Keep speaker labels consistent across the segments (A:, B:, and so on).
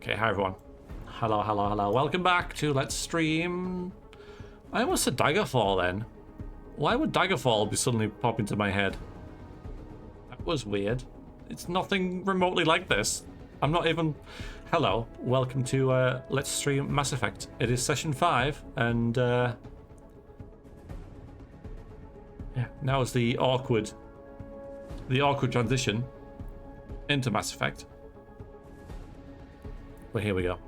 A: Okay, hi everyone. Hello, hello, hello. Welcome back to Let's Stream. I almost said Daggerfall then. Why would Daggerfall be suddenly pop into my head? That was weird. It's nothing remotely like this. I'm not even... Hello, welcome to Let's Stream Mass Effect. It is session 5, and yeah, now is the awkward transition into Mass Effect. But here we go.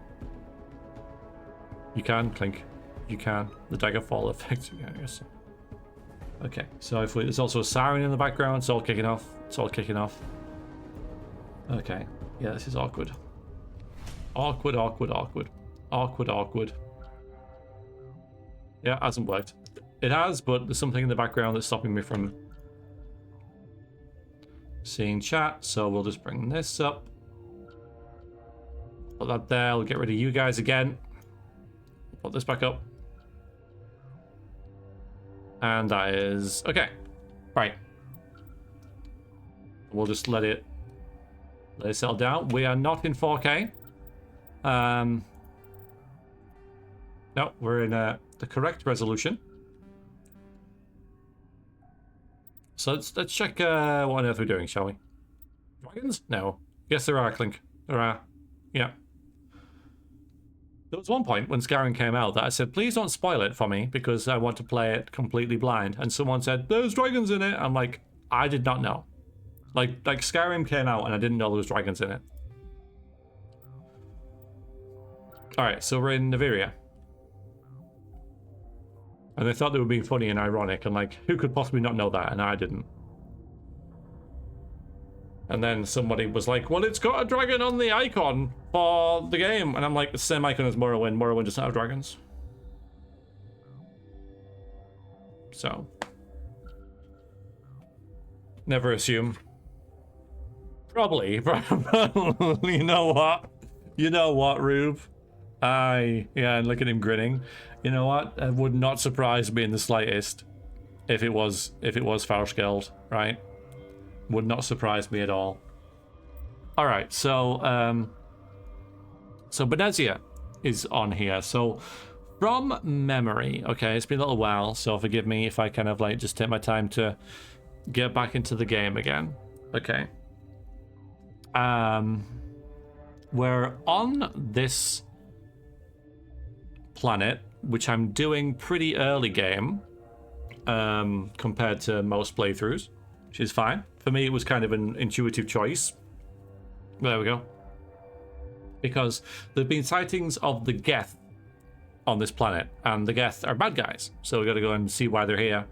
A: You can, Clink. You can. The Daggerfall effect. Yeah, I guess. Okay, so if there's also a siren in the background, it's all kicking off. It's all kicking off. Okay, yeah, this is awkward. Awkward, awkward, awkward. Awkward, awkward. Yeah, hasn't worked. It has, but there's something in the background that's stopping me from seeing chat, so we'll just bring this up. Put that there, we'll get rid of you guys again. Put this back up. And that is... okay. Right. We'll just let it settle down. We are not in 4K. No, we're in the correct resolution. So let's check what on earth we're doing, shall we? Dragons? No. Yes, there are, Clink. There are. Yeah. There was one point when Skyrim came out that I said, please don't spoil it for me because I want to play it completely blind. And someone said, there's dragons in it. I'm like, I did not know. Like Skyrim came out and I didn't know there was dragons in it. Alright, so we're in Naviria. And they thought they were being funny and ironic, and like, who could possibly not know that? And I didn't. And then somebody was like, well, it's got a dragon on the icon for the game. And I'm like, the same icon as Morrowind. Morrowind doesn't have dragons. So. Never assume. Probably. You know what? You know what, Rube? Yeah, and look at him grinning. You know what? It would not surprise me in the slightest if it was Faustgeld, right? Would not surprise me at all. All right, so Benezia is on here. So from memory, okay, it's been a little while, so forgive me if I kind of like just take my time to get back into the game again. Okay. We're on this planet, which I'm doing pretty early game compared to most playthroughs, which is fine. For me, it was kind of an intuitive choice. There we go. Because there have been sightings of the Geth on this planet, and the Geth are bad guys, so we got to go and see why they're here.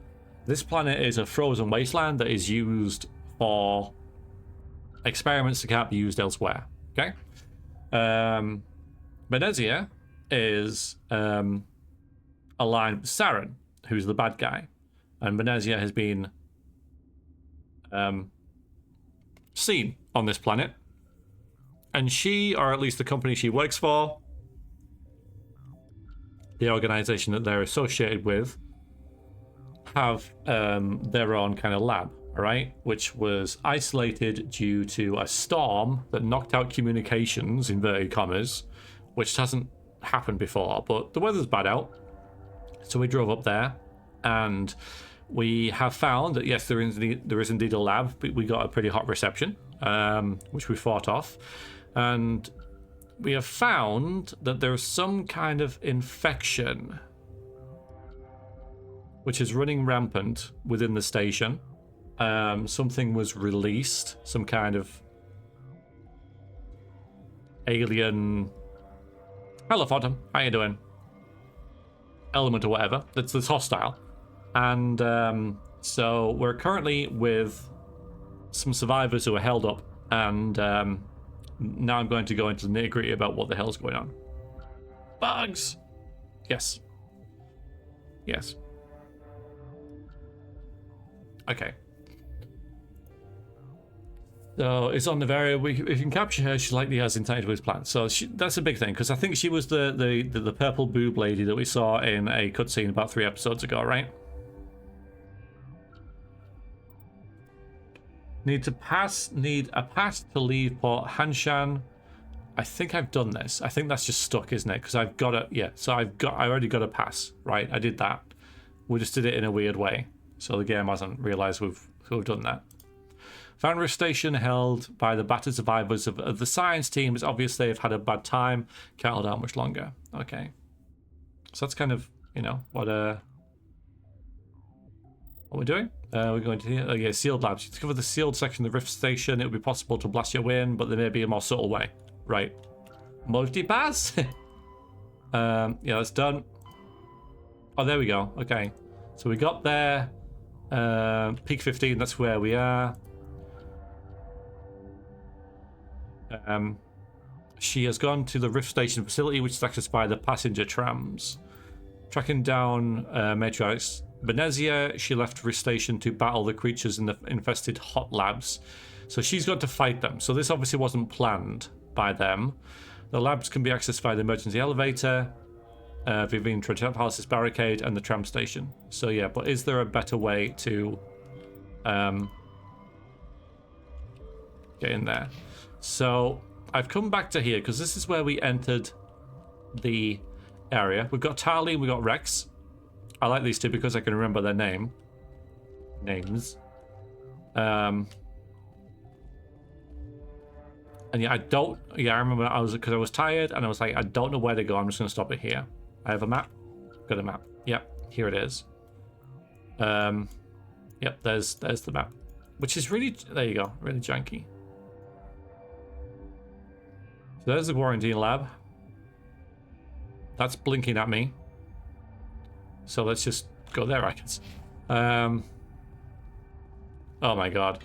A: This planet is a frozen wasteland that is used for experiments that can't be used elsewhere. Okay? Benezia is aligned with Saren, who's the bad guy, and Benezia has been seen on this planet, and she, or at least the company she works for, the organization that they're associated with, have their own kind of lab, all right, which was isolated due to a storm that knocked out communications, inverted commas, which hasn't happened before, but the weather's bad out, so we drove up there, and we have found that yes, there is indeed a lab, but we got a pretty hot reception, which we fought off, and we have found that there's some kind of infection which is running rampant within the station. Something was released, some kind of alien... Hello, Phantom. How you doing? Element or whatever. That's hostile. And so we're currently with some survivors who are held up, and now I'm going to go into the nitty-gritty about what the hell's going on. Bugs! Yes. Yes. Okay. So it's on Naviria. If you can capture her, she likely has intended with his plan. So that's a big thing, because I think she was the purple boob lady that we saw in a cutscene about 3 episodes ago, right? Need a pass to leave Port Hanshan I think I've done this. I think that's just stuck, isn't it? Because I've got it. Yeah, so I already got a pass, right? I did that. We just did it in a weird way. So the game hasn't realized we've done that. Found rift station held by the battered survivors of the science team. It's obvious they've had a bad time. Can't hold out much longer. Okay. So that's kind of, you know, what we're doing. We're going to yeah, sealed labs. You discover the sealed section of the rift station. It would be possible to blast your way in, but there may be a more subtle way. Right. Multi-pass? Yeah, that's done. Oh, there we go. Okay. So we got there. Peak 15, that's where we are. She has gone to the rift station facility, which is accessed by the passenger trams. Tracking down Matriarch's Benezia, she left rift station to battle the creatures in the infested hot labs. So she's got to fight them. So this obviously wasn't planned by them. The labs can be accessed via the emergency elevator, Vivian Palace's barricade, and the tram station. So yeah, but is there a better way to get in there? So I've come back to here because this is where we entered the area. We've got Tali and we've got Rex. I like these two because I can remember their names. And yeah, I remember I was tired and I was like, I don't know where to go. I'm just going to stop it here. I have a map. Got a map. Yep, here it is. Yep, there's the map, which is really, there you go, really janky. So there's the quarantine lab. That's blinking at me. So let's just go there, I guess. Oh my god.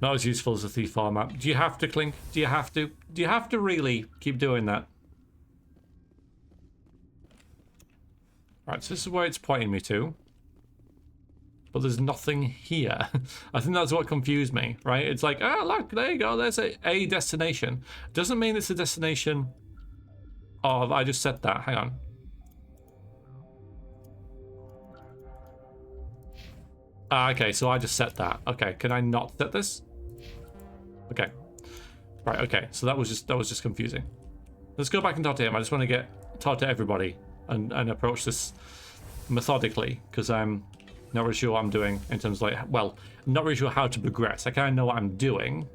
A: Not as useful as the Thief 4 map. Do you have to, Clink? Do you have to? Do you have to really keep doing that? Right, so this is where it's pointing me to. But there's nothing here. I think that's what confused me, right? It's like, ah, look, there you go. There's a destination. Doesn't mean it's a destination of, I just said that. Hang on. Ah, okay, so I just set that. Okay, can I not set this? Okay. Right, okay. So that was just confusing. Let's go back and talk to him. I just want to talk to everybody and approach this methodically, because I'm not really sure what I'm doing in terms of, like, well, I'm not really sure how to progress. I kind of know what I'm doing.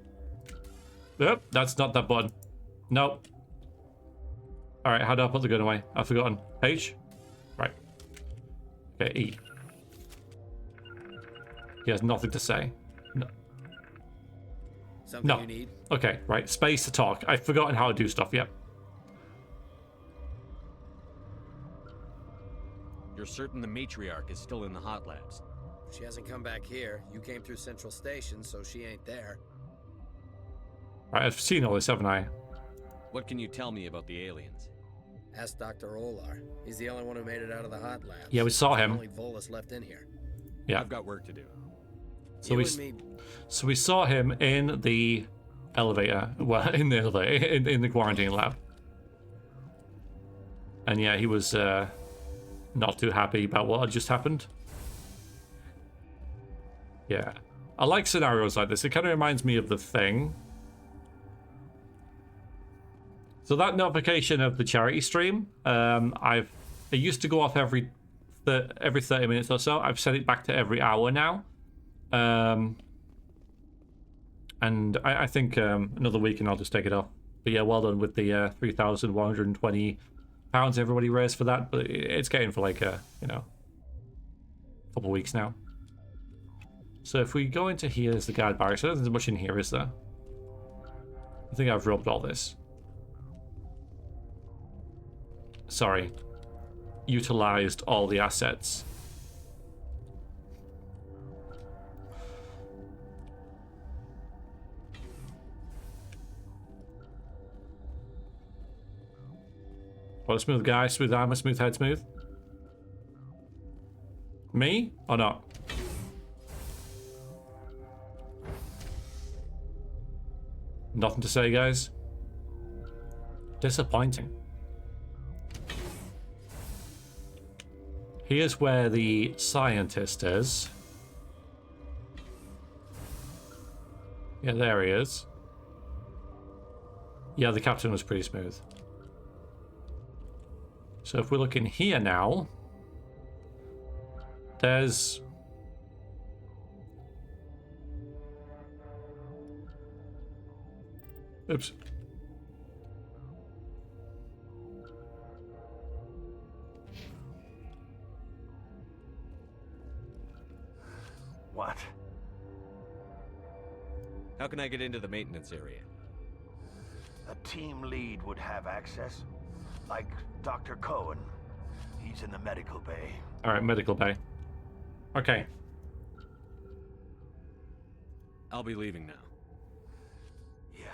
A: Nope, that's not that button. Nope. All right, how do I put the gun away? I've forgotten. H? Right. Okay, E. He has nothing to say. No.
B: Something you need?
A: Okay, right. Space to talk. I've forgotten how to do stuff. Yep.
C: You're certain the Matriarch is still in the hot labs?
B: She hasn't come back here. You came through Central Station, so she ain't there.
A: Right, I've seen all this, haven't I?
C: What can you tell me about the aliens?
B: Ask Dr. Olar. He's the only one who made it out of the hot labs.
A: Yeah, we saw him.
B: Only Volus left in here.
A: Yeah.
C: I've got work to do.
A: So we saw him in the elevator. Well, in the elevator, in the quarantine lab. And yeah, he was not too happy about what had just happened. Yeah. I like scenarios like this. It kind of reminds me of The Thing. So that notification of the charity stream, it used to go off every 30 minutes or so. I've set it back to every hour now. And I think another week and I'll just take it off. But yeah, well done with the 3,120 pounds everybody raised for that. But it's getting for like a, you know, couple weeks now. So if we go into here, there's the guard barracks. I don't think there's much in here, is there? I think I've robbed all this. Sorry. Utilized all the assets. What a smooth guy, smooth armor, smooth head, smooth. Me or not? Nothing to say, guys. Disappointing. Here's where the scientist is. Yeah, there he is. Yeah, the captain was pretty smooth. So if we look in here now, there's... Oops.
D: What?
C: How can I get into the maintenance area?
D: A team lead would have access. Like Dr. Cohen. He's in the medical bay.
A: Alright, medical bay. Okay.
C: I'll be leaving now.
D: Yeah.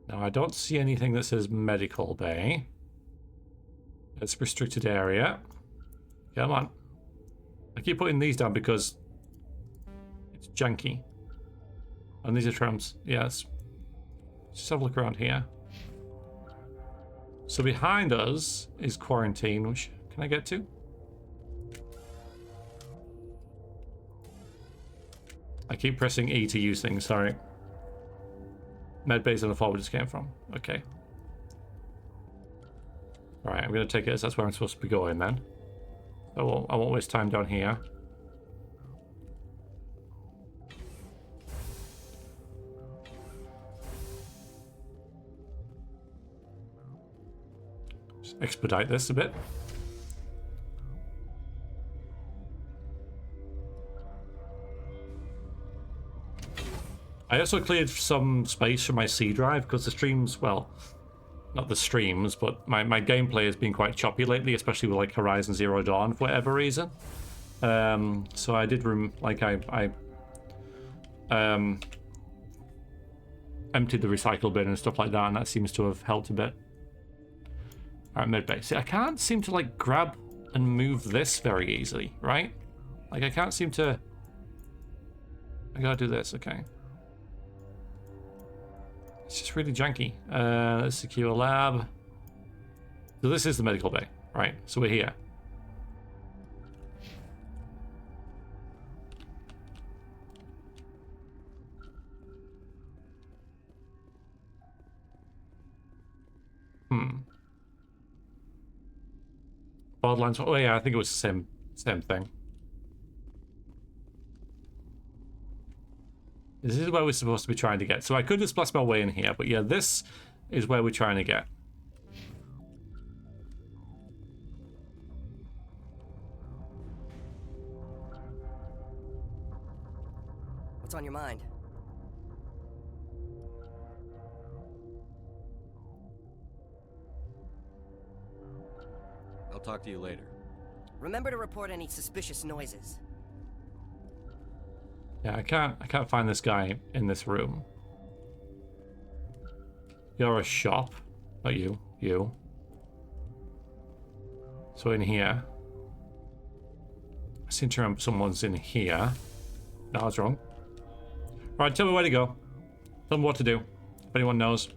A: Now, I don't see anything that says medical bay. It's restricted area. Come on. I keep putting these down because it's janky. And these are trams. Yes. Just have a look around here. So behind us is quarantine, which can I get to? I keep pressing E to use things, sorry. Medbay's on the floor we just came from. Okay. Alright, I'm going to take it as that's where I'm supposed to be going then. I won't waste time down here. Just expedite this a bit. I also cleared some space for my C drive because the streams, well, not the streams, but my gameplay has been quite choppy lately, especially with like Horizon Zero Dawn for whatever reason. So I did I emptied the recycle bin and stuff like that, and that seems to have helped a bit. Alright, mid-base. See, I can't seem to like grab and move this very easily, right? Like I can't seem to... I gotta do this, okay. It's just really janky. Let's secure lab. So this is the medical bay, right? So we're here. Borderlands. Oh yeah, I think it was the same thing. This is where we're supposed to be trying to get. So I could just blast my way in here, but yeah, this is where we're trying to get.
E: What's on your mind?
C: I'll talk to you later.
E: Remember to report any suspicious noises.
A: Yeah, I can't find this guy in this room. You're a shop. Not you. You. So in here. I seem to remember someone's in here. No, I was wrong. Right, tell me where to go. Tell me what to do. If anyone knows.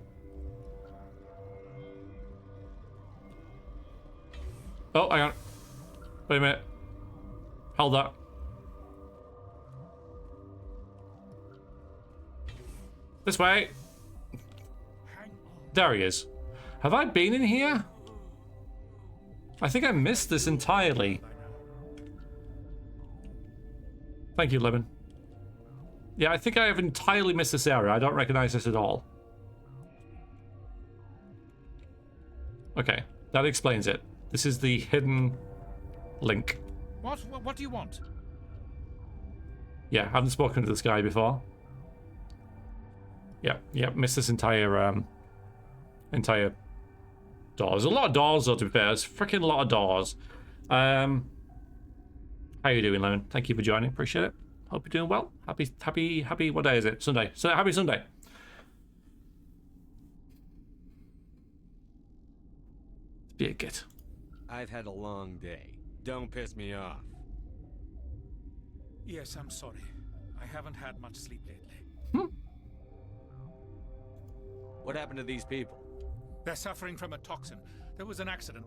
A: Oh, hang on. Wait a minute. Hold that. This way. There he is. Have I been in here? I think I missed this entirely. Thank you, Lemon. Yeah, I think I have entirely missed this area. I don't recognize this at all. Okay, that explains it. This is the hidden link.
F: What do you want?
A: Yeah, haven't spoken to this guy before. Yeah, missed this entire door. There's a lot of doors though, to be fair. There's a freaking lot of doors. How you doing, Lemon? Thank you for joining. Appreciate it. Hope you're doing well. Happy. What day is it? Sunday. So happy Sunday. Be a git.
C: I've had a long day. Don't piss me off.
F: Yes, I'm sorry. I haven't had much sleep lately.
C: What happened to these people?
F: They're suffering from a toxin. There was an accident.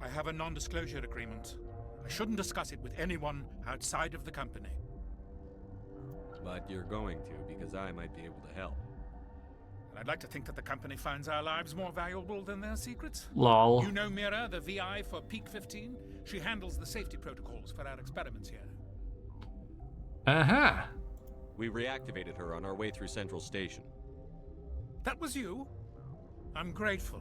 F: I have a non-disclosure agreement. I shouldn't discuss it with anyone outside of the company.
C: But you're going to, because I might be able to help.
F: And I'd like to think that the company finds our lives more valuable than their secrets.
A: Lol.
F: You know Mira, the VI for Peak 15? She handles the safety protocols for our experiments here.
A: Uh-huh.
C: We reactivated her on our way through Central Station.
F: That was you? I'm grateful.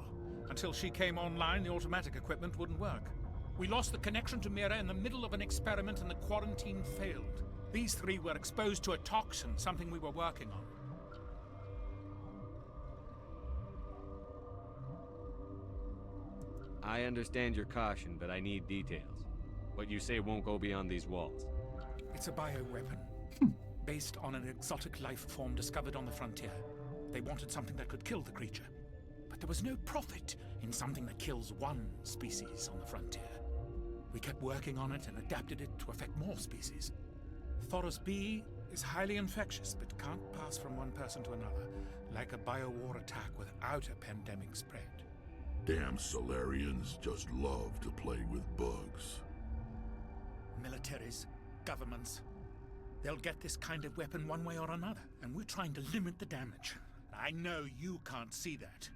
F: Until she came online, the automatic equipment wouldn't work. We lost the connection to Mira in the middle of an experiment and the quarantine failed. These three were exposed to a toxin, something we were working on.
C: I understand your caution, but I need details. What you say won't go beyond these walls.
F: It's a bioweapon, based on an exotic life form discovered on the frontier. They wanted something that could kill the creature. But there was no profit in something that kills one species on the frontier. We kept working on it and adapted it to affect more species. Thoros B is highly infectious, but can't pass from one person to another, like a biowar attack without a pandemic spread.
G: Damn Solarians just love to play with bugs.
F: Militaries, governments, they'll get this kind of weapon one way or another, and we're trying to limit the damage. I know you can't see that.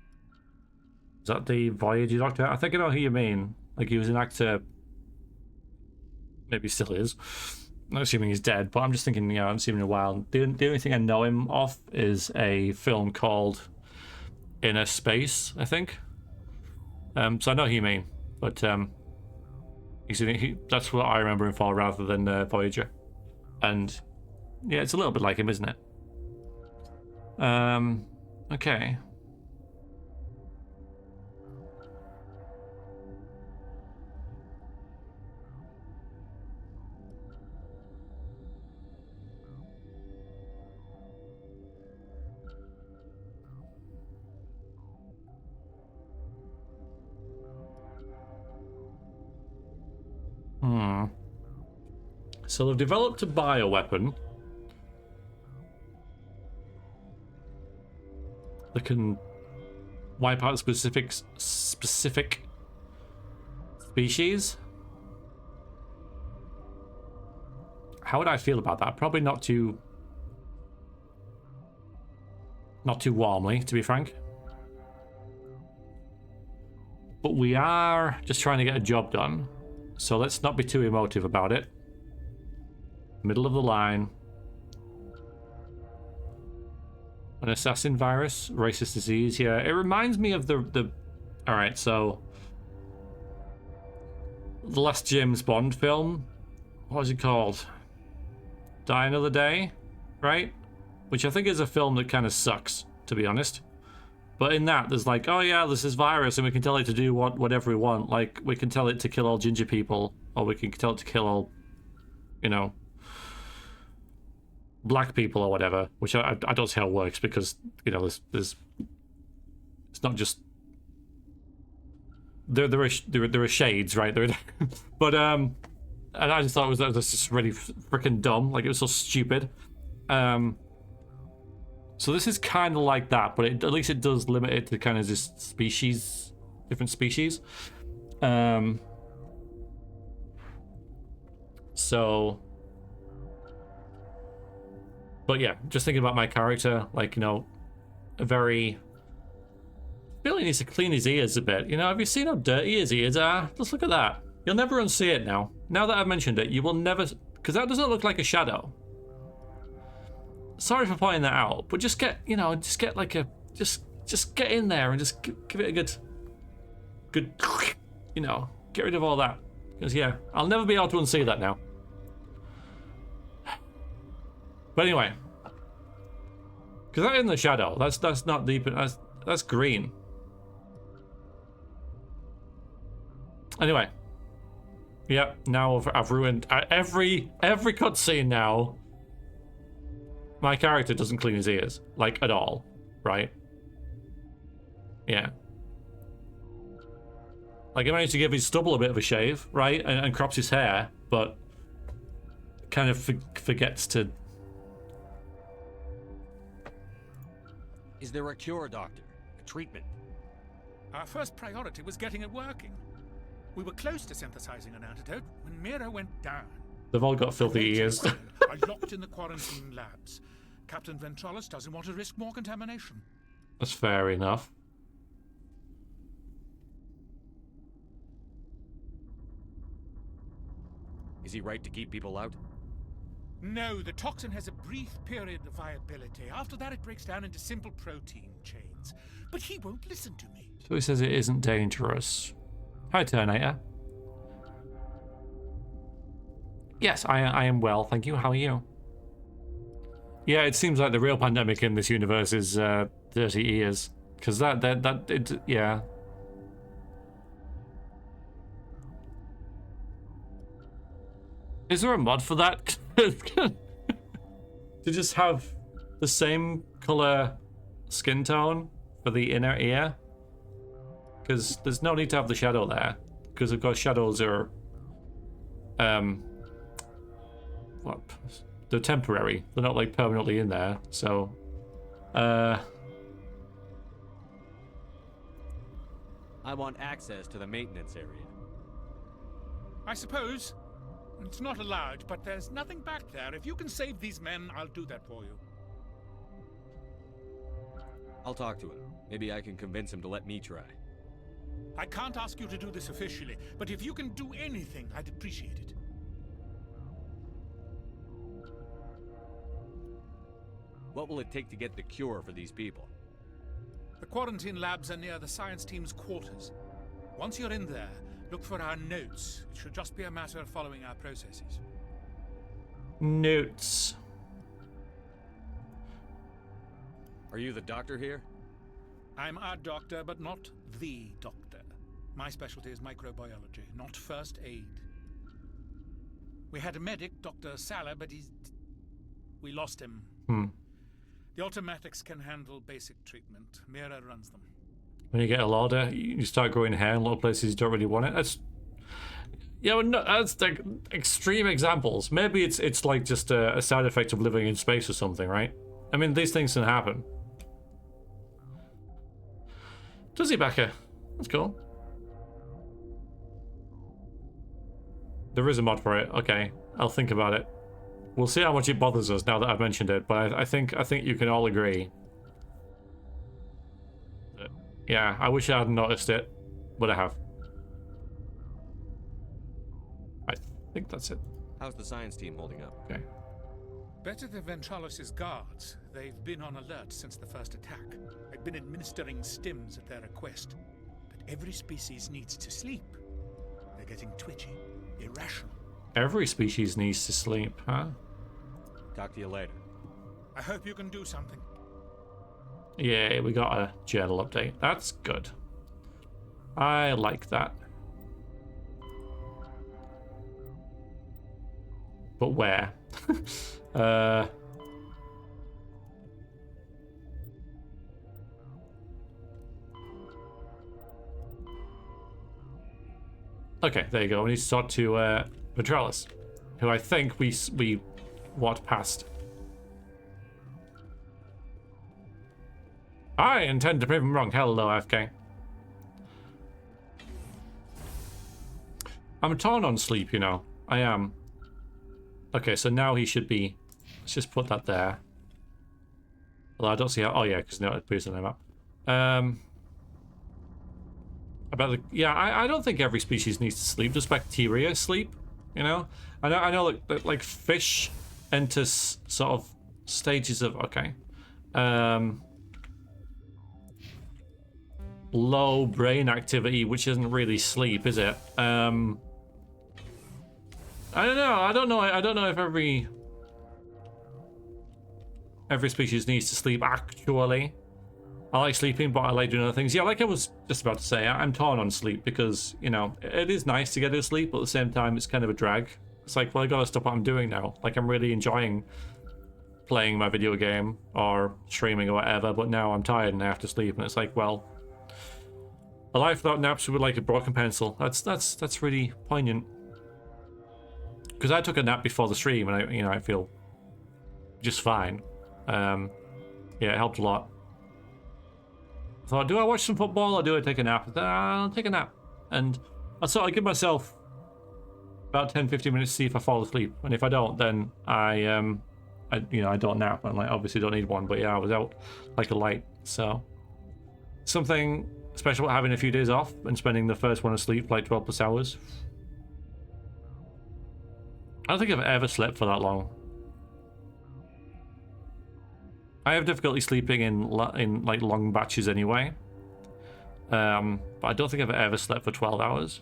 A: Is that the Voyager Doctor? I think I know who you mean. Like, he was an actor. Maybe still is. I'm not assuming he's dead, but I'm just thinking, I haven't seen him in a while. The only thing I know him of is a film called Inner Space, I think. So I know who you mean, but that's what I remember him for rather than Voyager. And yeah, it's a little bit like him, isn't it? Okay. So they've developed a bioweapon that can wipe out specific species. How would I feel about that? Probably not too warmly, to be frank. But we are just trying to get a job done, so let's not be too emotive about it. Middle of the line. An assassin virus, racist disease. Yeah, it reminds me of the. All right, so the last James Bond film. What was it called? Die Another Day, right? Which I think is a film that kind of sucks, to be honest. But in that, there's like, oh yeah, there's this virus, and we can tell it to do whatever we want. Like, we can tell it to kill all ginger people, or we can tell it to kill all, black people or whatever. Which I don't see how it works, because there's it's not just there are shades, right? But and I just thought that was just really freaking dumb. Like, it was so stupid. So this is kind of like that, but at least it does limit it to kind of just species, different species. So, but yeah, just thinking about my character, like, a very, Billy needs to clean his ears a bit. Have you seen how dirty his ears are? Just look at that. You'll never unsee it now. Now that I've mentioned it, you will never, because that doesn't look like a shadow. Sorry for pointing that out, but just get, just get like just get in there and just give it a good, get rid of all that. Because yeah, I'll never be able to unsee that now. But anyway, because that isn't the shadow. That's not deep. That's green. Anyway, yep. Now I've ruined every cutscene now. My character doesn't clean his ears, like, at all, right? Yeah. Like, he managed to give his stubble a bit of a shave, right? And crops his hair, but kind of forgets to...
C: Is there a cure, Doctor? A treatment?
F: Our first priority was getting it working. We were close to synthesizing an antidote when Mira went down.
A: They've all got filthy ears.
F: Are locked in the quarantine labs. Captain Ventralis doesn't want to risk more contamination.
A: That's fair enough.
C: Is he right to keep people out?
F: No, the toxin has a brief period of viability. After that, it breaks down into simple protein chains. But he won't listen to me.
A: So he says it isn't dangerous. Hi, Terminator. Yes, I am well, thank you. How are you? Yeah, it seems like the real pandemic in this universe is 30 years. Because yeah. Is there a mod for that? To just have the same color skin tone for the inner ear? Because there's no need to have the shadow there. Because of course shadows are what? They're temporary. They're not like permanently in there. So
C: I want access to the maintenance area.
F: I suppose. It's not allowed, but there's nothing back there. If you can save these men, I'll do that for you.
C: I'll talk to him. Maybe I can convince him to let me try.
F: I can't ask you to do this officially, but if you can do anything, I'd appreciate it.
C: What will it take to get the cure for these people?
F: The quarantine labs are near the science team's quarters. Once you're in there, look for our notes. It should just be a matter of following our processes.
A: notes.
C: Are you the doctor here?
F: I'm a doctor, but not the doctor. My specialty is microbiology, not first aid. We had a medic, Dr. Salah, but we lost him. The automatics can handle basic treatment. Mira runs them.
A: When you get a larder, you start growing hair in a lot of places you don't really want it. That's, yeah, well, no, that's like extreme examples. Maybe it's like just a side effect of living in space or something, right? I mean, these things can happen. Does he, Becca? That's cool. There is a mod for it. Okay, I'll think about it. We'll see how much it bothers us now that I've mentioned it, but I think you can all agree. Yeah, I wish I hadn't noticed it, but I have. I think that's it.
C: How's the science team holding up?
A: Okay.
F: Better than Ventralis' guards. They've been on alert since the first attack. I've been administering stims at their request. But every species needs to sleep. They're getting twitchy, irrational.
A: Every species needs to sleep, huh?
C: Talk to you later.
F: I hope you can do something.
A: Yeah, we got a journal update. That's good. I like that. But where? Okay, there you go. We need to talk to Matriarch, who I think we walked past. I intend to prove him wrong. Hello, FK. I'm torn on sleep, you know. I am. Okay, so now he should be... Let's just put that there. Well, I don't see how... Oh, yeah, because no, it appears on the map. About the... Yeah, I don't think every species needs to sleep. Just bacteria sleep, you know? I know like fish enter sort of stages of... Okay. Low brain activity, which isn't really sleep, is it? I don't know. I don't know if every species needs to sleep, actually. I like sleeping, but I like doing other things. Yeah, like I was just about to say, I'm torn on sleep because, you know, it is nice to get to sleep, but at the same time, it's kind of a drag. It's like, well, I gotta stop what I'm doing now. Like, I'm really enjoying playing my video game or streaming or whatever, but now I'm tired and I have to sleep, and it's like, well, a life without naps would be like a broken pencil. That's really poignant. Because I took a nap before the stream, and I feel just fine. Yeah, it helped a lot. I thought, do I watch some football or do I take a nap? I'll take a nap, and I sort of give myself about 10-15 minutes to see if I fall asleep, and if I don't, then I don't nap. I'm like, obviously don't need one, but yeah, I was out like a light. So something special about having a few days off and spending the first one asleep like 12 plus hours. I don't think I've ever slept for that long. I have difficulty sleeping in like long batches anyway. But I don't think I've ever slept for 12 hours.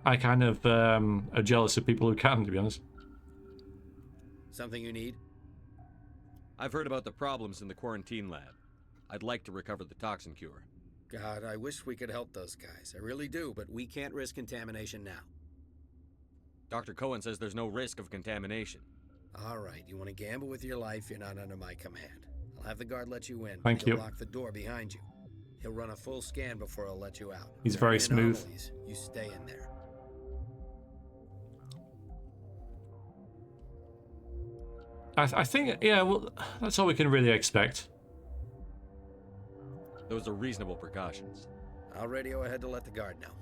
A: I kind of are jealous of people who can, to be honest.
B: Something you need?
C: I've heard about the problems in the quarantine lab. I'd like to recover the toxin cure.
B: God, I wish we could help those guys. I really do, but we can't risk contamination now.
C: Dr. Cohen says there's no risk of contamination.
B: All right, you want to gamble with your life, you're not under my command. I'll have the guard let you in.
A: Thank
B: He'll
A: you.
B: lock the door behind you. He'll run a full scan before he'll let you out.
A: He's
B: If there are
A: very
B: any
A: smooth.
B: anomalies, you stay in there.
A: I think, yeah, well, that's all we can really expect.
C: Those are reasonable precautions.
B: I'll radio ahead to let the guard know.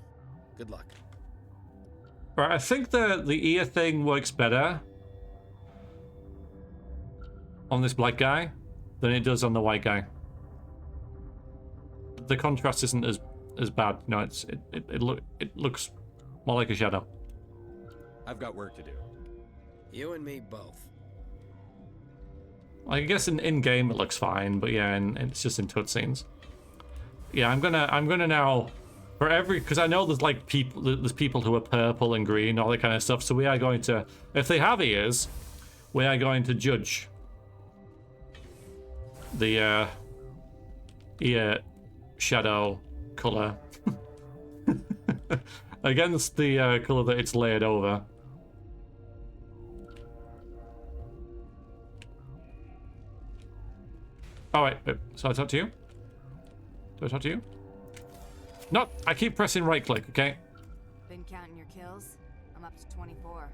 B: Good luck.
A: Right, I think the ear thing works better on this black guy than it does on the white guy. The contrast isn't as bad. No, it looks more like a shadow.
C: I've got work to do.
B: You and me both.
A: I guess in game it looks fine, but yeah, and it's just in cutscenes. Yeah, I'm gonna now, for every, because I know there's people who are purple and green, all that kind of stuff. So we are going to, if they have ears, we are going to judge the ear shadow color against the color that it's layered over. Oh wait, so I talk to you? Do I talk to you? No, I keep pressing right click, okay?
H: Been counting your kills? I'm up to 24.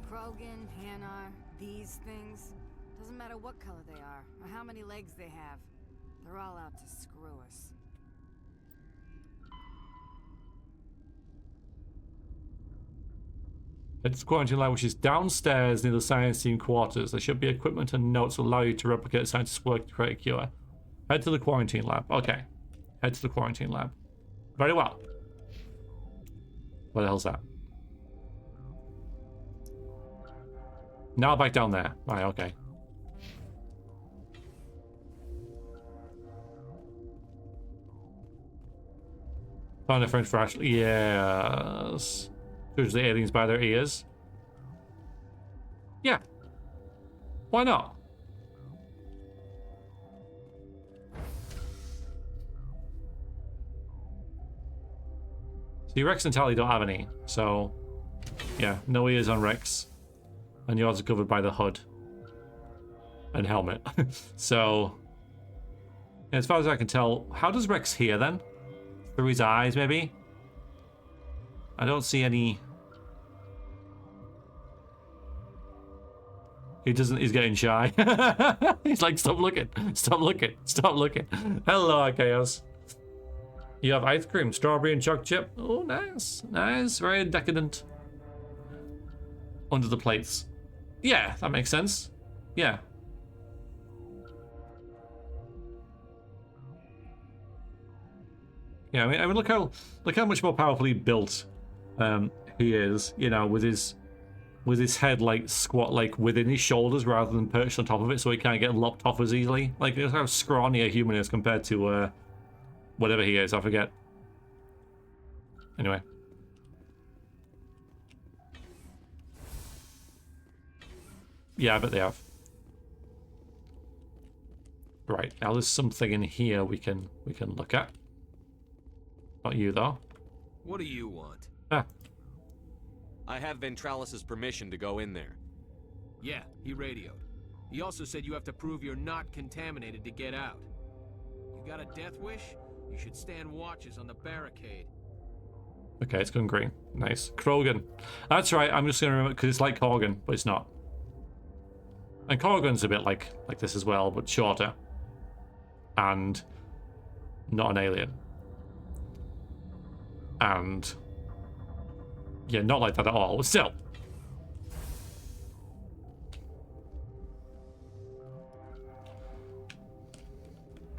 H: Krogan, Hanar, these things. Doesn't matter what color they are, or how many legs they have. They're all out to screw us.
A: It's quarantine lab, which is downstairs near the science team quarters. There should be equipment and notes to allow you to replicate scientists' work to create a cure. Head to the quarantine lab. Okay. Head to the quarantine lab. Very well. What the hell's that? Now back down there. Right, okay. Found a French for Ashley. Yes. Judge the aliens by their ears. Yeah. Why not? See, Rex and Tally don't have any, so yeah, no ears on Rex, and yours are covered by the hood and helmet. So, as far as I can tell, how does Rex hear then? Through his eyes, maybe? I don't see any. He doesn't. He's getting shy. He's like, stop looking, stop looking, stop looking. Hello, Chaos. You have ice cream, strawberry and chocolate chip. Oh, nice, nice, very decadent. Under the plates. Yeah, that makes sense. Yeah. Yeah, I mean, look how much more powerfully built he is. You know, with his head like squat like within his shoulders rather than perched on top of it, so he can't get lopped off as easily. Like, look how scrawny a human is compared to whatever he is. I forget. Anyway. Yeah, I bet they have. Right, now there's something in here we can look at. Not you though.
B: What do you want?
A: Ah.
C: I have Ventralis's permission to go in there.
I: Yeah, he radioed. He also said you have to prove you're not contaminated to get out. You got a death wish? You should stand watches on the barricade.
A: Okay, it's going green. Nice. Krogan. That's right, I'm just gonna remember because it's like Korgan, but it's not. And Corrigan's a bit like this as well, but shorter. And not an alien. And yeah, not like that at all, but still.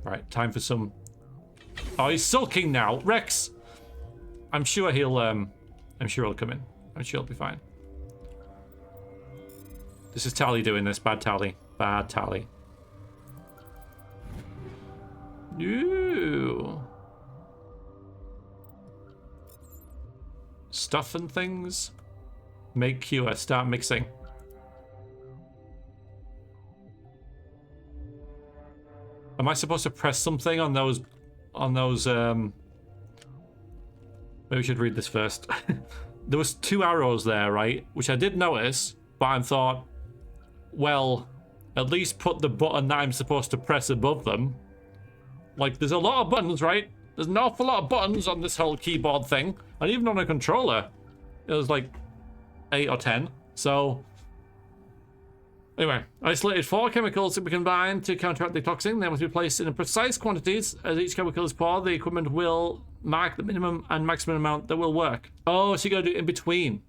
A: Right, time for some... Oh, he's sulking now. Rex! I'm sure he'll come in. I'm sure he'll be fine. This is Tally doing this. Bad Tally. Bad Tally. Ooh. Stuff and things. Make cure. Start mixing. Am I supposed to press something on those maybe we should read this first. There was 2 arrows there, right? Which I did notice, but I thought, well, at least put the button that I'm supposed to press above them. Like, there's a lot of buttons, right? There's an awful lot of buttons on this whole keyboard thing. And even on a controller, it was like 8 or 10. So, anyway, isolated 4 chemicals that we combine to counteract the toxin. They must be placed in precise quantities. As each chemical is poured, the equipment will mark the minimum and maximum amount that will work. Oh, so you gotta do it in between.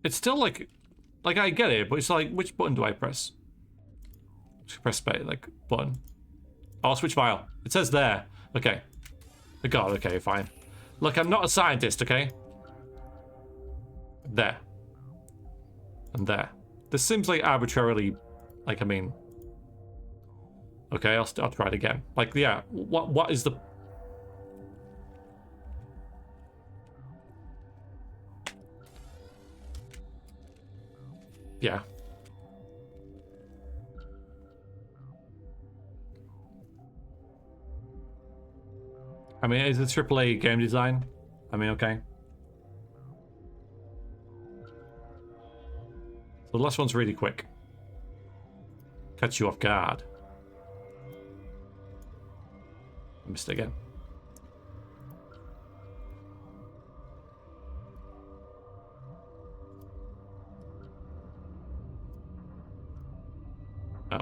A: It's still like I get it, but it's like, which button do I press? Press space, like, button. Oh, switch file. It says there. Okay. God, okay, fine. Look, I'm not a scientist, okay? There. And there. This seems like arbitrarily, like, I mean... Okay, I'll try it again. Like, yeah, what is the... Yeah. I mean, is it AAA game design? I mean, okay. So the last one's really quick. Catch you off guard. I missed it again. Oh.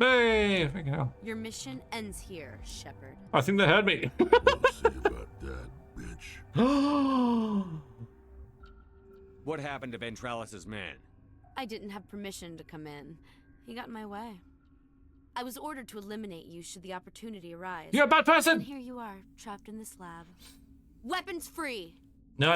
A: Hey, freaking hell.
J: Your mission ends here, Shepard.
A: I think they heard me.
G: We'll see about that, bitch.
C: What happened to Ventralis's man?
J: I didn't have permission to come in. He got in my way. I was ordered to eliminate you should the opportunity arise.
A: You're a bad person!
J: And here you are, trapped in this lab. Weapons free!
A: No.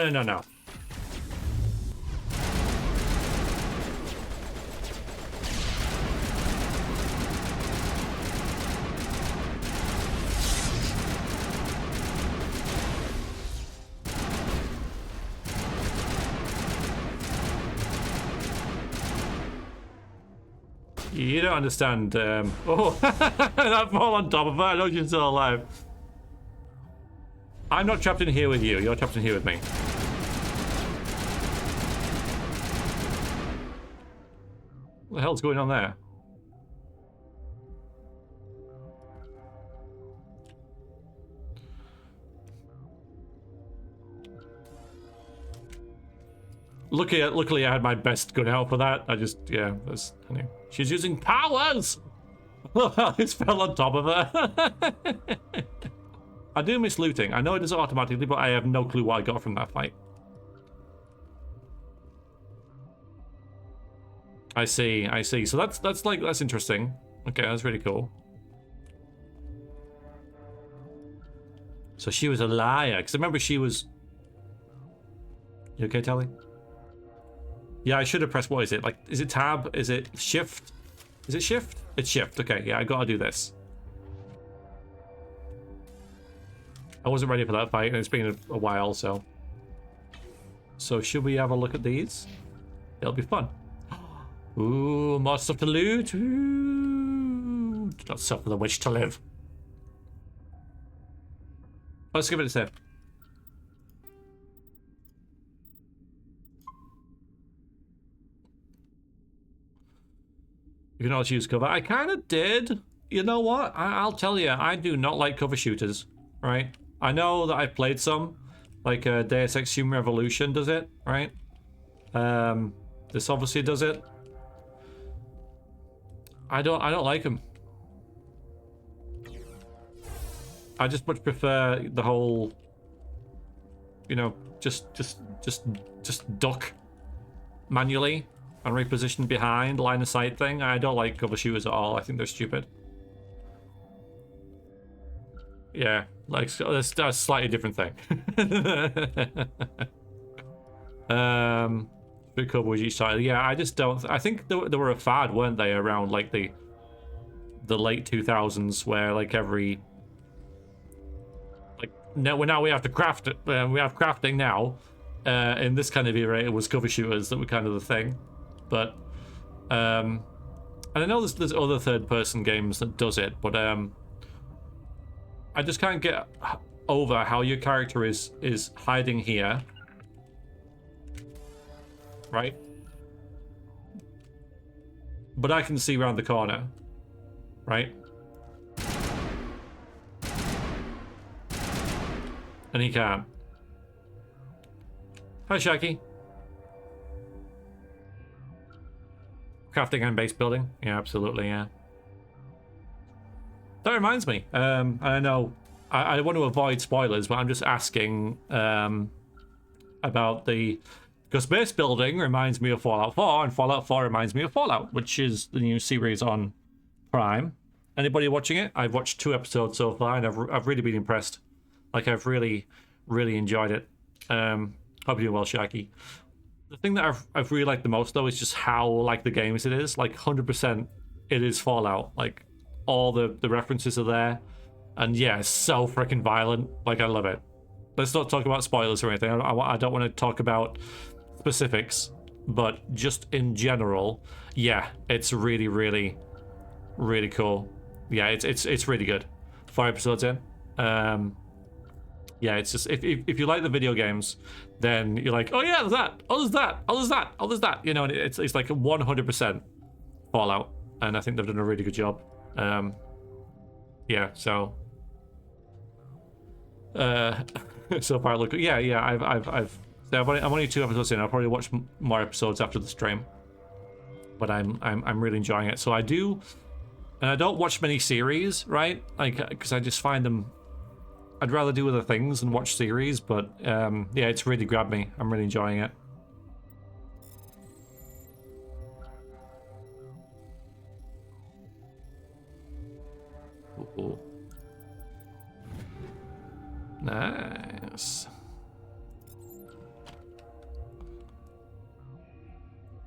A: You don't understand. Oh, that fall on top of her. I know she's still alive. I'm not trapped in here with you. You're trapped in here with me. What the hell's going on there? Luckily, I had my best gun out for that. I just, yeah, that's, anyway. She's using powers! I just fell on top of her. I do miss looting. I know it does it automatically, but I have no clue what I got from that fight. I see. So that's interesting. Okay, that's really cool. So she was a liar, because I remember she was... You okay, Tally? Yeah, I should have pressed, what is it? Like, is it tab? Is it shift? Is it shift? It's shift. Okay, yeah, I gotta do this. I wasn't ready for that fight, and it's been a while, so... So should we have a look at these? It'll be fun. Ooh, more stuff to loot. Ooh. Do not suffer the witch to live. Let's give it a sip. You can also use cover. I kind of did. You know what? I'll tell you, I do not like cover shooters, right? I know that I've played some, like Deus Ex Human Revolution does it, right? This obviously does it. I don't like them. I just much prefer the whole, you know, just duck manually and reposition behind line of sight thing. I don't like cover shooters at all. I think they're stupid. Yeah, like that's a slightly different thing. Recover with each side. Yeah, I just don't. I think they were a fad, weren't they, around like the late 2000s, where like every like now we have to craft it. We have crafting now. In this kind of era, it was cover shooters that were kind of the thing. But and I know there's other third-person games that does it, but I just can't get over how your character is hiding here, right? But I can see around the corner, right? And he can't. Hi, Shaggy. Crafting and base building. Yeah, absolutely, yeah. That reminds me, I know I want to avoid spoilers, but I'm just asking about because base building reminds me of Fallout 4, and Fallout 4 reminds me of Fallout, which is the new series on Prime. Anybody watching it? I've watched 2 episodes so far, and I've really been impressed. Like, I've really enjoyed it. Hope you're doing well, Shaggy. The thing that I've really liked the most, though, is just how like the games it is. Like, 100% it is Fallout. Like, all the references are there. And yeah, it's so freaking violent. Like, I love it. Let's not talk about spoilers or anything. I don't want to talk about specifics. But just in general, yeah, it's really cool. Yeah, it's really good. 4 episodes in. Yeah, it's just, if you like the video games, then you're like, oh yeah, there's that, oh there's that, oh there's that, oh there's that. You know, and it's like 100% Fallout. And I think they've done a really good job. Yeah, so so far look, yeah, I'm only 2 episodes in. I'll probably watch more episodes after the stream, but I'm really enjoying it. So I do, and I don't watch many series, right? Like, because I just find them, I'd rather do other things than watch series. But yeah, it's really grabbed me. I'm really enjoying it. Ooh. Nice.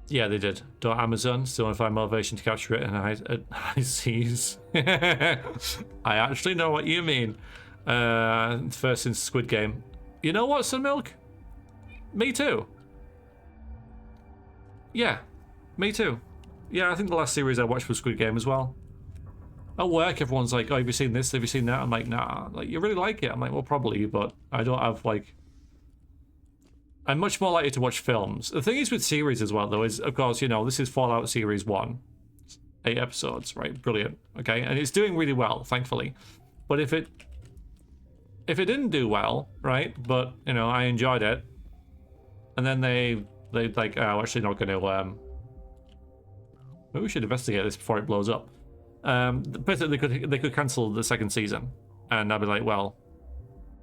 A: Yeah, they did. Don't Amazon still want to find motivation to capture it in high seas. I actually know what you mean. First since Squid Game. You know what, Sun Milk? Me too. Yeah, me too. Yeah, I think the last series I watched was Squid Game as well. At work, everyone's like, oh, have you seen this? Have you seen that? I'm like, nah. Like, you really like it? I'm like, well, probably, but I don't have, like... I'm much more likely to watch films. The thing is with series as well, though, is, of course, you know, this is Fallout Series 1. 8 episodes, right? Brilliant. Okay, and it's doing really well, thankfully. But if it didn't do well, right, but, you know, I enjoyed it, and then they like, oh, actually not going to, maybe we should investigate this before it blows up. Basically, they could cancel the 2nd season, and I'd be like, well,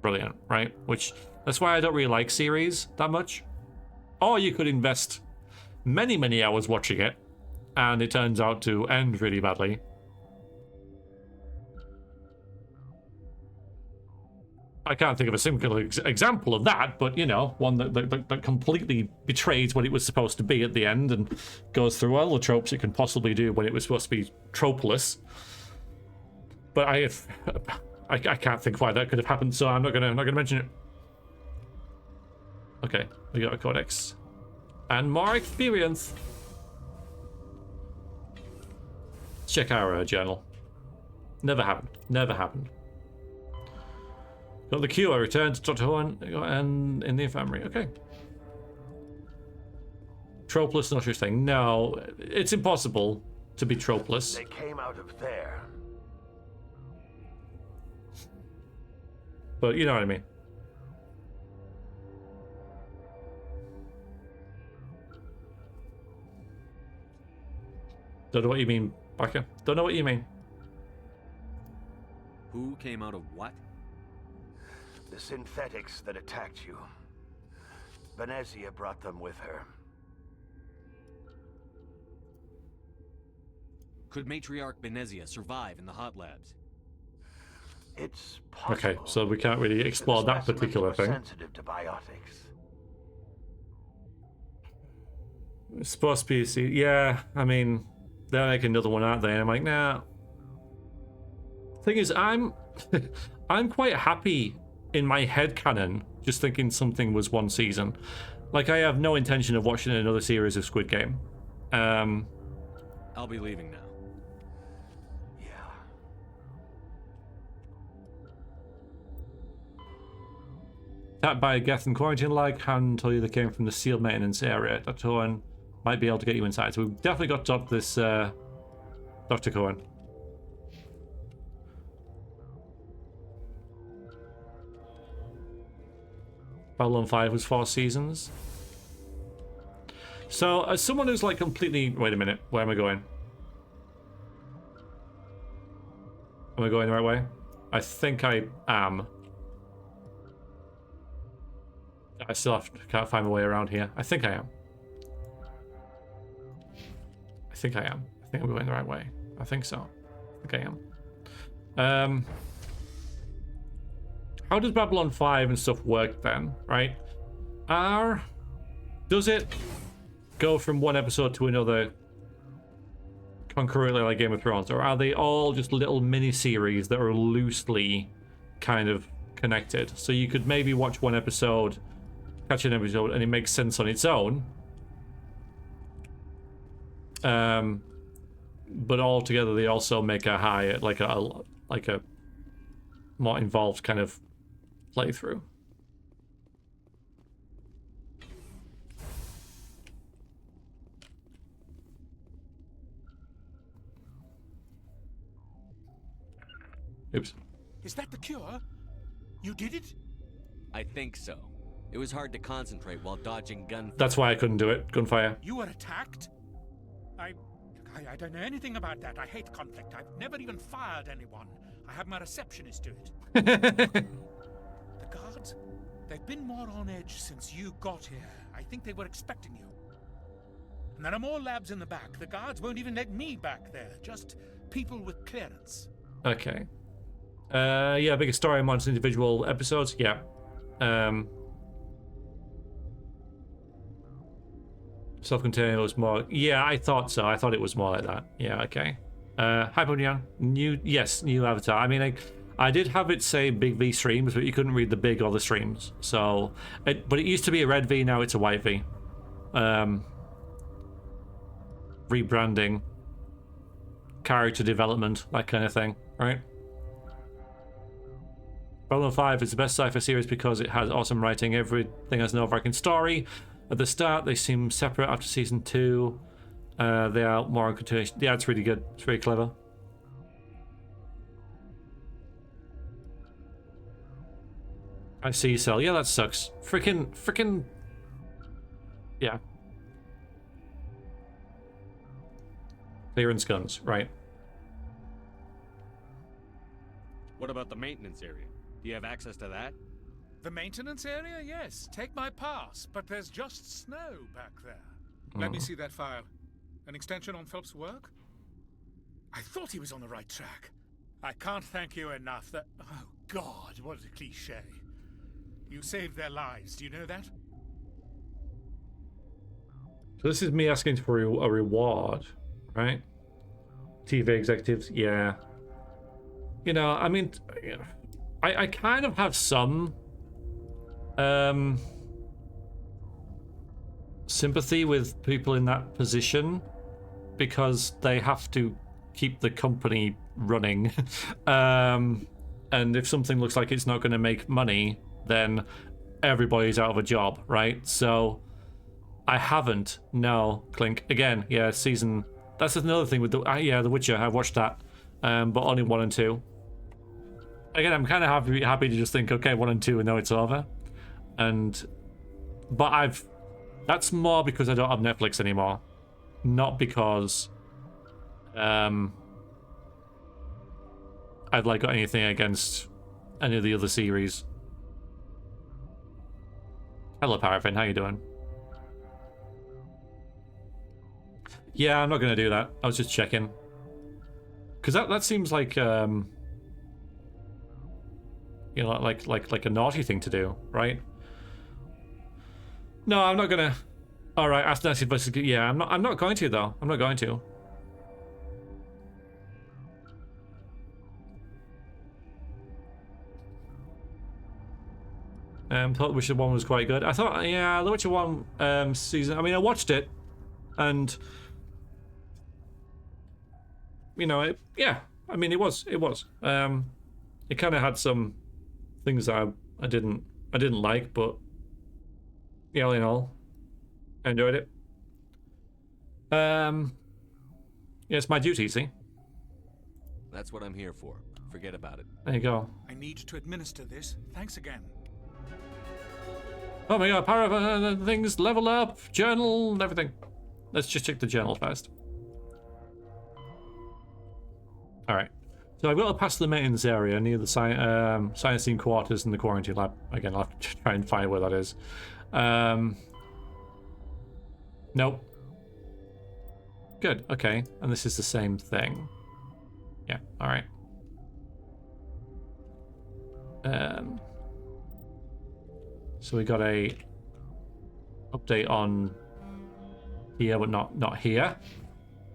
A: brilliant, right? Which, that's why I don't really like series that much. Or you could invest many hours watching it, and it turns out to end really badly. I can't think of a single example of that, but, you know, one that completely betrays what it was supposed to be at the end and goes through all the tropes it can possibly do when it was supposed to be tropeless. But I can't think why that could have happened, so I'm not gonna mention it. Okay, we got a codex and more experience. Check our journal. Never happened. Got the cure. Return to Dr. Owen and in the infirmary. Okay. Tropeless, not your thing. No, it's impossible to be tropeless.
D: They came out of there.
A: But you know what I mean. Don't know what you mean, Barker. Don't know what you mean.
C: Who came out of what?
D: The synthetics that attacked you. Benezia brought them with her.
C: Could Matriarch Benezia survive in the hot labs?
D: It's possible.
A: Okay, so we can't really explore that particular thing.
D: Sensitive to biotics.
A: It's supposed to be, yeah, I mean, they'll make another one, aren't they? And I'm like, nah. Thing is, I'm quite happy in my head canon, just thinking something was one season. Like, I have no intention of watching another series of Squid Game.
C: I'll be leaving now.
D: Yeah.
A: Attacked by a Geth and quarantine lag, can tell you they came from the sealed maintenance area. Dr. Cohen might be able to get you inside. So we've definitely got to talk to this Dr. Cohen. Babylon 5 was 4 seasons. So, as someone who's like completely... Wait a minute, where am I going? Am I going the right way? I think I am. I still can't find my way around here. I think I am. I think I'm going the right way. I think so. I think I am. How does Babylon 5 and stuff work then, right? Does it go from one episode to another concurrently like Game of Thrones, or are they all just little mini-series that are loosely kind of connected? So you could maybe watch one episode, catch an episode, and it makes sense on its own. But all together they also make a high, like a more involved kind of playthrough. Oops.
F: Is that the cure? You did it?
C: I think so. It was hard to concentrate while dodging gunfire.
A: That's why I couldn't do it. Gunfire.
F: You were attacked? I don't know anything about that. I hate conflict. I've never even fired anyone. I have my receptionist do it. The guards? They've been more on edge since you got here. I think they were expecting you. And there are more labs in the back. The guards won't even let me back there. Just people with clearance.
A: Okay. Yeah, bigger story amongst individual episodes. Yeah. Self-contained was more... Yeah, I thought so. I thought it was more like that. Yeah, okay. Hi, Ponyang. New avatar. I mean, I did have it say big V streams, but you couldn't read the big or the streams. So, but it used to be a red V, now it's a white V. Rebranding. Character development, that kind of thing, right? Babylon 5 is the best sci-fi series because it has awesome writing. Everything has an overarching story. At the start, they seem separate. After season 2, they are more on continuation. Yeah, it's really good. It's very clever. I see, Cell. Yeah, that sucks. Freaking. Yeah. Clearance guns, right?
C: What about the maintenance area? Do you have access to that?
F: The maintenance area? Yes. Take my pass, but there's just snow back there. Let me see that file. An extension on Phelps' work? I thought he was on the right track. I can't thank you enough that... Oh, God, what a cliche. You saved their lives, do you know that?
A: So this is me asking for a reward, right? TV executives, yeah. You know, I mean, I kind of have some sympathy with people in that position because they have to keep the company running. and if something looks like it's not going to make money, then everybody's out of a job, right? So I haven't. No, Clink. Again, yeah, season... That's another thing with the... yeah, The Witcher. I watched that, but only 1 and 2. Again, I'm kind of happy to just think, okay, 1 and 2, and now it's over. But that's more because I don't have Netflix anymore. Not because I've like got anything against any of the other series. Hello, Paraffin. How you doing? Yeah, I'm not going to do that. I was just checking. Because that seems like, you know, like a naughty thing to do, right? No, I'm not going to. All right, ask Nancy versus... Yeah, I'm not going to, though. I'm not going to. Thought The Witcher 1 was quite good. I thought, yeah, The Witcher 1 season... I mean, I watched it, and... You know, yeah. I mean, it was. It kind of had some things that I didn't like, but... Yeah, all in all, I enjoyed it. Yeah, it's my duty, see?
C: That's what I'm here for. Forget about it.
A: There you go.
F: I need to administer this. Thanks again.
A: Oh my god, power things, level up, journal, and everything. Let's just check the journal first. Alright. So I've got to pass the maintenance area near the science team quarters and the quarantine lab. Again, I'll have to try and find where that is. Nope. Good, okay. And this is the same thing. Yeah, alright. So we got a update on here, but not here.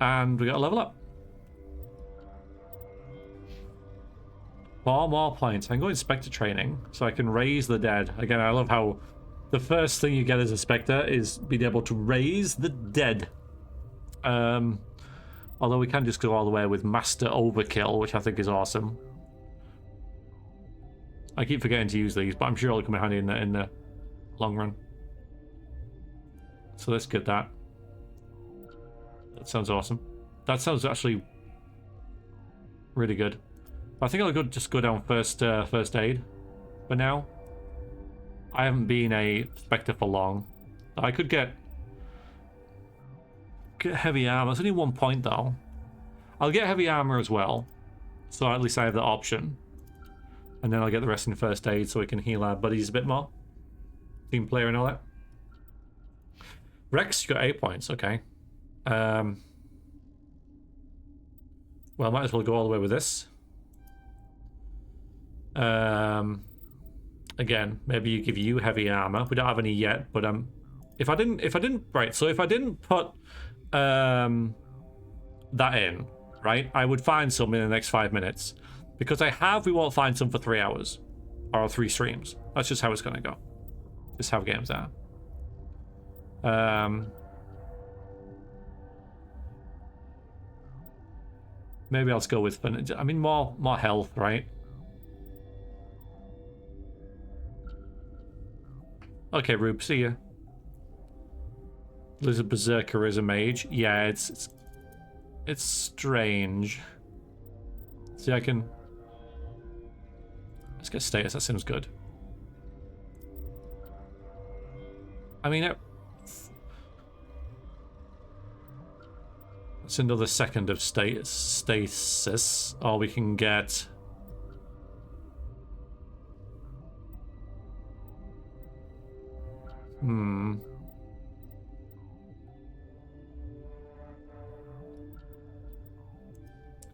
A: And we got a level up. 4 more points. I can go Inspector training, so I can raise the dead. Again, I love how the first thing you get as a Spectre is being able to raise the dead. Although we can just go all the way with Master Overkill, which I think is awesome. I keep forgetting to use these, but I'm sure it'll come in handy in the long run. So let's get that. That sounds awesome. That sounds actually really good. I think I'll just go down first aid for now. I haven't been a Spectre for long. I could get heavy armor. It's only 1 point though. I'll get heavy armor as well, so at least I have the option. And then I'll get the rest in first aid so we can heal our buddies a bit more. Team player and all that. Rex, you got 8 points. Okay. Well, might as well go all the way with this. Again, maybe you give you heavy armor. We don't have any yet, but if I didn't right, so if I didn't put that in, right, I would find some in the next 5 minutes. Because we won't find some for 3 hours or 3 streams. That's just how it's gonna go. Just how games are. Maybe I'll just go with, I mean, more health, right? Okay, Rube, see ya. Lizard Berserker is a mage. Yeah, it's strange. See, I can... Let's get status, that seems good. I mean, it's another second of stasis, or we can get...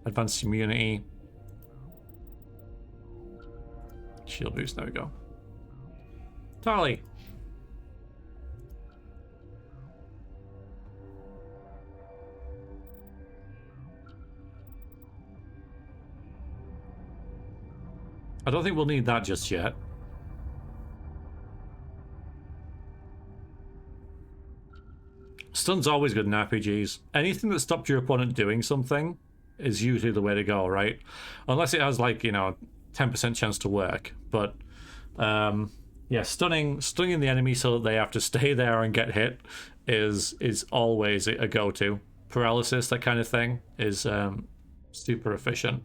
A: Advanced immunity. Shield boost, there we go. Tali! I don't think we'll need that just yet. Stun's always good in RPGs. Anything that stops your opponent doing something is usually the way to go, right? Unless it has, like, you know, 10% chance to work. But yeah, stunning the enemy so that they have to stay there and get hit is always a go-to. Paralysis, that kind of thing, is super efficient.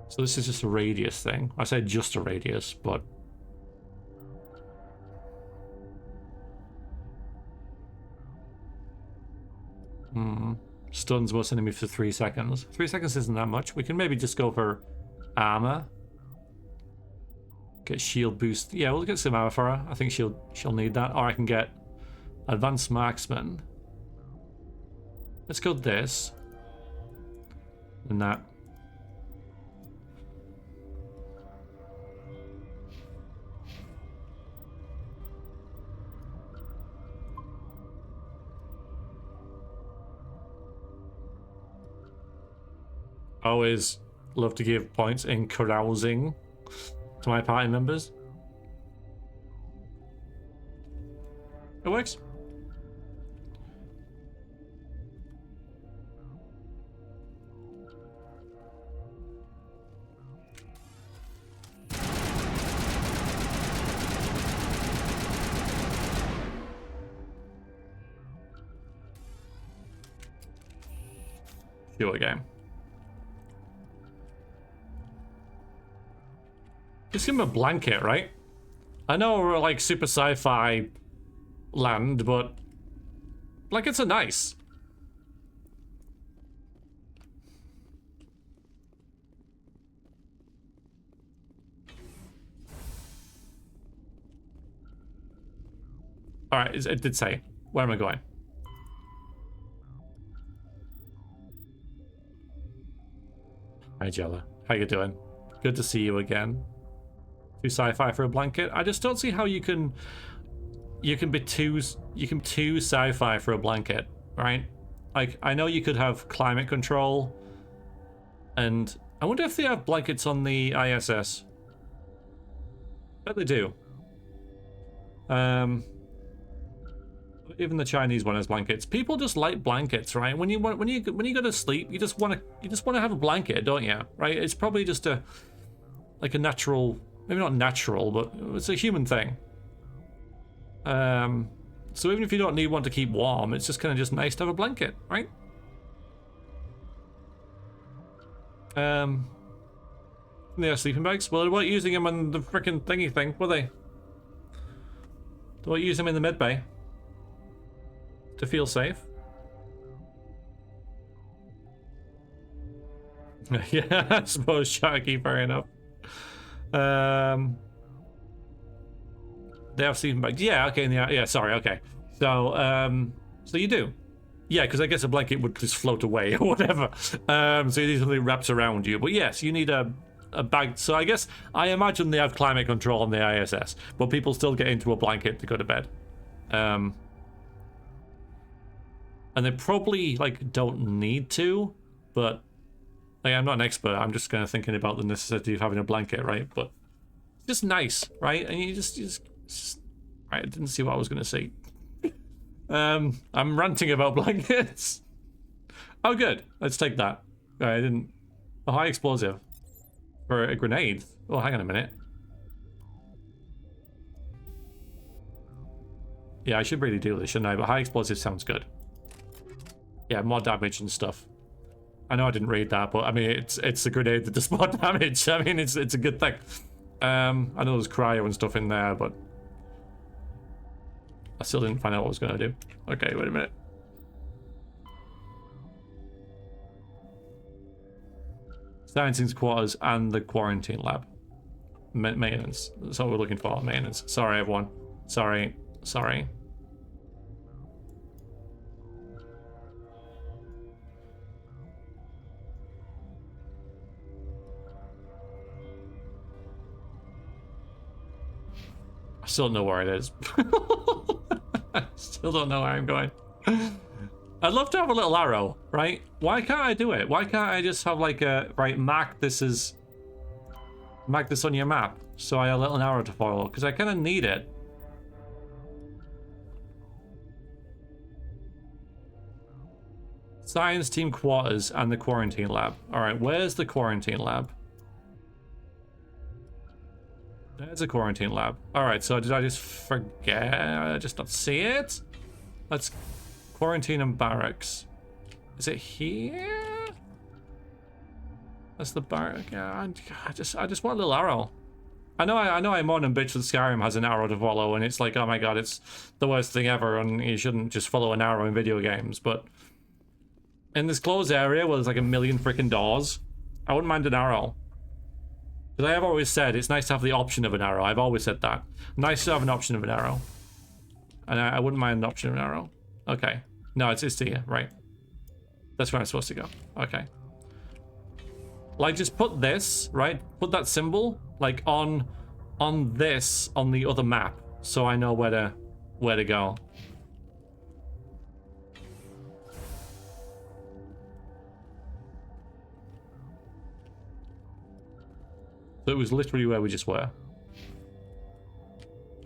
A: So this is just a radius thing. I said just a radius, but... Stuns most enemy for 3 seconds. 3 seconds isn't that much. We can maybe just go for armor. Get shield boost. Yeah, we'll get some armor for her. I think she'll need that. Or I can get advanced marksman. Let's go this. And that. Always love to give points in carousing to my party members. It works. Sure game. Just give him a blanket, right? I know we're like super sci-fi land, but blankets are nice. All right, it did say. Where am I going? Hi, Jella. How you doing? Good to see you again. Too sci-fi for a blanket. I just don't see how you can be too sci-fi for a blanket, right? Like, I know you could have climate control, and I wonder if they have blankets on the ISS. I bet they do. Even the Chinese one has blankets. People just like blankets, right? When you go to sleep, you just want to have a blanket, don't you? Right? It's probably just a natural. Maybe not natural, but it's a human thing. So even if you don't need one to keep warm, it's just kind of just nice to have a blanket, right? They are sleeping bags. Well, they weren't using them on the freaking thingy thing, were they? They weren't using them in the med bay to feel safe. Yeah, I suppose, Sharky, fair enough. They have sleeping bags. Yeah, okay, yeah, sorry, okay. So, so you do. Yeah, because I guess a blanket would just float away or whatever. So you need something wrapped around you. But yes, you need a bag. So I imagine they have climate control on the ISS, but people still get into a blanket to go to bed. And they probably, like, don't need to, but... Like, I'm not an expert, I'm just kind of thinking about the necessity of having a blanket, right? But it's just nice, right? And you just right, I didn't see what I was going to say. I'm ranting about blankets. Oh, good. Let's take that. I didn't... A high explosive. For a grenade. Oh, hang on a minute. Yeah, I should really do this, shouldn't I? But high explosive sounds good. Yeah, more damage and stuff. I know I didn't read that, but I mean, it's a grenade that does more damage. I mean, it's a good thing. I know there's cryo and stuff in there, but I still didn't find out what I was going to do. Okay, wait a minute. Sciencing's quarters and the quarantine lab. Maintenance. That's what we're looking for, maintenance. Sorry, everyone. Sorry. I still don't know where it is. I still don't know where I'm going. I'd love to have a little arrow, right? Why can't I do it? Why can't I just have like a... Right, mark this on your map, so I have a little arrow to follow, because I kind of need it. Science team quarters and the quarantine lab. All right, where's the quarantine lab? There's a quarantine lab. All right, so did I just forget? I just not see it? Let's quarantine and barracks. Is it here? That's the barrack. Yeah, I just want a little arrow. I know I'm on and bitch that Skyrim has an arrow to follow, and it's like, oh my god, it's the worst thing ever, and you shouldn't just follow an arrow in video games. But in this closed area where there's like a million freaking doors, I wouldn't mind an arrow. Because I have always said it's nice to have the option of an arrow. I've always said that. Nice to have an option of an arrow. And I wouldn't mind an option of an arrow. Okay. No, it's here, right. That's where I'm supposed to go. Okay. Like, just put this, right? Put that symbol, like, on this, on the other map, so I know where to go. So it was literally where we just were.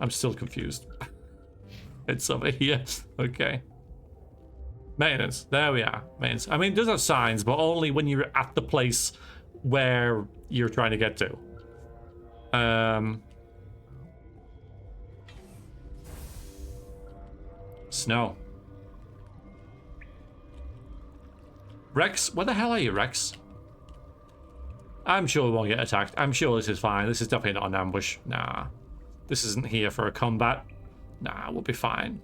A: I'm still confused. It's over here. Okay. Maintenance. There we are. Maintenance. I mean, it does have signs, but only when you're at the place where you're trying to get to. Snow. Rex? Where the hell are you, Rex? I'm sure we won't get attacked. I'm sure this is fine. This is definitely not an ambush. Nah. This isn't here for a combat. Nah, we'll be fine.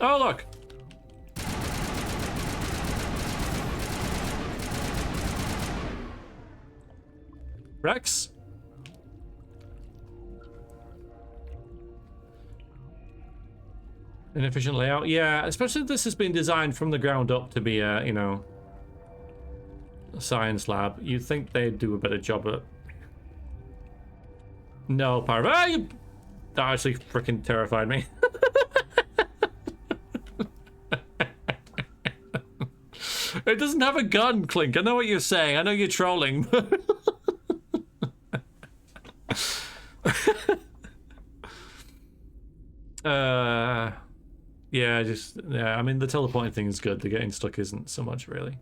A: Oh, look! Rex? Inefficient layout? Yeah, especially if this has been designed from the ground up to be a, you know, a science lab. You'd think they'd do a better job at... No, Pyro. Ah, that actually freaking terrified me. It doesn't have a gun, Clink. I know what you're saying. I know you're trolling. Yeah, I mean, the teleporting thing is good. The getting stuck isn't so much, really.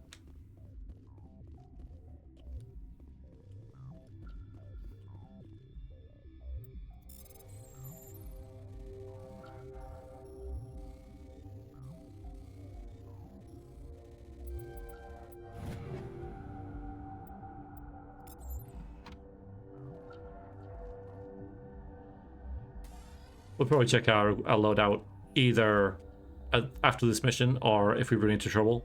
A: We'll probably check our loadout either after this mission or if we run into trouble.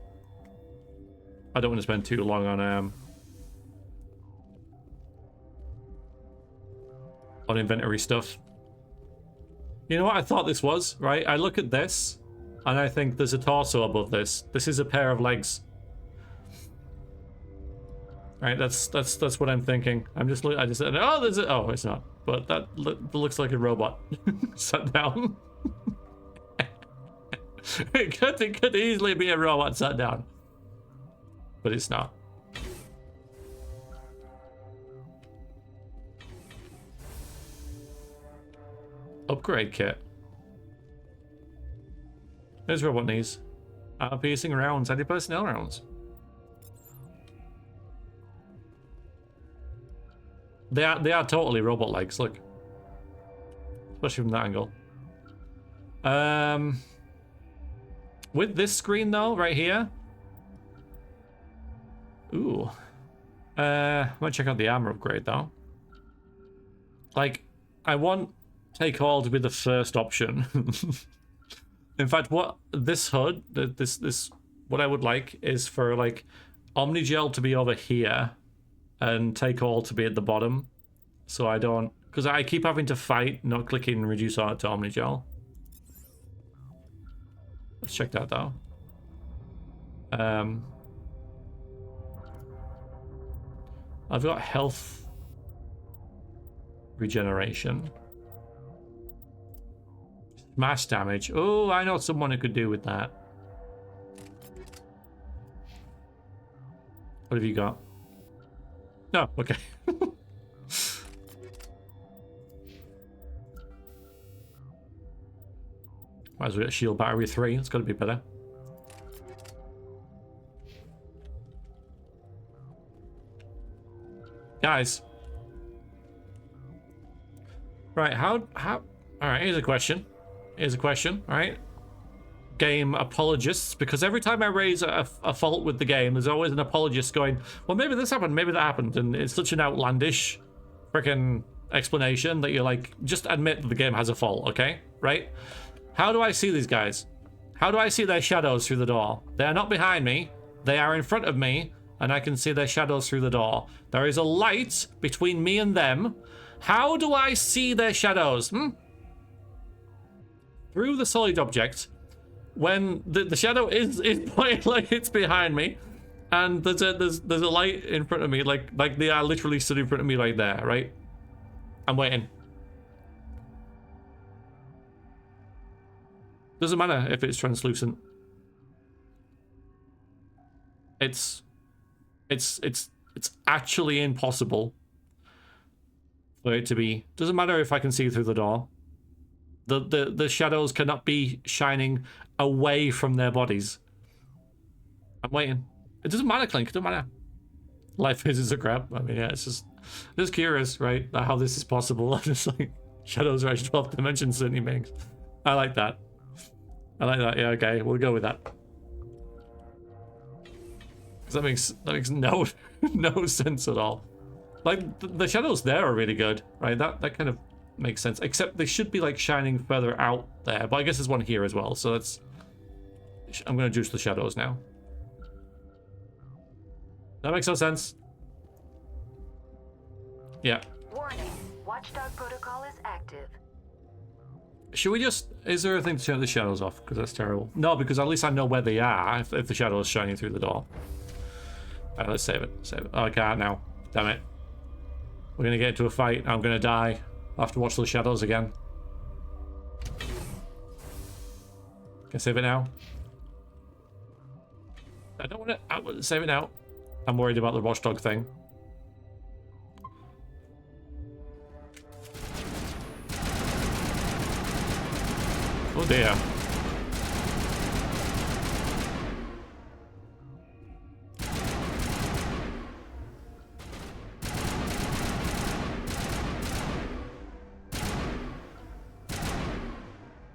A: I don't want to spend too long on inventory stuff. You know what I thought this was, right? I look at this and I think there's a torso above this. This is a pair of legs. Right, that's what I'm thinking. I just said, oh, there's a, oh, it's not. But that looks like a robot sat down. It could easily be a robot sat down, but it's not. Upgrade kit. There's robot knees. Piercing rounds, anti-personnel rounds. They are totally robot legs, look. Especially from that angle. With this screen though, right here. Ooh. I might check out the armor upgrade though. Like, I want take all to be the first option. In fact, what this HUD, this what I would like is for like Omnigel to be over here and take all to be at the bottom. So I don't, because I keep having to fight, not clicking reduce art to Omnigel. Let's check that though. I've got health regeneration. Smash damage. Oh, I know someone who could do with that. What have you got? No, okay. Might as well get shield battery 3. It's got to be better. Guys. Right, how... Alright, here's a question. Alright? Game apologists, because every time I raise a fault with the game, there's always an apologist going, well, maybe this happened, maybe that happened, and it's such an outlandish freaking explanation that you're like, just admit that the game has a fault, okay? Right? How do I see these guys? How do I see their shadows through the door? They are not behind me, they are in front of me, and I can see their shadows through the door. There is a light between me and them. How do I see their shadows? Through the solid object, when the shadow is pointing like it's behind me, and there's a light in front of me, like they are literally stood in front of me right there, right? I'm waiting. Doesn't matter if it's translucent. It's actually impossible for it to be. Doesn't matter if I can see through the door. The shadows cannot be shining away from their bodies. I'm waiting. It doesn't matter, Clink. It doesn't matter. Life is a crap. I mean, yeah, it's just curious, right? How this is possible. Just like shadows are 12th dimension certainly makes. I like that. Yeah, okay, we'll go with that. That makes no no sense at all. Like the shadows there are really good, right? That kind of makes sense. Except they should be like shining further out there. But I guess there's one here as well. So that's. I'm gonna juice the shadows now. That makes no sense. Yeah.
K: Warning. Watchdog protocol is active.
A: Should we just... Is there a thing to turn the shadows off? Because that's terrible. No, because at least I know where they are if the shadow is shining through the door. Alright, let's save it. Oh, I can't now. Damn it. We're going to get into a fight. I'm going to die. I'll have to watch the shadows again. Can I save it now? I don't want to... I want to save it now. I'm worried about the watchdog thing. Oh dear.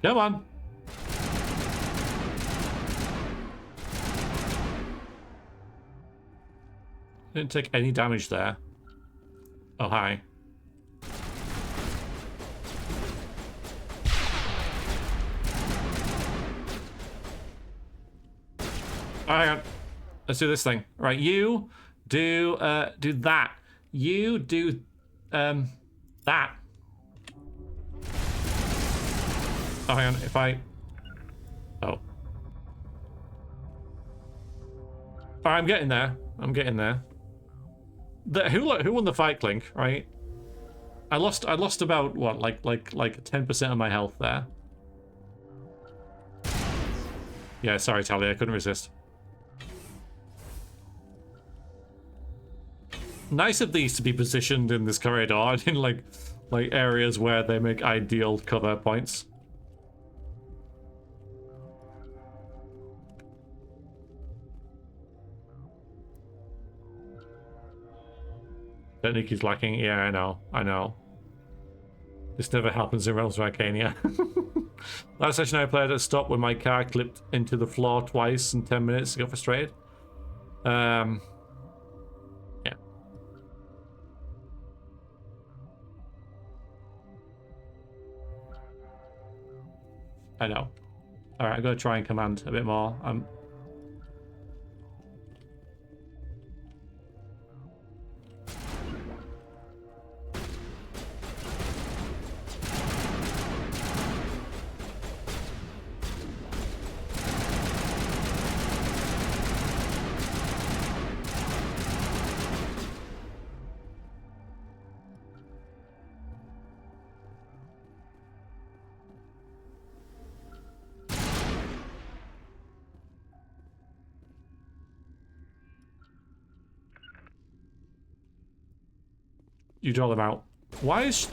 A: Come on. Didn't take any damage there. Oh, hi. Hang on. Let's do this thing. Right, you do that. You do that. Oh, hang on. If I... Oh. I'm getting there. I'm getting there. Who won the fight, Clink? Right. I lost about what, like 10% of my health there. Yeah, sorry, Tally. I couldn't resist. Nice of these to be positioned in this corridor in like areas where they make ideal cover points. Technique is lacking. Yeah, I know. This never happens in Realms of Arcania. Last session I played at stop when my car clipped into the floor twice in 10 minutes. I got frustrated. Yeah. I know. Alright, I'm gonna try and command a bit more. You draw them out. Why is...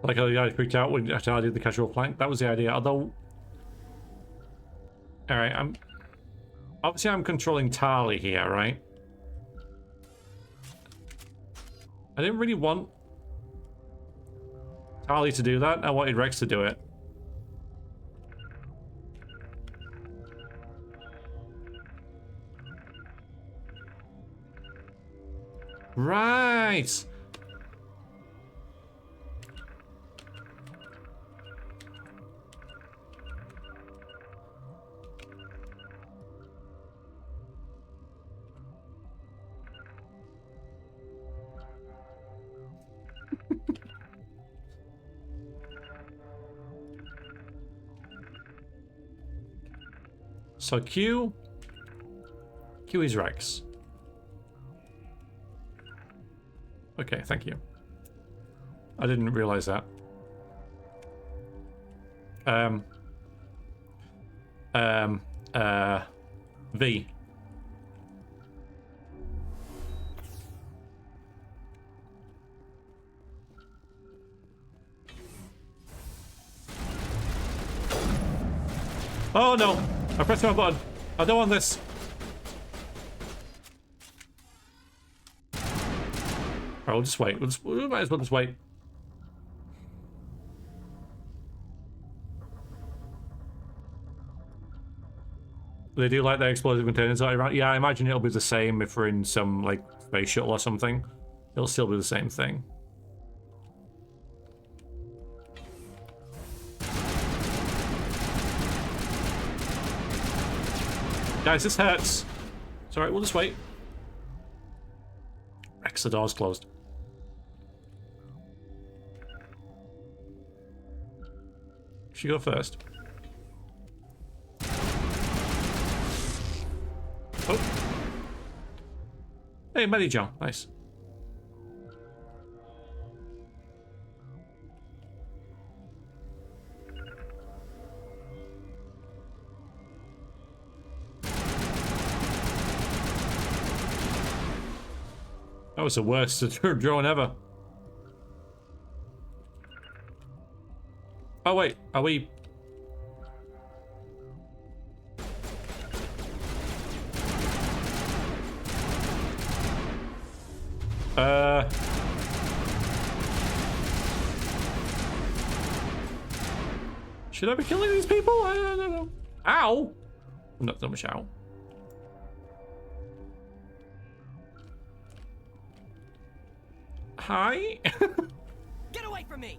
A: Like how you guys freaked out when after I did the casual plank. That was the idea. Although, all right, I'm controlling Tali here, right? I didn't really want Tali to do that. I wanted Rex to do it. Right. So Q is Rex. Okay, thank you. I didn't realize that. V. Oh no! I pressed my button. I don't want this. Alright, we'll just wait. We might as well just wait. They do like their explosive containers around. Yeah, I imagine it'll be the same if we're in some like space shuttle or something. It'll still be the same thing. Guys, this hurts. It's alright, we'll just wait. Rex, the door's closed. She go first. Oh. Hey, Mary John. Nice. That was the worst drone ever. Oh wait, are we... Should I be killing these people? I don't know. Ow! Not so much ow. Hi?
E: Get away from me!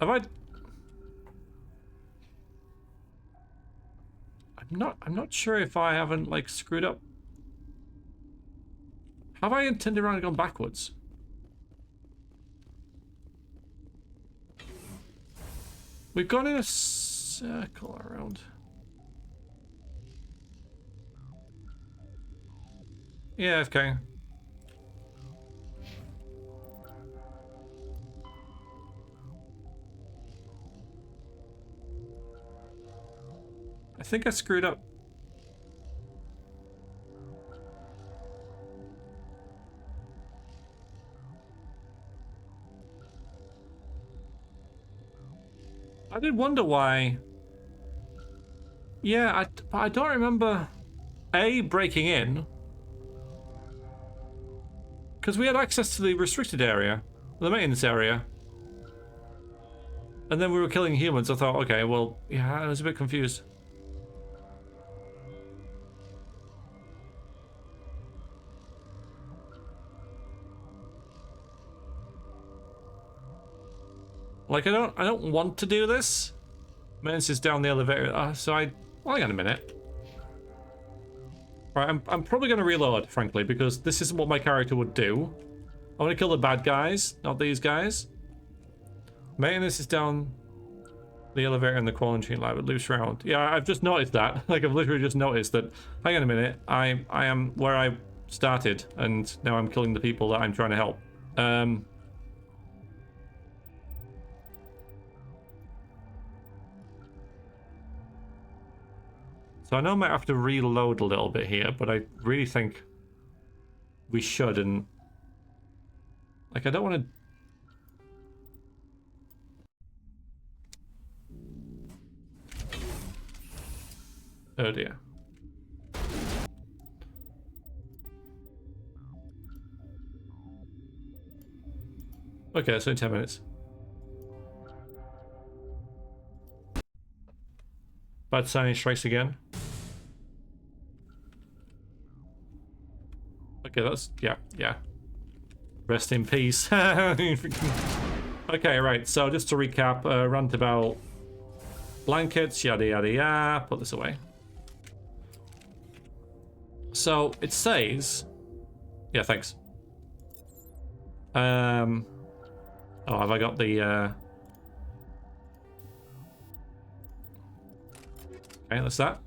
A: Have I... I'm not sure if I haven't, like, screwed up. Have I turned around and gone backwards? We've gone in a circle around. Yeah, okay. I think I screwed up. I did wonder why. Yeah, I don't remember A, breaking in. Because we had access to the restricted area, the maintenance area. And then we were killing humans. I thought, okay, well, yeah, I was a bit confused. Like, I don't want to do this. Maintenance is down the elevator. Well, hang on a minute. Right, I'm probably going to reload, frankly, because this isn't what my character would do. I want to kill the bad guys, not these guys. Maintenance is down the elevator in the quarantine lab. It loops around. Yeah, I've just noticed that. Like, I've literally just noticed that. Hang on a minute. I am where I started, and now I'm killing the people that I'm trying to help. So I know I might have to reload a little bit here, but I really think we should, and Like, I don't want to... Oh dear. Okay, so in 10 minutes. Bad sign strikes again. Okay, that's... yeah. Rest in peace. Okay, right, so just to recap, Roundabout, blankets, yada yada yada, put this away. So, it says... Yeah, thanks. Oh, have I got the, Okay, that's that.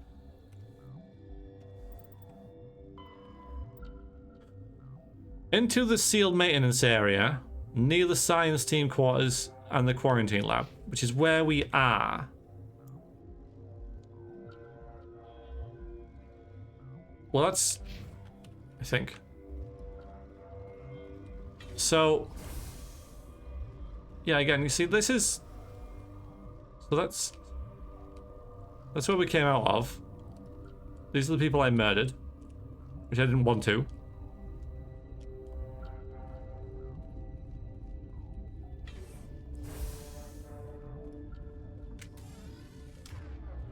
A: Into the sealed maintenance area, near the science team quarters and the quarantine lab, which is where we are. Well, that's... I think. So... Yeah, again, you see, this is... So that's where we came out of. These are the people I murdered, which I didn't want to.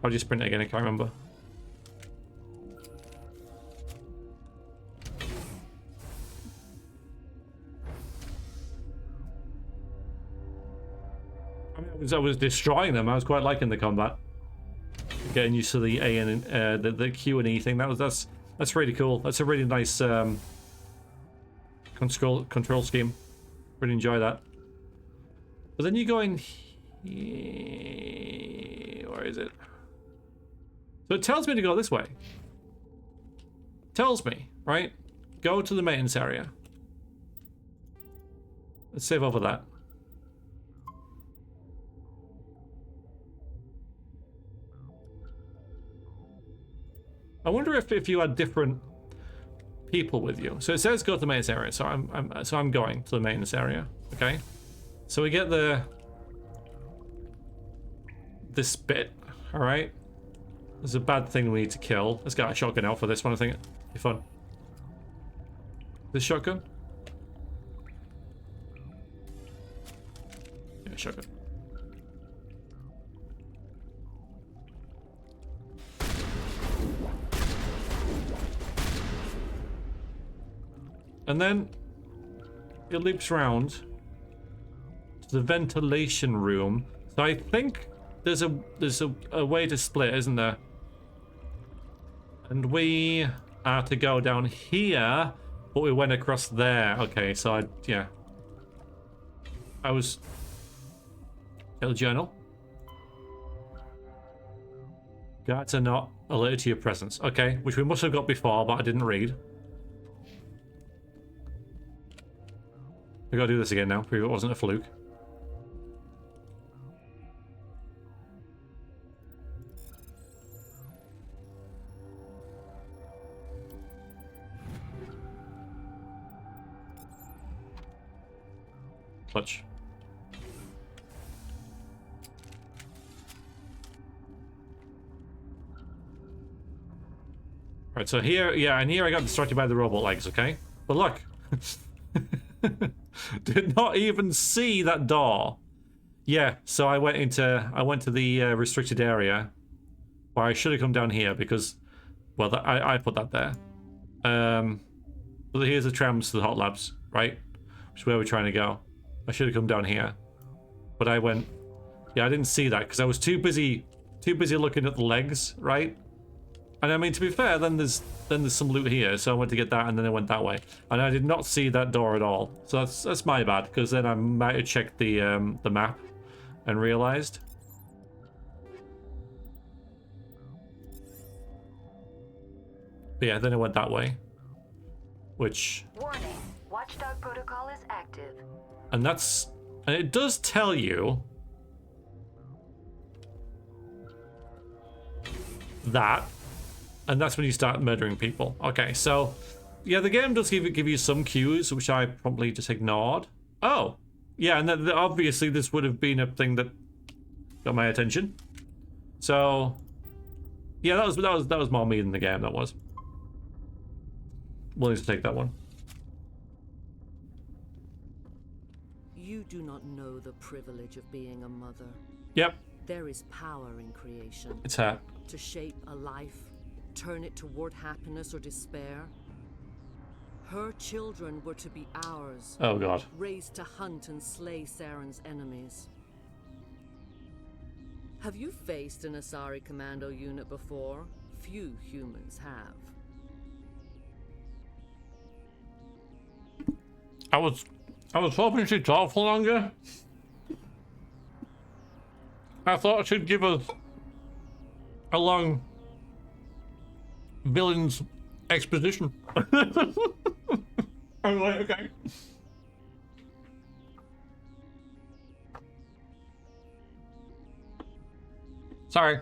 A: I'll just sprint it again, I can't remember. I was destroying them. I was quite liking the combat. Getting used to the A and the Q and E thing. That's really cool. That's a really nice control scheme. Really enjoy that. But then you go in here. Where is it? So it tells me to go this way. Tells me, right? Go to the maintenance area. Let's save over that. I wonder if you had different people with you. So it says go to the maintenance area. So I'm going to the maintenance area. Okay. So we get this bit. All right. There's a bad thing we need to kill. Let's get a shotgun out for this one. I think it'll be fun. This shotgun. Yeah, shotgun. And then it loops round to the ventilation room. So I think there's a way to split, isn't there? And we are to go down here, but we went across there. Okay, so I was kill journal. Guards are not alerted to your presence. Okay, which we must have got before, but I didn't read. I gotta do this again now, prove it wasn't a fluke. Clutch. Right, so here, yeah, and here I got distracted by the robot legs, okay? But look. Did not even see that door. Yeah, so I went to the restricted area where I should have come down here because, well, I put that there. But here's the trams to the hot labs, right? Which is where we're trying to go. I should have come down here, but I went. Yeah, I didn't see that because I was too busy looking at the legs, right? And I mean, to be fair, then there's some loot here, so I went to get that, and then I went that way, and I did not see that door at all. So that's my bad, because then I might have checked the map and realized. But yeah, then I went that way, which.
K: Warning: Watchdog protocol is active.
A: And it does tell you that. And that's when you start murdering people. Okay, so yeah, the game does give you some cues, which I probably just ignored. Oh, yeah, and then obviously this would have been a thing that got my attention. So, yeah, that was more me than the game. That was willing to take that one.
L: You do not know the privilege of being a mother.
A: Yep.
L: There is power in creation.
A: It's her.
L: To shape a life, turn it toward happiness or despair. Her children were to be ours.
A: Oh god.
L: Raised to hunt and slay Saren's enemies. Have you faced an Asari commando unit before? Few humans have.
A: I was hoping she'd talk for longer. I thought she'd give us a long villain's exposition. I was like, okay. Sorry.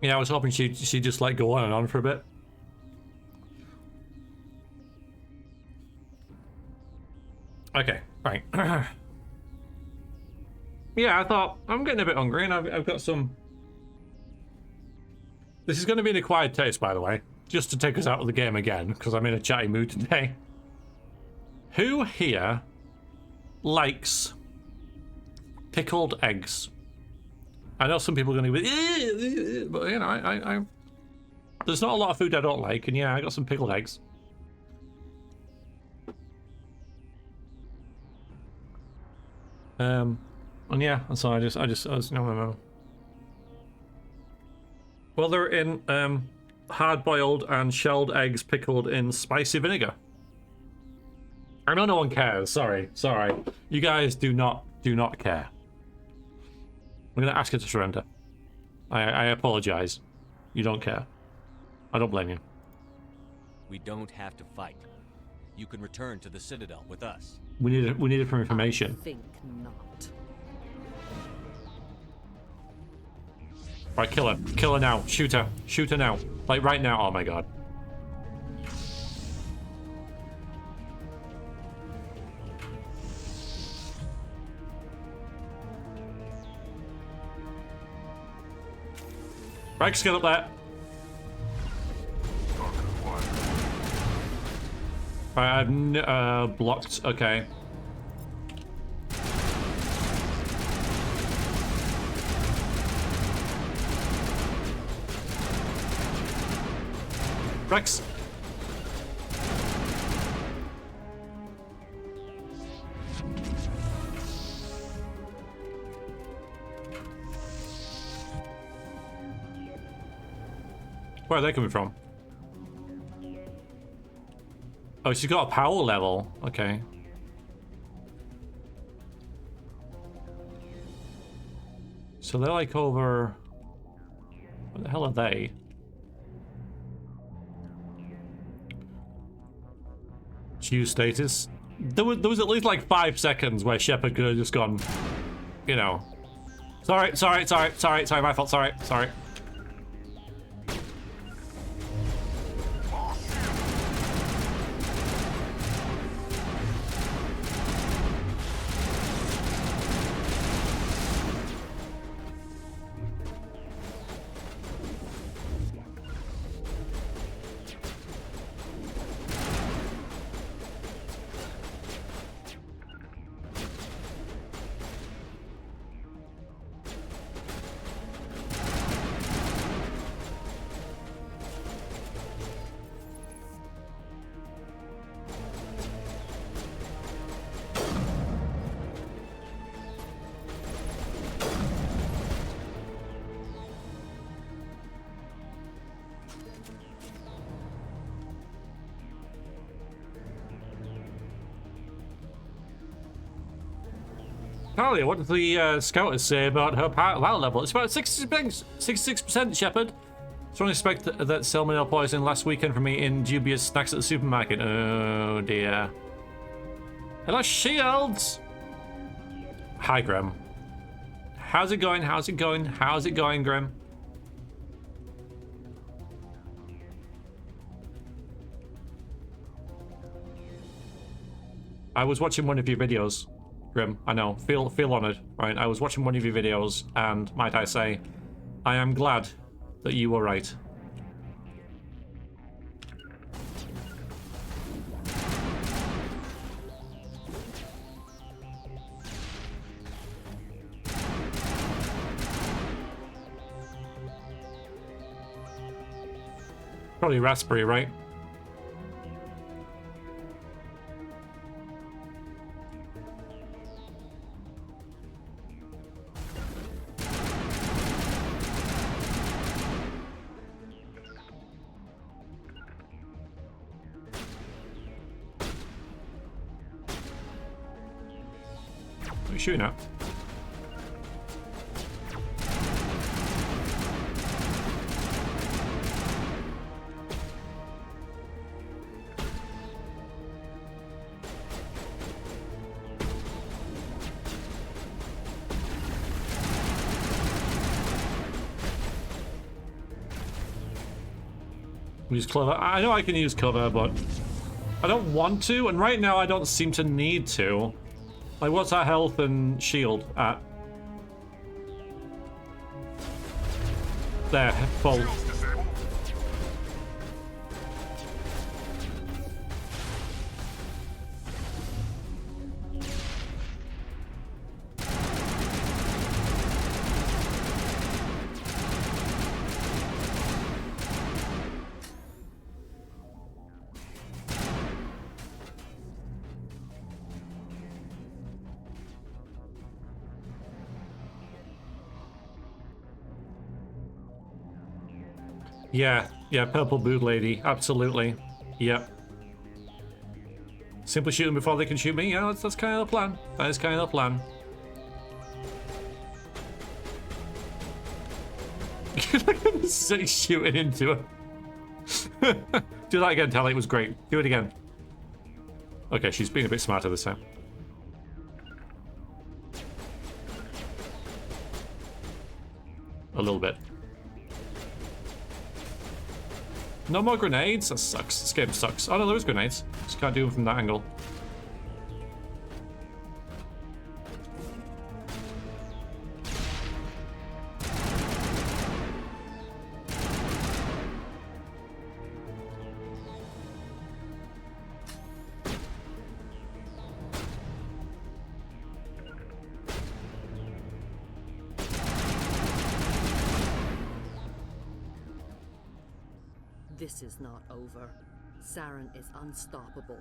A: Yeah, I was hoping she'd just like go on and on for a bit. Okay, right. Yeah, I thought I'm getting a bit hungry, and I've got some. This is going to be an acquired taste, by the way, just to take us out of the game again, because I'm in a chatty mood today. Who here likes pickled eggs? I know some people are going to be, but you know, I there's not a lot of food I don't like, and yeah, I got some pickled eggs. And yeah, so I was no. Well, they're in hard-boiled and shelled eggs pickled in spicy vinegar. I know no one cares. Sorry. You guys do not care. I'm gonna ask you to surrender. I apologize. You don't care. I don't blame you.
C: We don't have to fight. You can return to the Citadel with us.
A: We need it for information.
L: I think not.
A: Right, kill her. Kill her now. Shoot her. Shoot her now. Like right now. Oh my god. Rex, get up there. Right, I've blocked. Okay. Rex. Where are they coming from? Oh, she's got a power level. Okay. So they're like over... What the hell are they? Choose status. There was at least like 5 seconds where Shepard could have just gone, you know. Sorry, my fault, sorry. Talia, what did the scouters say about her power level? It's about 66%, Shepard. Strongly suspect that salmonella poisoned last weekend from eating dubious snacks at the supermarket. Oh dear. Hello, Shields! Hi, Grim. How's it going, Grim? I was watching one of your videos, Grim. I know. Feel honored, right? I was watching one of your videos, and might I say, I am glad that you were right. Probably raspberry, right? What are you shooting at? Use clover. I know I can use cover, but I don't want to, and right now I don't seem to need to. Like, what's our health and shield at? There, full. Yeah, purple boot lady, absolutely. Yep. Simply shoot them before they can shoot me. Yeah, that's kind of the plan. That is kind of the plan. Shooting into her. Do that again, Tally. It was great. Do it again. Okay, she's being a bit smarter this time. A little bit. No more grenades? That sucks. This game sucks. Oh no, there is grenades. Just can't do them from that angle.
L: This is not over. Saren is unstoppable.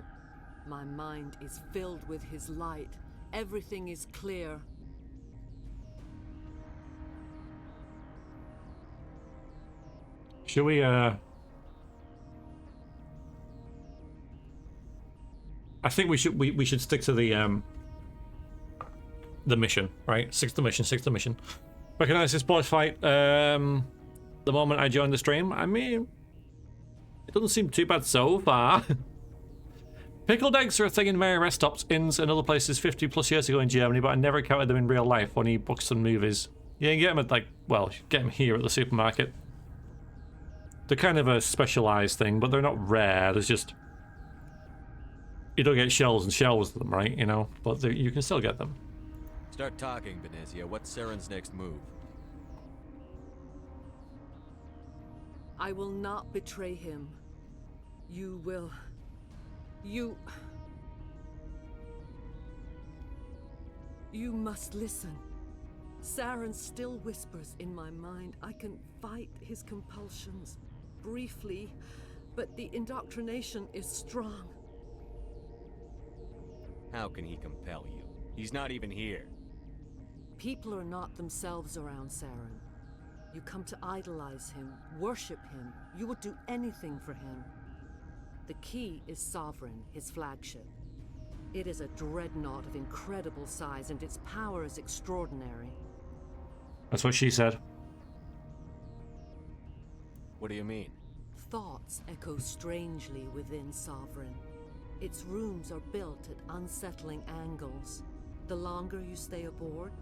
L: My mind is filled with his light. Everything is clear.
A: Should we, I think we should stick to the mission, right? Stick to the mission. Recognize this boss fight, the moment I joined the stream. I mean, it doesn't seem too bad so far. Pickled eggs are a thing in many rest stops, inns, and other places 50 plus years ago in Germany, but I never encountered them in real life, only books and movies. Yeah, you can get them at, like, well, you get them here at the supermarket. They're kind of a specialized thing, but they're not rare. There's just, you don't get shelves and shelves of them, right? You know, but you can still get them.
C: Start talking, Benezia. What's Saren's next move?
L: I will not betray him. You will. You must listen. Saren still whispers in my mind. I can fight his compulsions briefly, but the indoctrination is strong.
C: How can he compel you? He's not even here.
L: People are not themselves around Saren. You come to idolize him, worship him. You would do anything for him. The key is Sovereign, his flagship. It is a dreadnought of incredible size, and its power is extraordinary.
A: That's what she said.
C: What do you mean?
L: Thoughts echo strangely within Sovereign. Its rooms are built at unsettling angles. The longer you stay aboard,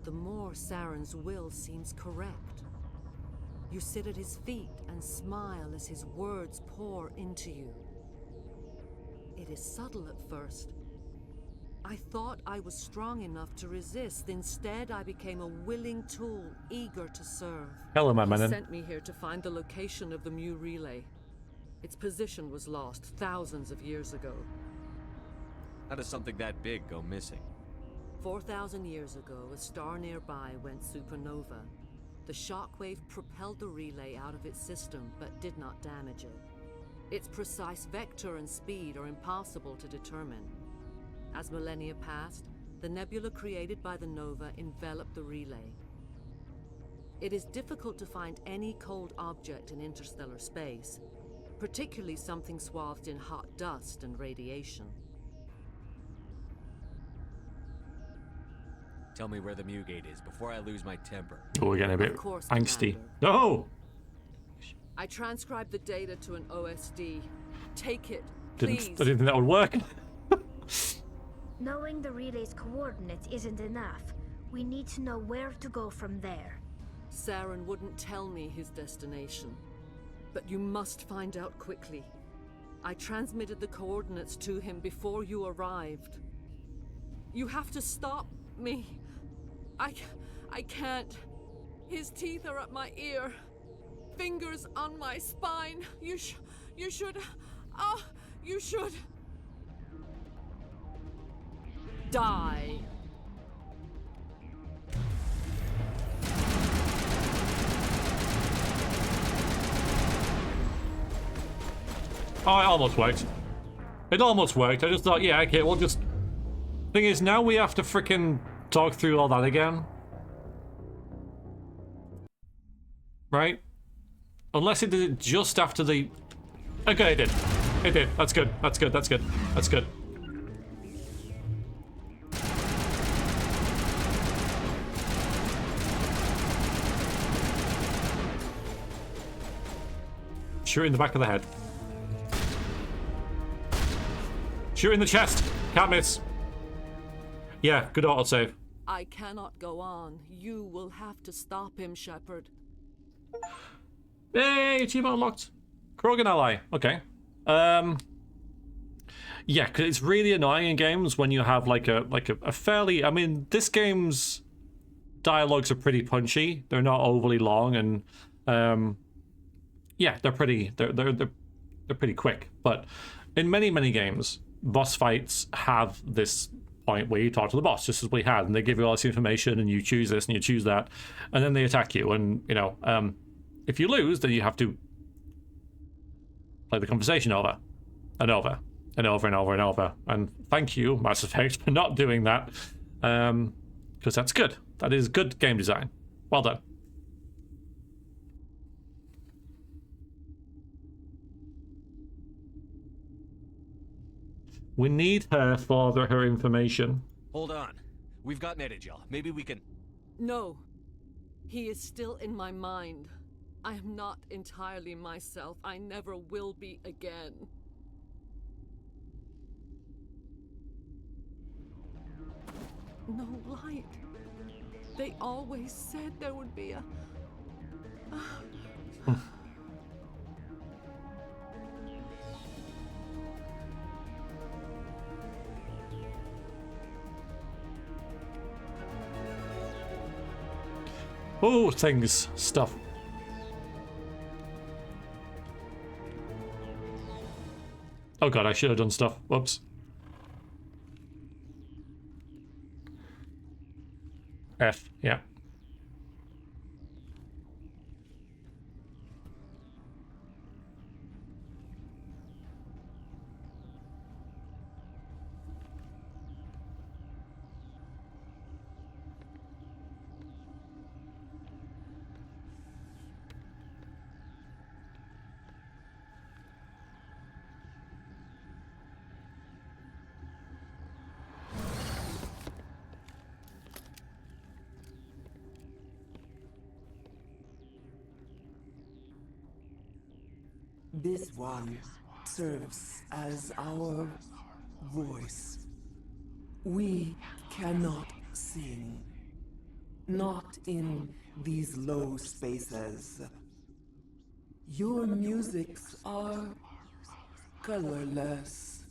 L: the more Saren's will seems correct. You sit at his feet and smile as his words pour into you. It is subtle at first, I thought I was strong enough to resist. Instead, I became a willing tool, eager to serve.
A: Hello, my
L: He
A: man.
L: sent me here to find the location of the Mu relay. Its position was lost thousands of years ago.
C: How does something that big go missing?
L: 4,000 years ago, a star nearby went supernova. The shockwave propelled the relay out of its system, but did not damage it. Its precise vector and speed are impossible to determine. As millennia passed, the nebula created by the nova enveloped the relay. It is difficult to find any cold object in interstellar space, particularly something swathed in hot dust and radiation.
C: Tell me where the Mu gate is before I lose my temper.
A: Oh, we're getting a bit
L: Of course,
A: angsty.
L: Commander.
A: No!
L: I transcribed the data to an OSD. Take it,
A: I
L: please.
A: didn't think that would work.
M: Knowing the relay's coordinates isn't enough. We need to know where to go from there.
L: Saren wouldn't tell me his destination. But you must find out quickly. I transmitted the coordinates to him before you arrived. You have to stop me. I can't. His teeth are at my ear. Fingers on my spine. You should. You should. Die.
A: Oh, it almost worked. It almost worked. I just thought, yeah, okay, we'll just... Thing is, now we have to frickin' talk through all that again. Right? Unless it did it just after the... Okay, it did. It did. That's good. That's good. That's good. That's good. Shoot in the back of the head. Shoot in the chest. Can't miss. Yeah, good autosave.
L: I cannot go on. You will have to stop him, Shepard.
A: Hey, achievement unlocked. Krogan ally. Okay. Yeah, because it's really annoying in games when you have like a fairly... I mean, this game's dialogues are pretty punchy. They're not overly long, and yeah, they're pretty quick. But in many games, boss fights have this point where you talk to the boss, just as we had, and they give you all this information, and you choose this and you choose that, and then they attack you. And you know, if you lose, then you have to play the conversation over and over and over and over and over. And thank you, Mass Effect, for not doing that, because that's good. That is good game design. Well done. We need her for her information.
C: Hold on. We've got Medigel. Maybe we can...
L: No. He is still in my mind. I am not entirely myself. I never will be again. No light. They always said there would be a...
A: Oh, things, stuff. Oh god, I should have done stuff. Whoops. F, yeah.
N: This one serves as our voice. We cannot sing. Not in these low spaces. Your musics are colorless.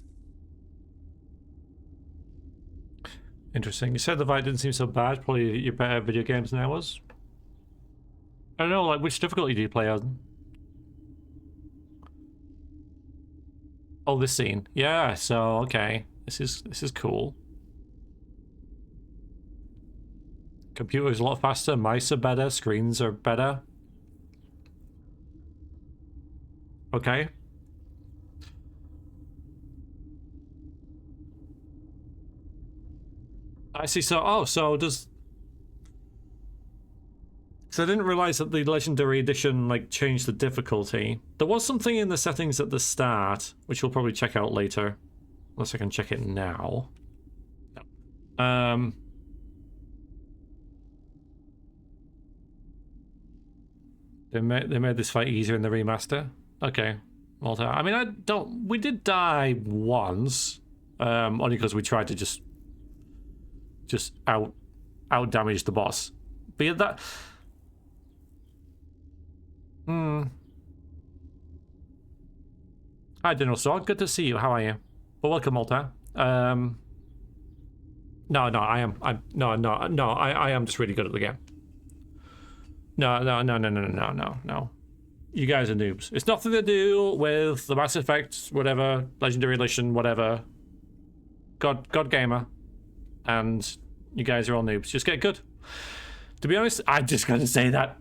A: Interesting. You said the fight didn't seem so bad. Probably you're better at video games than I was. I don't know, like, which difficulty do you play on? Oh, this scene. Yeah, so, okay. This is cool. Computer's a lot faster, mice are better, screens are better. Okay. I see, so, oh, so does... So I didn't realize that the Legendary Edition, like, changed the difficulty. There was something in the settings at the start, which we'll probably check out later. Unless I can check it now. No. They made this fight easier in the remaster? Okay. Well, I mean, we did die once. Only because we tried to just out damage the boss. But yeah, that... Hi, General Sword. Good to see you. How are you? Well, welcome, Malta. No, I am just really good at the game. No. You guys are noobs. It's nothing to do with the Mass Effect, whatever, Legendary Edition, whatever. God Gamer. And you guys are all noobs. Just get good. To be honest, I'm just going to say that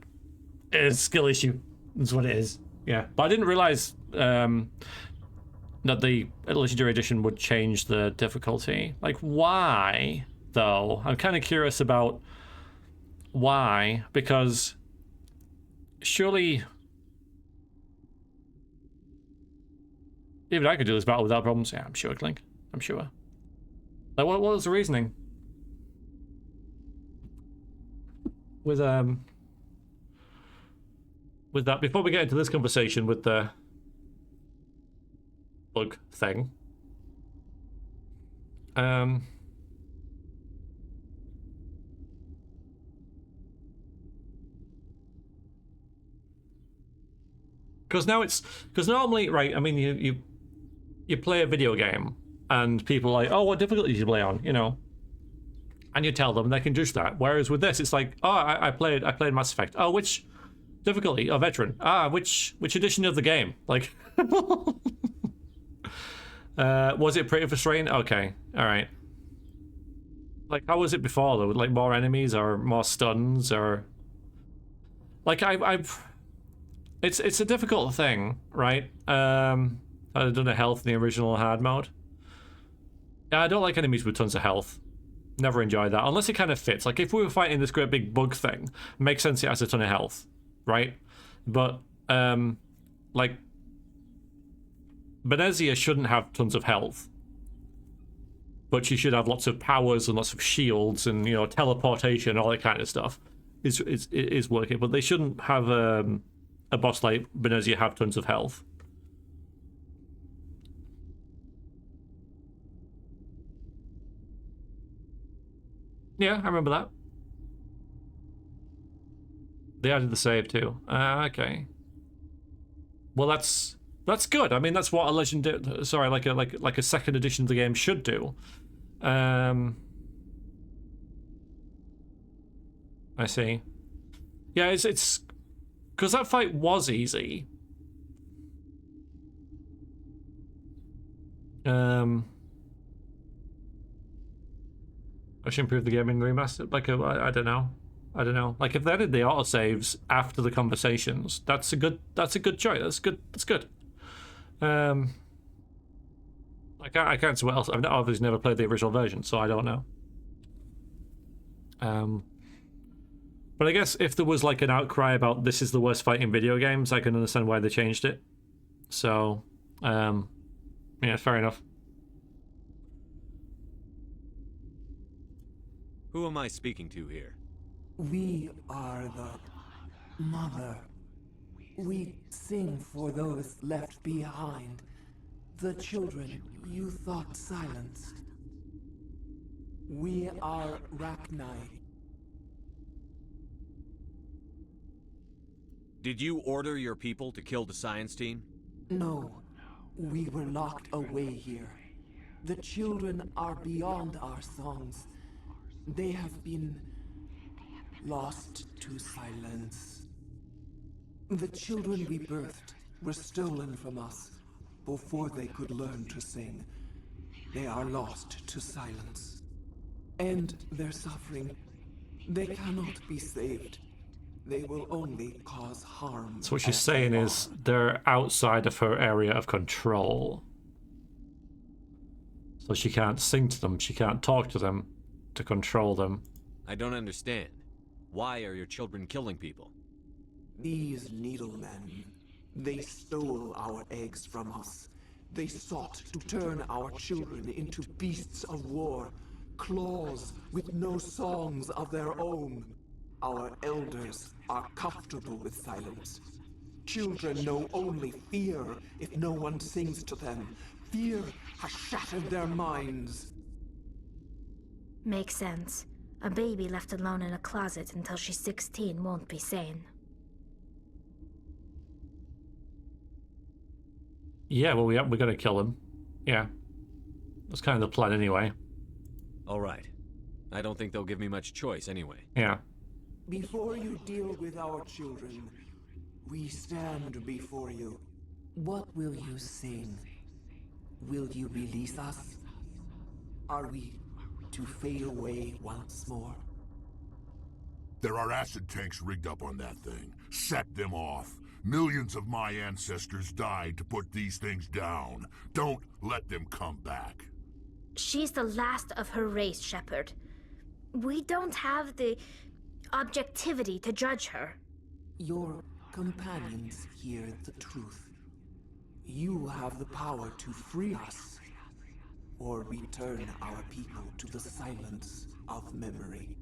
A: it's a skill issue. That's what it is. Yeah. But I didn't realize that the Legendary Edition would change the difficulty. Like, why, though? I'm kind of curious about why, because surely even I could do this battle without problems. Yeah, I'm sure, Clink. I'm sure. Like, what was the reasoning? With that, before we get into this conversation with the bug thing, because normally, right, I mean, you play a video game and people are like, oh, what difficulty did you play on, you know, and you tell them, they can just that. Whereas with this, it's like, oh, I played Mass Effect. Oh, which difficulty? Oh, veteran. Ah, which edition of the game? Like, was it pretty frustrating? Okay, all right. Like, how was it before though? Like, more enemies or more stuns or like it's a difficult thing, right? I'd have done a health in the original hard mode. Yeah, I don't like enemies with tons of health. Never enjoyed that unless it kind of fits. Like, if we were fighting this great big bug thing, makes sense it has a ton of health, right? But like, Benezia shouldn't have tons of health, but she should have lots of powers and lots of shields and, you know, teleportation, all that kind of stuff is working. But they shouldn't have a boss like Benezia have tons of health. Yeah, I remember that. They added the save too. Okay. Well, that's good. I mean, that's what a like a second edition of the game should do. I see. Yeah, it's because that fight was easy. I should improve the game in remaster. Like, I don't know. Like, if they added the autosaves after the conversations, that's a good choice. That's good. I can't see what else. I've obviously never played the original version, so I don't know. But I guess if there was like an outcry about this is the worst fight in video games, I can understand why they changed it. So, yeah, fair enough.
C: Who am I speaking to here?
N: We are the Mother. We sing for those left behind. The children you thought silenced. We are Rachi.
C: Did you order your people to kill the science team?
N: No. We were locked away here. The children are beyond our songs. They have been lost to silence. The children we birthed were stolen from us before they could learn to sing. They are lost to silence. And their suffering, they cannot be saved. They will only cause harm.
A: So what she's saying is they're outside of her area of control. So she can't sing to them, she can't talk to them to control them.
C: I don't understand. Why are your children killing people?
N: These needlemen, they stole our eggs from us. They sought to turn our children into beasts of war, claws with no songs of their own. Our elders are comfortable with silence. Children know only fear if no one sings to them. Fear has shattered their minds.
M: Makes sense. A baby left alone in a closet until she's 16 won't be sane.
A: Yeah, well, we're gonna kill him. Yeah. That's kind of the plan anyway.
C: Alright. I don't think they'll give me much choice anyway.
A: Yeah.
N: Before you deal with our children, we stand before you. What will you sing? Will you release us? Are we to fade away once more?
G: There are acid tanks rigged up on that thing. Set them off. Millions of my ancestors died to put these things down. Don't let them come back.
M: She's the last of her race, Shepard. We don't have the objectivity to judge her.
N: Your companions hear the truth. You have the power to free us, or return our people to the silence of memory.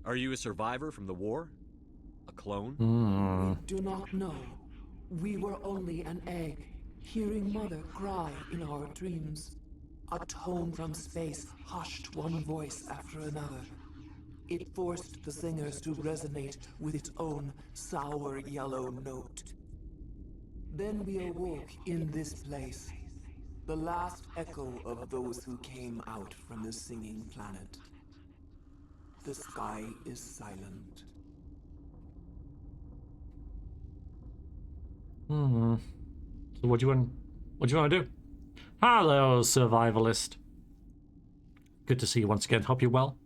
C: Are you a survivor from the war? A clone?
N: We do not know. We were only an egg, hearing Mother cry in our dreams. A tone from space hushed one voice after another. It forced the singers to resonate with its own sour yellow note. Then we awoke in this place, the last echo of those who came out from the singing planet. The sky is silent.
A: So what do you want to do? Hello, survivalist. Good to see you once again. Hope you're well.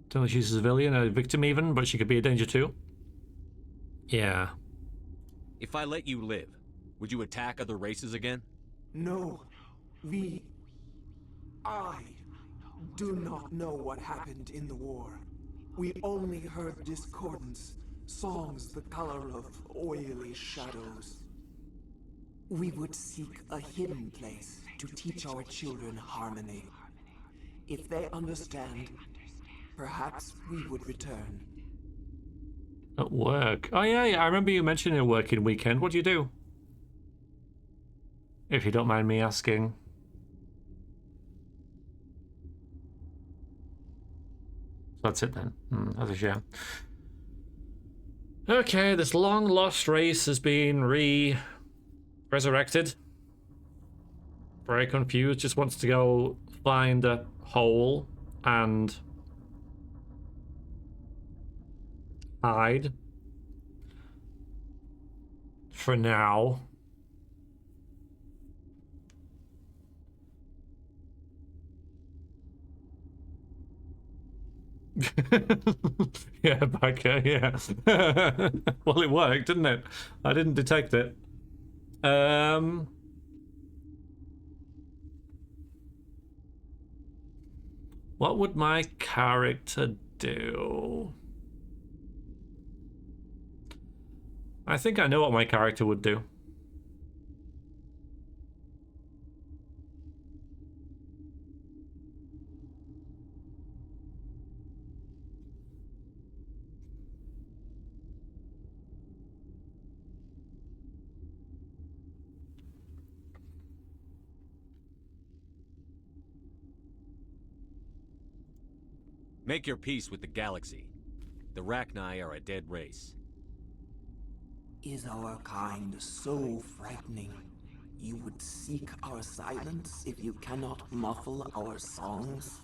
A: Don't know if she's a civilian, a victim even, but she could be a danger too. Yeah.
C: If I let you live, would you attack other races again?
N: No. I do not know what happened in the war. We only heard discordance, songs the color of oily shadows. We would seek a hidden place to teach our children harmony. If they understand, perhaps we would return.
A: At work? Oh yeah, I remember you mentioning a working weekend. What do you do? If you don't mind me asking. That's it then. That's a shame. Okay, this long lost race has been resurrected. Very confused, just wants to go find a hole and hide. For now. Yeah, back yeah. Well, it worked, didn't it? I didn't detect it. What would my character do? I think I know what my character would do.
C: Make your peace with the galaxy. The Rachni are a dead race.
N: Is our kind so frightening? You would seek our silence if you cannot muffle our songs?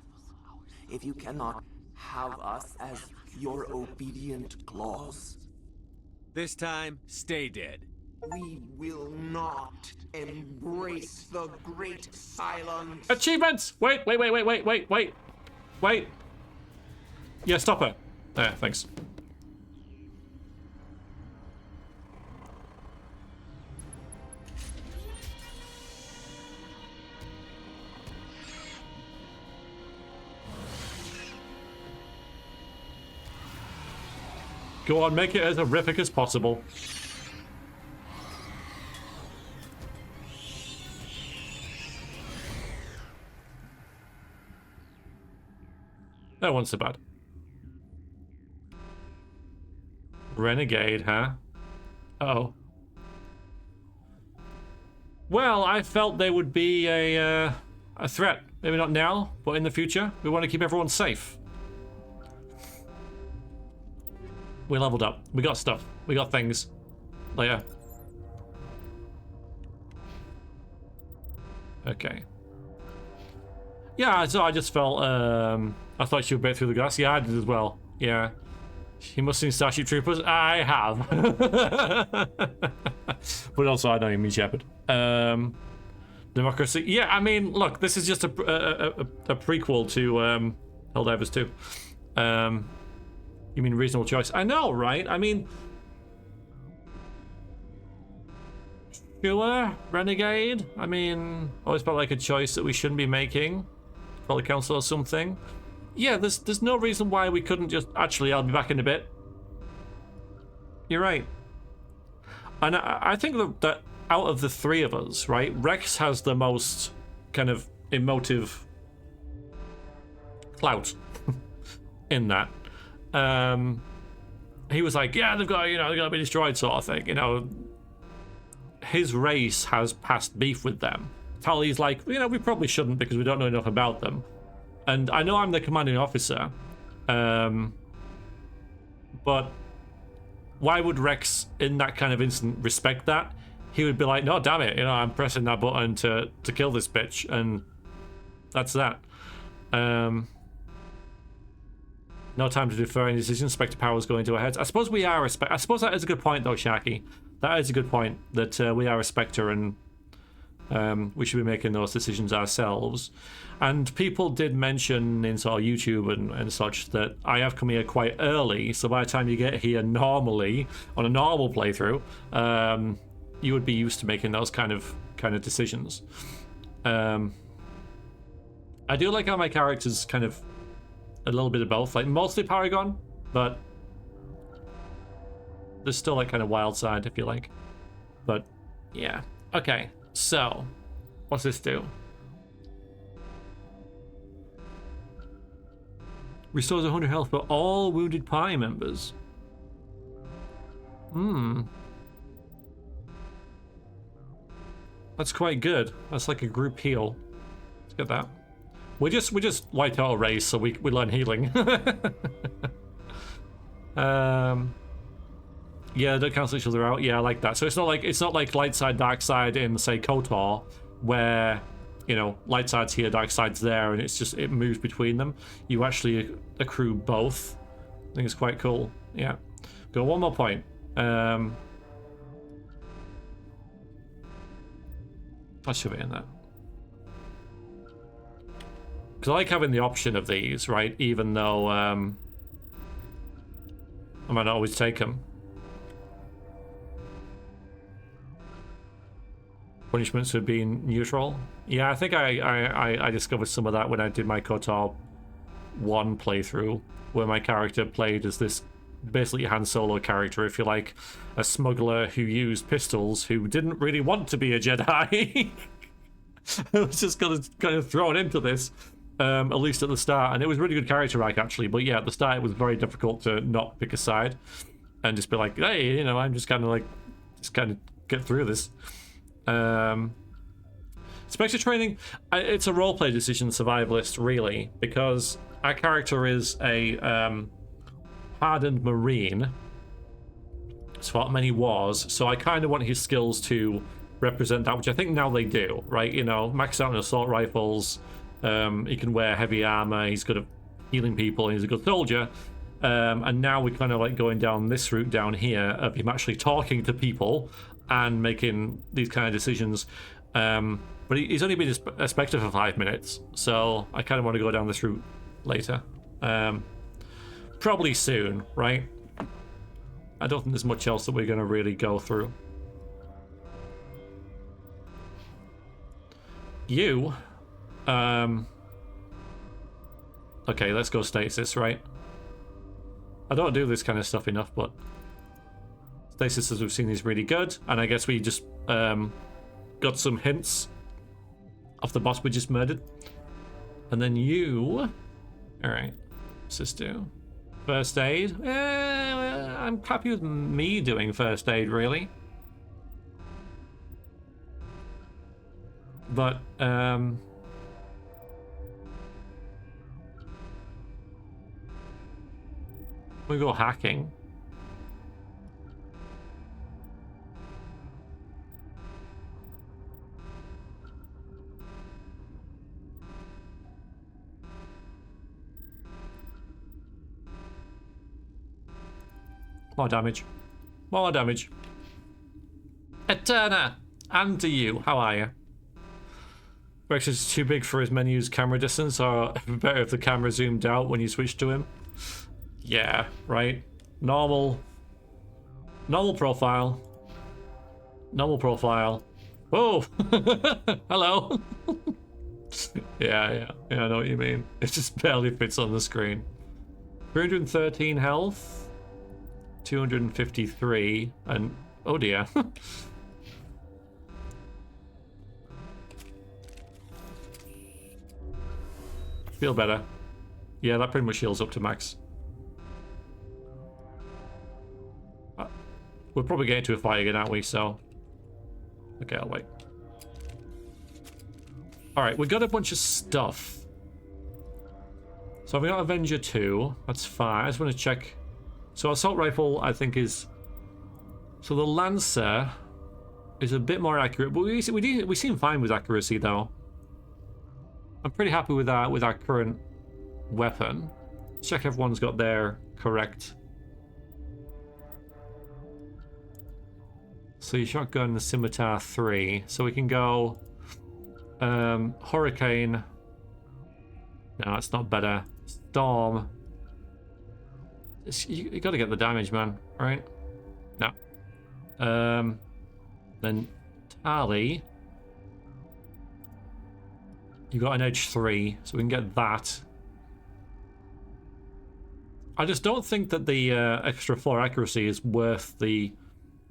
N: If you cannot have us as your obedient claws?
C: This time, stay dead.
N: We will not embrace the great silence.
A: Achievements! Wait. Yeah, stop her. There, thanks. Go on, make it as horrific as possible. That one's so bad. Renegade, huh? Uh-oh. Well, I felt they would be a threat. Maybe not now, but in the future. We want to keep everyone safe. We leveled up. We got stuff. We got things. Later. Okay. Yeah, so I just felt, I thought she would break through the glass. Yeah, I did as well. Yeah. You must have seen Starship Troopers. I have. But also, I don't even mean Shepard. Democracy. Yeah, I mean, look, this is just a prequel to Helldivers 2. You mean reasonable choice? I know, right? I mean, sure, Renegade. I mean, always felt like a choice that we shouldn't be making for the council or something. Yeah, there's no reason why we couldn't just... Actually, I'll be back in a bit. You're right. And I think that out of the three of us, right, Rex has the most kind of emotive clout in that. He was like, yeah, they've got, they're gonna be destroyed, sort of thing. His race has past beef with them. Tally's like, we probably shouldn't because we don't know enough about them. And I know I'm the commanding officer, but why would Rex, in that kind of instant, respect that? He would be like, no, damn it, I'm pressing that button to kill this bitch, and that's that. No time to defer any decisions. Spectre powers going to our heads. I suppose we are I suppose that is a good point, though, Sharky. That is a good point, that we are a Spectre and we should be making those decisions ourselves. And people did mention in sort of YouTube and such that I have come here quite early, so by the time you get here normally, on a normal playthrough, you would be used to making those kind of decisions. I do like how my character's kind of a little bit of both, like mostly Paragon, but there's still like kind of wild side if you like. But yeah, okay, so what's this do? Restores 100 health for all wounded party members. That's quite good. That's like a group heal. Let's get that. We just wiped out a race, so we learn healing. Yeah, don't cancel each other out. Yeah, I like that. So it's not like light side, dark side in, say, KOTOR, where light side's here, dark side's there, and it moves between them. You actually accrue both. I think it's quite cool. Yeah. Go one more point. I'll shove it in there. Because I like having the option of these, right? Even though I might not always take them. Punishments for being neutral. Yeah, I think I discovered some of that when I did my KOTOR 1 playthrough, where my character played as this basically Han Solo character, if you like, a smuggler who used pistols, who didn't really want to be a Jedi. I was just kind of thrown into this. At least at the start, and it was a really good character arc actually, but yeah, at the start it was very difficult to not pick a side and just be like, hey, I'm just kind of get through this. Spectre training, it's a roleplay decision, survivalist, really, because our character is a hardened Marine has fought many wars, so I kind of want his skills to represent that, which I think now they do, right? You know, maxed out on assault rifles, he can wear heavy armor, he's good at healing people, and he's a good soldier. And now we're kind of like going down this route down here of him actually talking to people and making these kind of decisions. But he's only been a Spectre for 5 minutes, so I kind of want to go down this route later. Probably soon, right? I don't think there's much else that we're going to really go through. You, okay, let's go stasis, right? I don't do this kind of stuff enough, but stasis, as we've seen, is really good. And I guess we just got some hints of the boss we just murdered. And then you, all right, what's this do? First aid. I'm happy with me doing first aid, really. But we go hacking. More damage. More damage. Eterna! And to you. How are you? Rex is too big for his menu's camera distance, or better if the camera zoomed out when you switch to him. Yeah, right. Normal profile. Normal profile. Whoa! Hello! yeah, I know what you mean. It just barely fits on the screen. 313 health. 253, and oh dear. Feel better. Yeah, that pretty much heals up to max. We're probably getting to a fight again, aren't we? So, okay, I'll wait. Alright, we got a bunch of stuff. So we got Avenger 2, that's fine. I just want to check. So assault rifle, I think, is... So the Lancer is a bit more accurate, but we seem fine with accuracy, though. I'm pretty happy with our current weapon. Let's check everyone's got their correct. So your shotgun, the scimitar 3. So we can go... Hurricane. No, that's not better. Storm. You got to get the damage, man, right? No. Then Tally. You got an edge 3, so we can get that. I just don't think that the extra 4 accuracy is worth the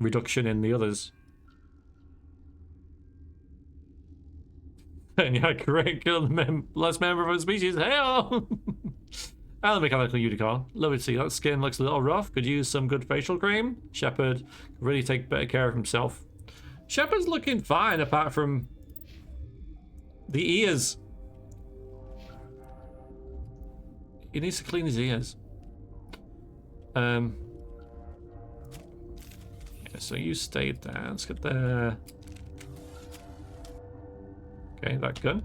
A: reduction in the others. And yeah, correct. Kill the last member of a species. Hey-oh! And the mechanical unicorn. Lovely to see that skin looks a little rough. Could use some good facial cream. Shepard could really take better care of himself. Shepard's looking fine apart from the ears. He needs to clean his ears. Yeah, so you stayed there. Let's get the... Okay, that good.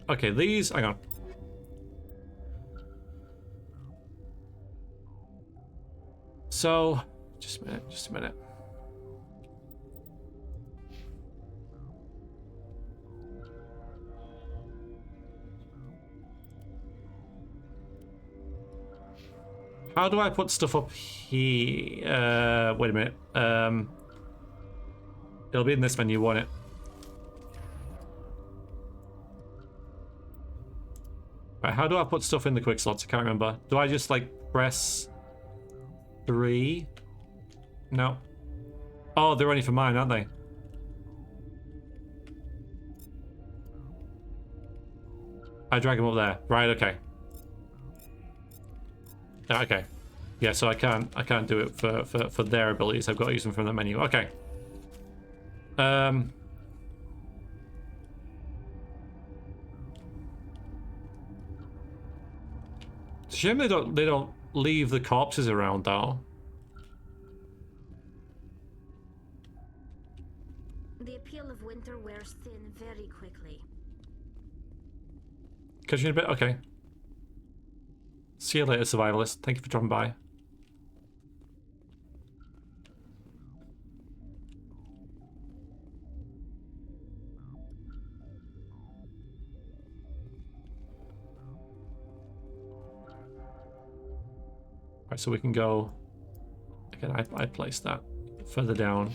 A: Okay, these, hang on. So, just a minute. How do I put stuff up here? Wait a minute. It'll be in this menu, won't it? Right, how do I put stuff in the quick slots? I can't remember. Do I just like press 3? No. Oh, they're only for mine, aren't they? I drag them up there. Right, okay. Okay. Yeah, so I can't do it for their abilities. I've got to use them from the menu. Okay. Shame they don't leave the corpses around though.
M: The appeal of winter wears thin very quickly.
A: Catch you in a bit? Okay. See you later, survivalist. Thank you for dropping by. Alright, so we can go... Again, I placed that further down.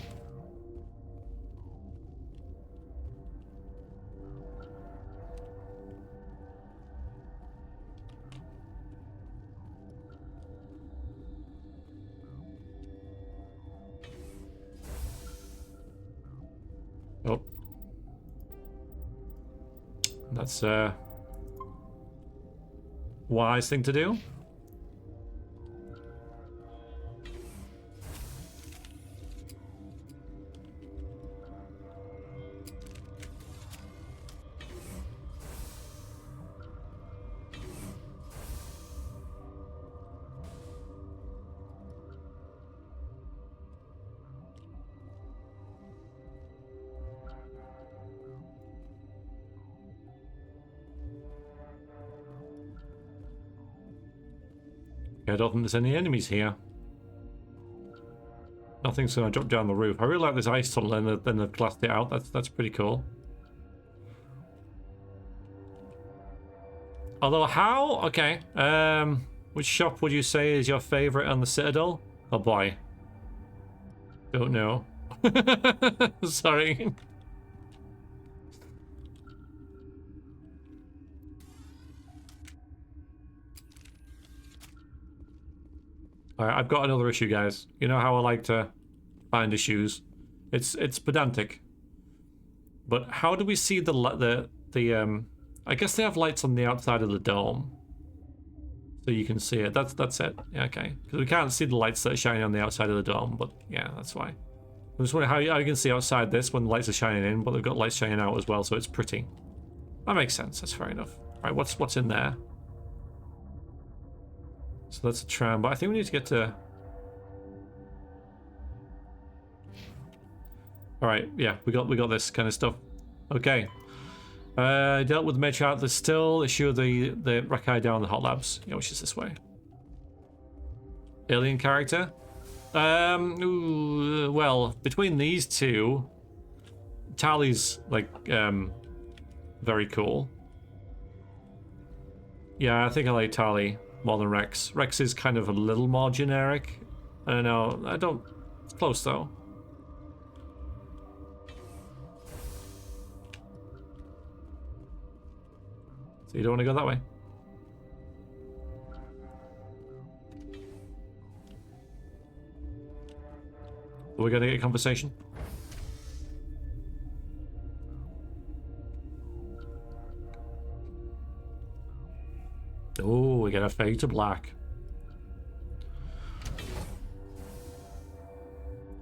A: Oh. That's a wise thing to do. I don't think there's any enemies here. Nothing's gonna drop down the roof. I really like this ice tunnel and then they've glassed it out. That's pretty cool. Although how? Okay. Which shop would you say is your favorite on the Citadel? Oh boy. Don't know. Sorry. Alright, I've got another issue, guys. You know how I like to find issues. It's pedantic. But how do we see the I guess they have lights on the outside of the dome. So you can see it. That's it. Yeah, okay. Because we can't see the lights that are shining on the outside of the dome, but yeah, that's why. I'm just wondering how you can see outside this when the lights are shining in, but they've got lights shining out as well, so it's pretty. That makes sense. That's fair enough. Alright, what's in there? So that's a tram, but I think we need to get to... Alright, yeah, we got this kind of stuff. Okay. Dealt with the Matriarch. There's still issue of the Rachi down the hot labs. Yeah, which is this way. Alien character? Ooh, well, between these two, Tali's like very cool. Yeah, I think I like Tali more than Rex. Rex is kind of a little more generic. I don't know. It's close though. So you don't want to go that way? Are we going to get a conversation? Oh, we get a fade to black.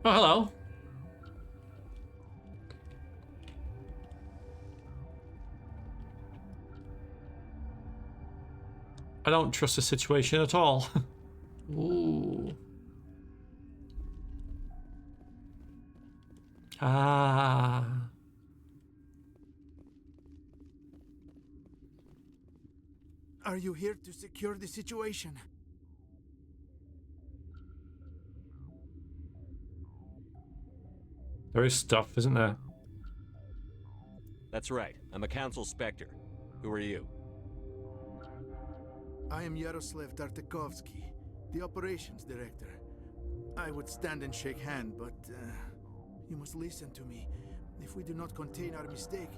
A: Oh, hello. I don't trust the situation at all. Ooh. Ah.
O: Are you here to secure the situation?
A: There is stuff, isn't there?
C: That's right. I'm a Council Spectre. Who are you?
O: I am Yaroslav Tartakovsky, the operations director. I would stand and shake hand, but you must listen to me. If we do not contain our mistake,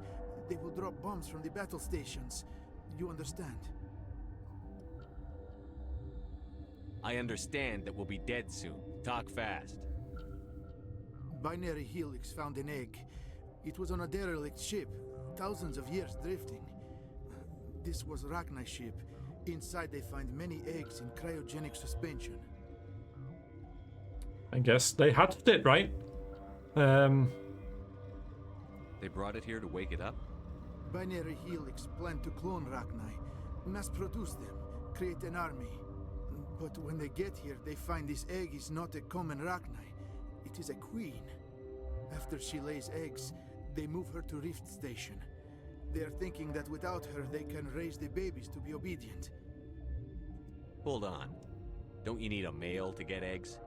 O: they will drop bombs from the battle stations. You understand?
C: I understand that we'll be dead soon. Talk fast.
O: Binary Helix found an egg. It was on a derelict ship, thousands of years drifting. This was Rachi's ship. Inside they find many eggs in cryogenic suspension.
A: I guess they hatched it, right?
C: They brought it here to wake it up?
O: Binary Helix planned to clone Rachi, mass produce them, create an army. But when they get here, they find this egg is not a common Rachni. It is a queen. After she lays eggs, they move her to Rift Station. They are thinking that without her, they can raise the babies to be obedient.
C: Hold on. Don't you need a male to get eggs?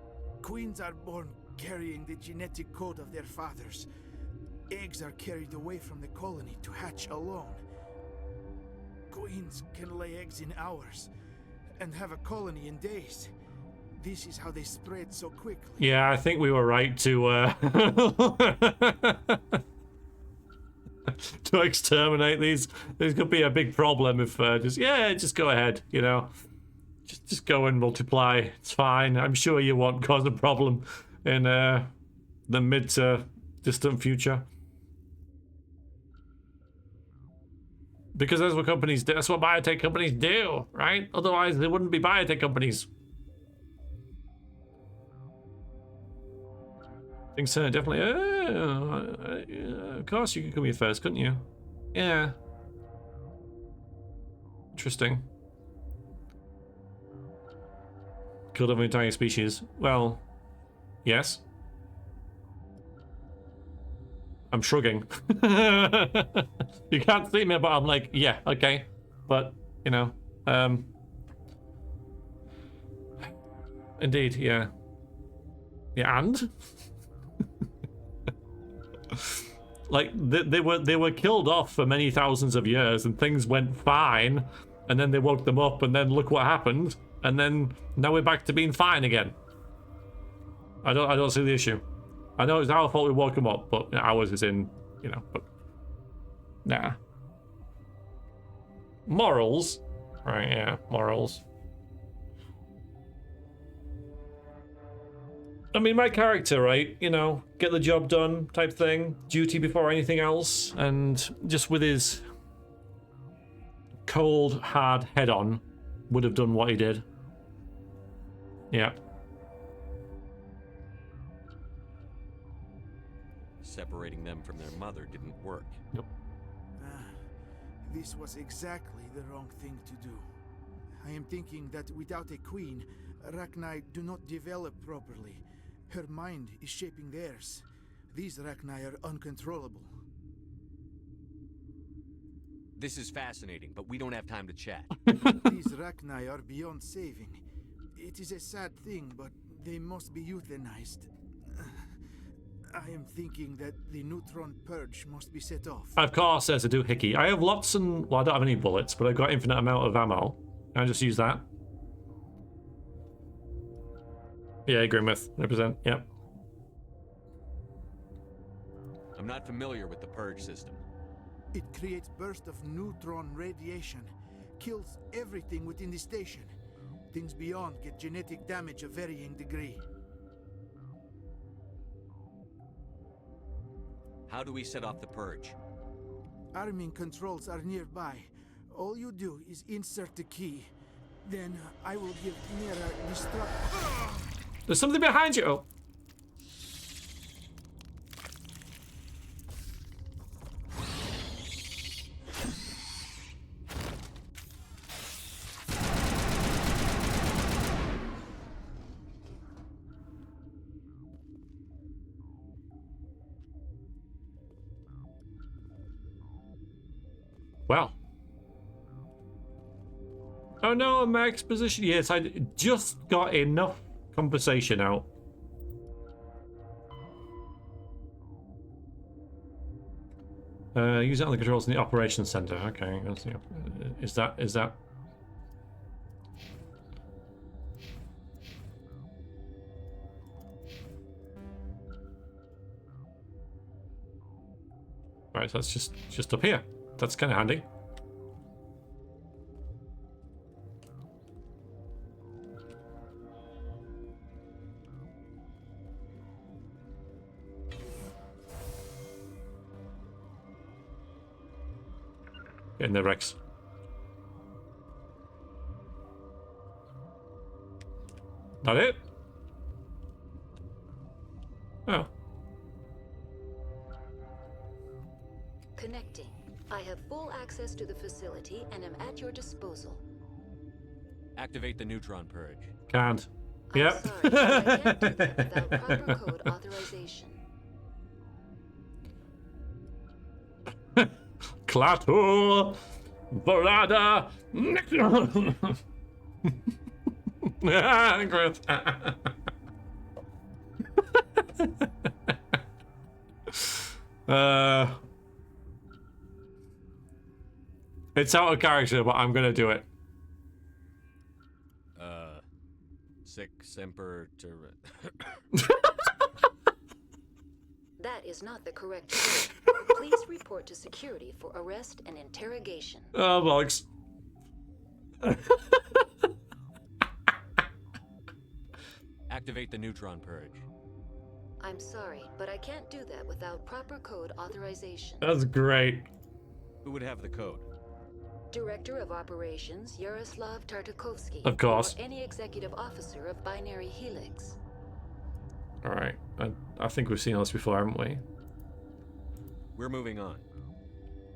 O: Queens are born carrying the genetic code of their fathers. Eggs are carried away from the colony to hatch alone. Queens can lay eggs in hours and have a colony in days. This is how they spread so quickly.
A: Yeah, I think we were right to to exterminate these. This could be a big problem if just go ahead, you know. Just go and multiply. It's fine. I'm sure you won't cause a problem in the mid to distant future. Because that's what companies do. That's what biotech companies do, right? Otherwise, they wouldn't be biotech companies. I think so, definitely. Of course, you could come here first, couldn't you? Yeah. Interesting. Killed off an entire species. Well, yes. I'm shrugging. You can't see me, but I'm like, yeah, okay. But, you know, indeed, yeah. Yeah, and? Like, they were killed off for many thousands of years, and things went fine, and then they woke them up, and then look what happened, and then now we're back to being fine again. I don't see the issue. I know it's our fault we woke them up, but ours is in, you know, but nah. Morals, right? Yeah, morals. I mean, my character, right? You know, get the job done type thing, duty before anything else, and just with his cold, hard head on, would have done what he did. Yeah.
C: Separating them from their mother didn't work.
A: Nope.
O: This was exactly the wrong thing to do. I am thinking that without a queen, Rachni do not develop properly. Her mind is shaping theirs. These Rachni are uncontrollable.
C: This is fascinating, but we don't have time to chat.
O: These Rachni are beyond saving. It is a sad thing, but they must be euthanized. I am thinking that the neutron purge must be set off.
A: Of course, there's a doohickey. I have lots and... Well, I don't have any bullets, but I've got infinite amount of ammo. Can I just use that? Yeah, Grimmeth. Represent. Yep.
C: I'm not familiar with the purge system.
O: It creates bursts of neutron radiation. Kills everything within the station. Things beyond get genetic damage of varying degree.
C: How do we set off the purge?
O: Arming controls are nearby. All you do is insert the key. Then I will give Mira destruct.
A: There's something behind you. Oh. Well. Oh no, I'm max position. Yes, I just got enough conversation out. Use it on the controls in the operations center. Okay, let's see. Is that? Right, so that's just up here. That's kind of handy. Get in there, Rex. That it? Oh.
K: Connecting. I have full access to the facility and am at your disposal.
C: Activate the neutron purge.
A: Can't. Yep.
K: Sorry, but I can't do that without proper code authorization.
A: Klaatu Volada Chris. It's out of character, but I'm gonna do it.
C: Sic semper
K: That is not the correct word. Please report to security for arrest and interrogation.
A: Oh, bollocks.
C: Activate the neutron purge.
K: I'm sorry, but I can't do that without proper code authorization.
A: That's great.
C: Who would have the code?
K: Director of Operations Yaroslav Tartakovsky.
A: Of course.
K: Or any executive officer of Binary Helix.
A: All right. I think we've seen all this before, haven't we?
C: We're moving on.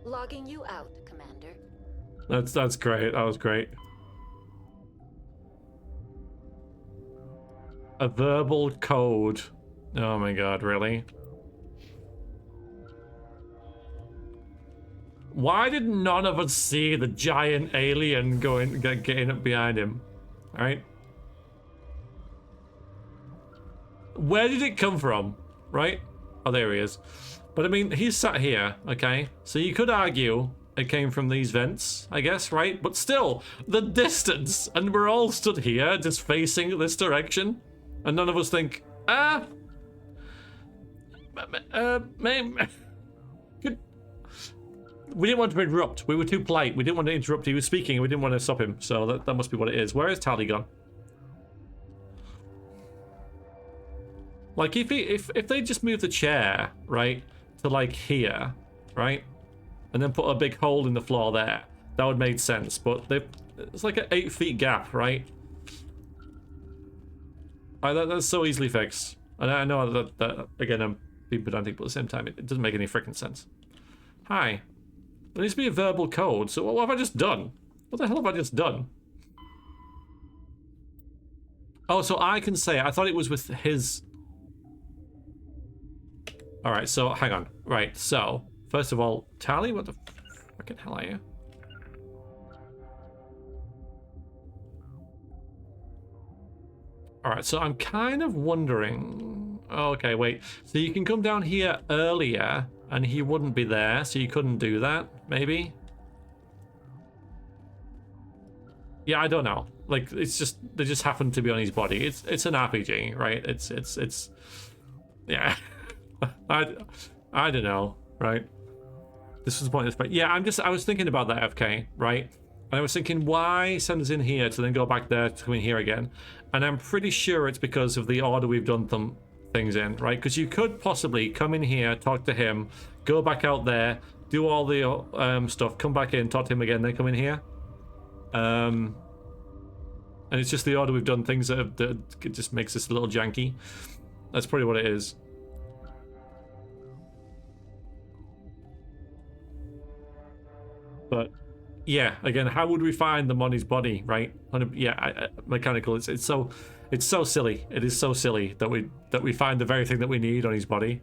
K: Logging you out, Commander.
A: That's great. That was great. A verbal code. Oh my god, really? Why did none of us see the giant alien getting up behind him? All right. Where did it come from? Right? Oh, there he is. But I mean, he's sat here, okay? So you could argue it came from these vents, I guess, right? But still, the distance, and we're all stood here just facing this direction, and none of us think, we didn't want to interrupt. We were too polite. We didn't want to interrupt. He was speaking, and we didn't want to stop him. So that must be what it is. Where is Tally gone? Like, if they just move the chair, right, to like here, right, and then put a big hole in the floor there, that would make sense. But it's like an 8 feet gap, right? That's so easily fixed. And I know that again, I'm being pedantic, but at the same time, it doesn't make any freaking sense. Hi. There needs to be a verbal code. So what have I just done? What the hell have I just done? Oh, so I can say, I thought it was with his... All right, so hang on. Right, so first of all, Tally, what the fucking hell are you? All right, so I'm kind of wondering. Oh, okay, wait. So you can come down here earlier, and he wouldn't be there, so you couldn't do that, maybe? Yeah, I don't know. Like, it's just they just happen to be on his body. It's an RPG, right? It's yeah. I don't know, right? This was the point of this, but yeah, I was thinking about that, FK, right? And I was thinking, why send us in here to then go back there to come in here again? And I'm pretty sure it's because of the order we've done things in, right? Because you could possibly come in here, talk to him, go back out there, do all the stuff, come back in, talk to him again, then come in here. And it's just the order we've done things that it just makes this a little janky. That's probably what it is. But yeah, again, how would we find them on his body, right? Yeah, mechanical. It's so silly. It is so silly that we find the very thing that we need on his body.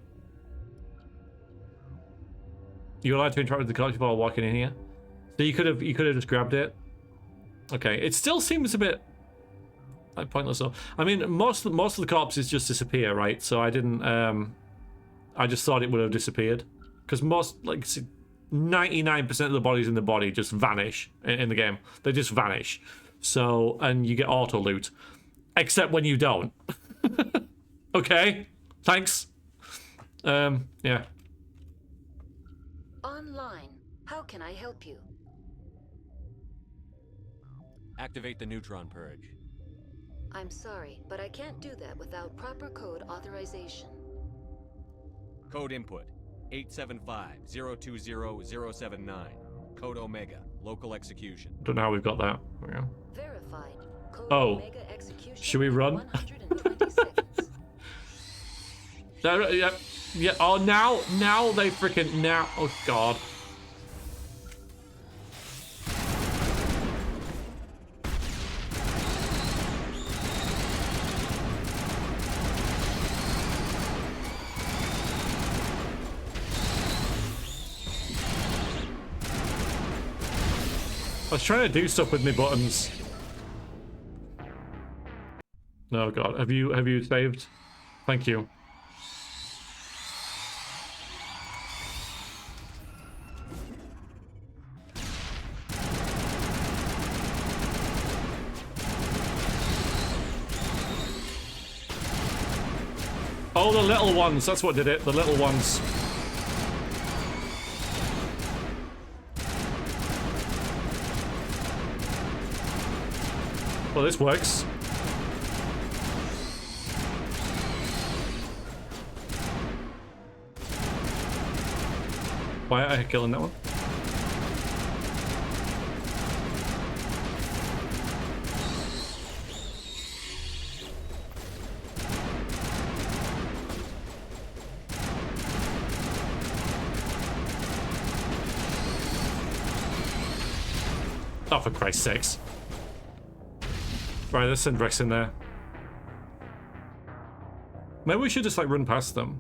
A: You're allowed to interact with the corpse before walking in here, so you could have just grabbed it. Okay, it still seems a bit like pointless. So I mean, most of the corpses just disappear, right? So I didn't. I just thought it would have disappeared because most 99% of the bodies in the body just vanish in the game. They just vanish. So, and you get auto loot. Except when you don't. Okay, thanks. Yeah.
K: Online. How can I help you?
C: Activate the neutron purge.
K: I'm sorry, but I can't do that without proper code authorization.
C: Code input. 875-020-079. Code Omega. Local execution.
A: Don't know how we've got that. There we go.
K: Verified. Code
A: Oh.
K: Omega execution.
A: Should we run?
K: 120 seconds.
A: Yeah. Oh, now they freaking now. Oh God. I was trying to do stuff with my buttons. Oh god, have you saved? Thank you. Oh, the little ones, that's what did it, the little ones. Well, this works. Why are I killing that one? Oh, for Christ's sakes. Right, let's send Rex in there. Maybe we should just like run past them.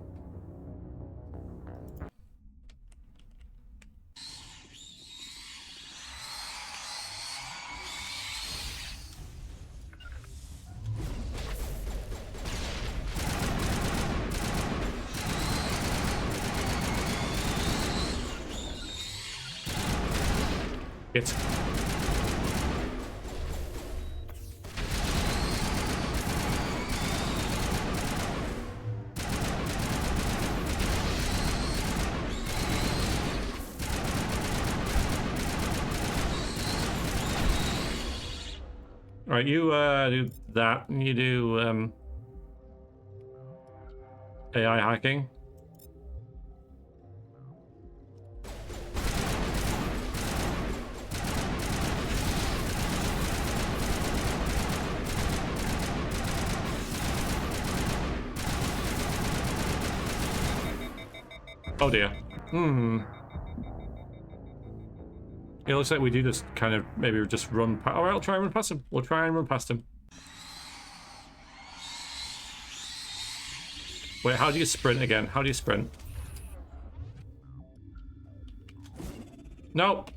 A: It. Right, you do that, and you do AI hacking. Oh dear. It looks like we do just kind of maybe just run past. Alright, I'll try and run past him. We'll try and run past him. Wait, how do you sprint again? How do you sprint? Nope.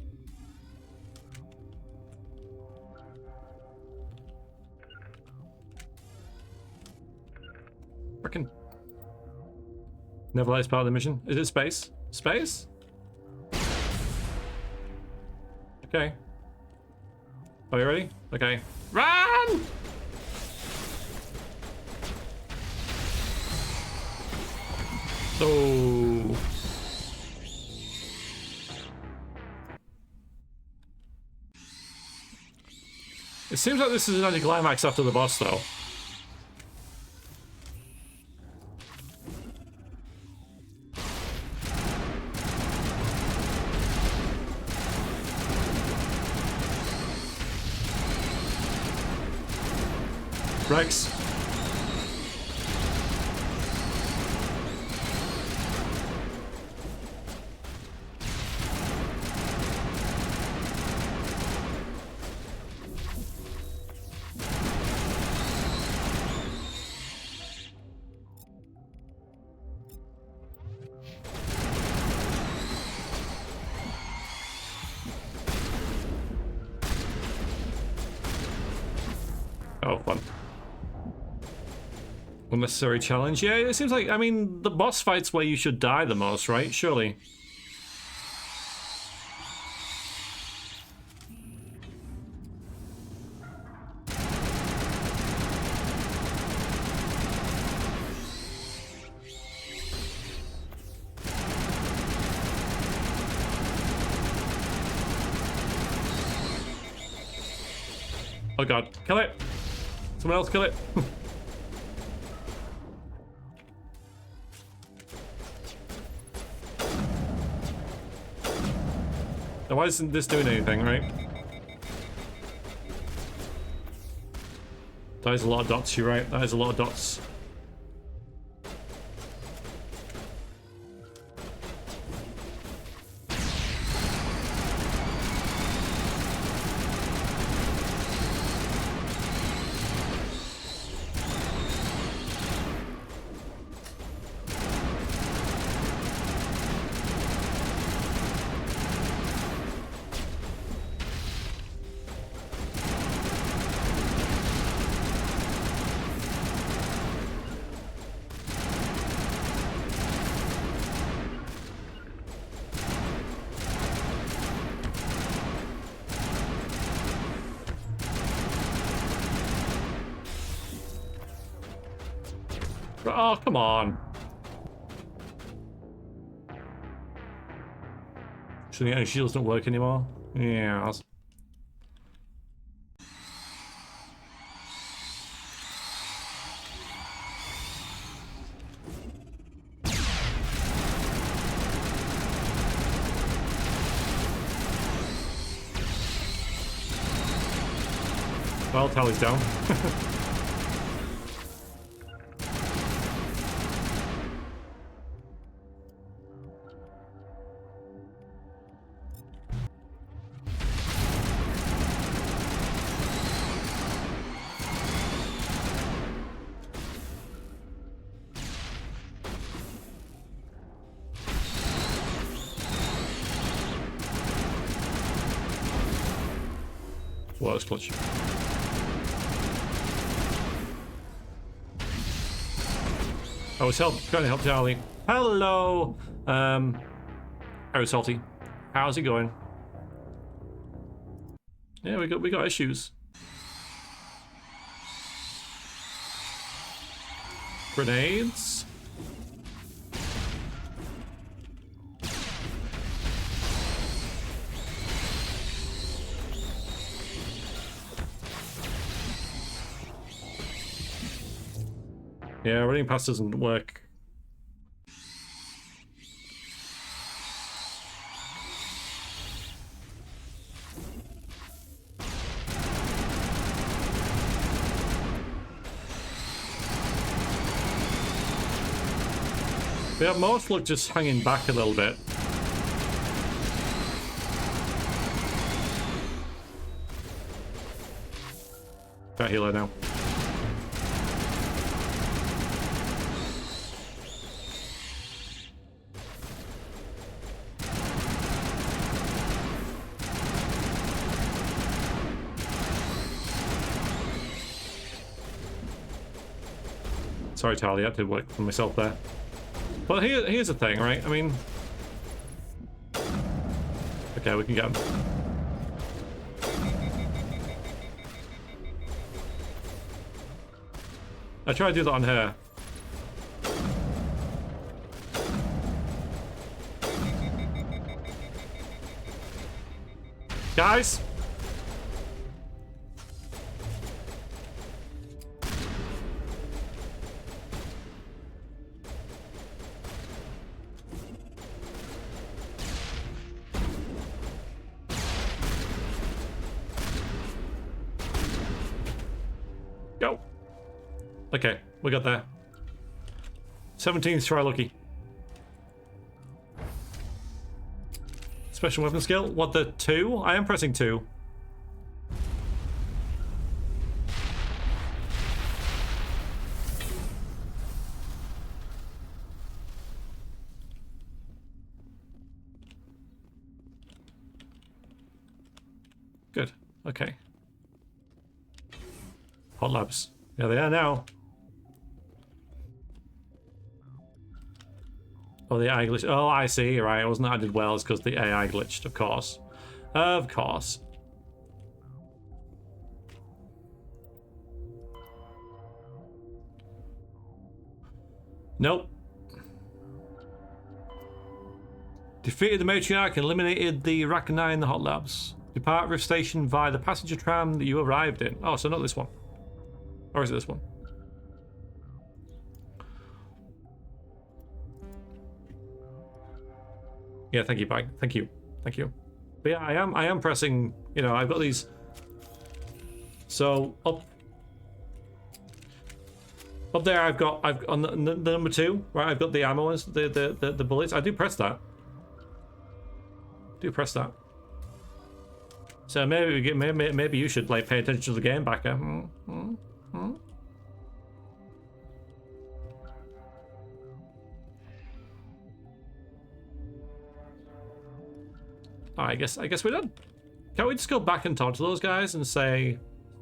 A: Frickin'. Never lies part of the mission. Is it space? Space? Okay. Are you ready? Okay. Run! Oh. It seems like this is an anticlimax after the boss, though. Rex. Oh, fun. Unnecessary challenge. Yeah, it seems like, I mean, the boss fight's where you should die the most, right? Surely. Oh god, kill it! Someone else kill it! Now, why isn't this doing anything, right? That is a lot of dots, you're right. That is a lot of dots. Oh, come on. So the energy shields don't work anymore? Yeah. Well, tally's down. Well, that's clutch. I was trying to help Charlie. Hello, Salty. How's it going? Yeah, we got issues. Grenades. Yeah, running past doesn't work. Yeah, most look just hanging back a little bit. Got healer now. Sorry, Tali, I had to work for myself there. But here's the thing, right? I mean... Okay, we can get him. I tried to do that on her. Guys! Go. Okay, we got there. 17th try lucky. Special weapon skill? What, the 2? I am pressing 2. Good. Okay. Hot labs. There they are now. Oh, the AI glitched. Oh, I see. Right, it wasn't that I did well. It's because the AI glitched, of course. Of course. Nope. Defeated the Matriarch and eliminated the Rachi in the hot labs. Depart Rift Station via the passenger tram that you arrived in. Oh, so not this one. Or is it this one? Yeah, thank you, bye. Thank you. Thank you. But yeah, I am pressing, you know, I've got these. So up there I've got on the number 2, right? I've got the ammo and the bullets. I do press that. Do press that. So maybe you should like pay attention to the game, Backer. Oh, I guess we're done. Can't we just go back and talk to those guys and see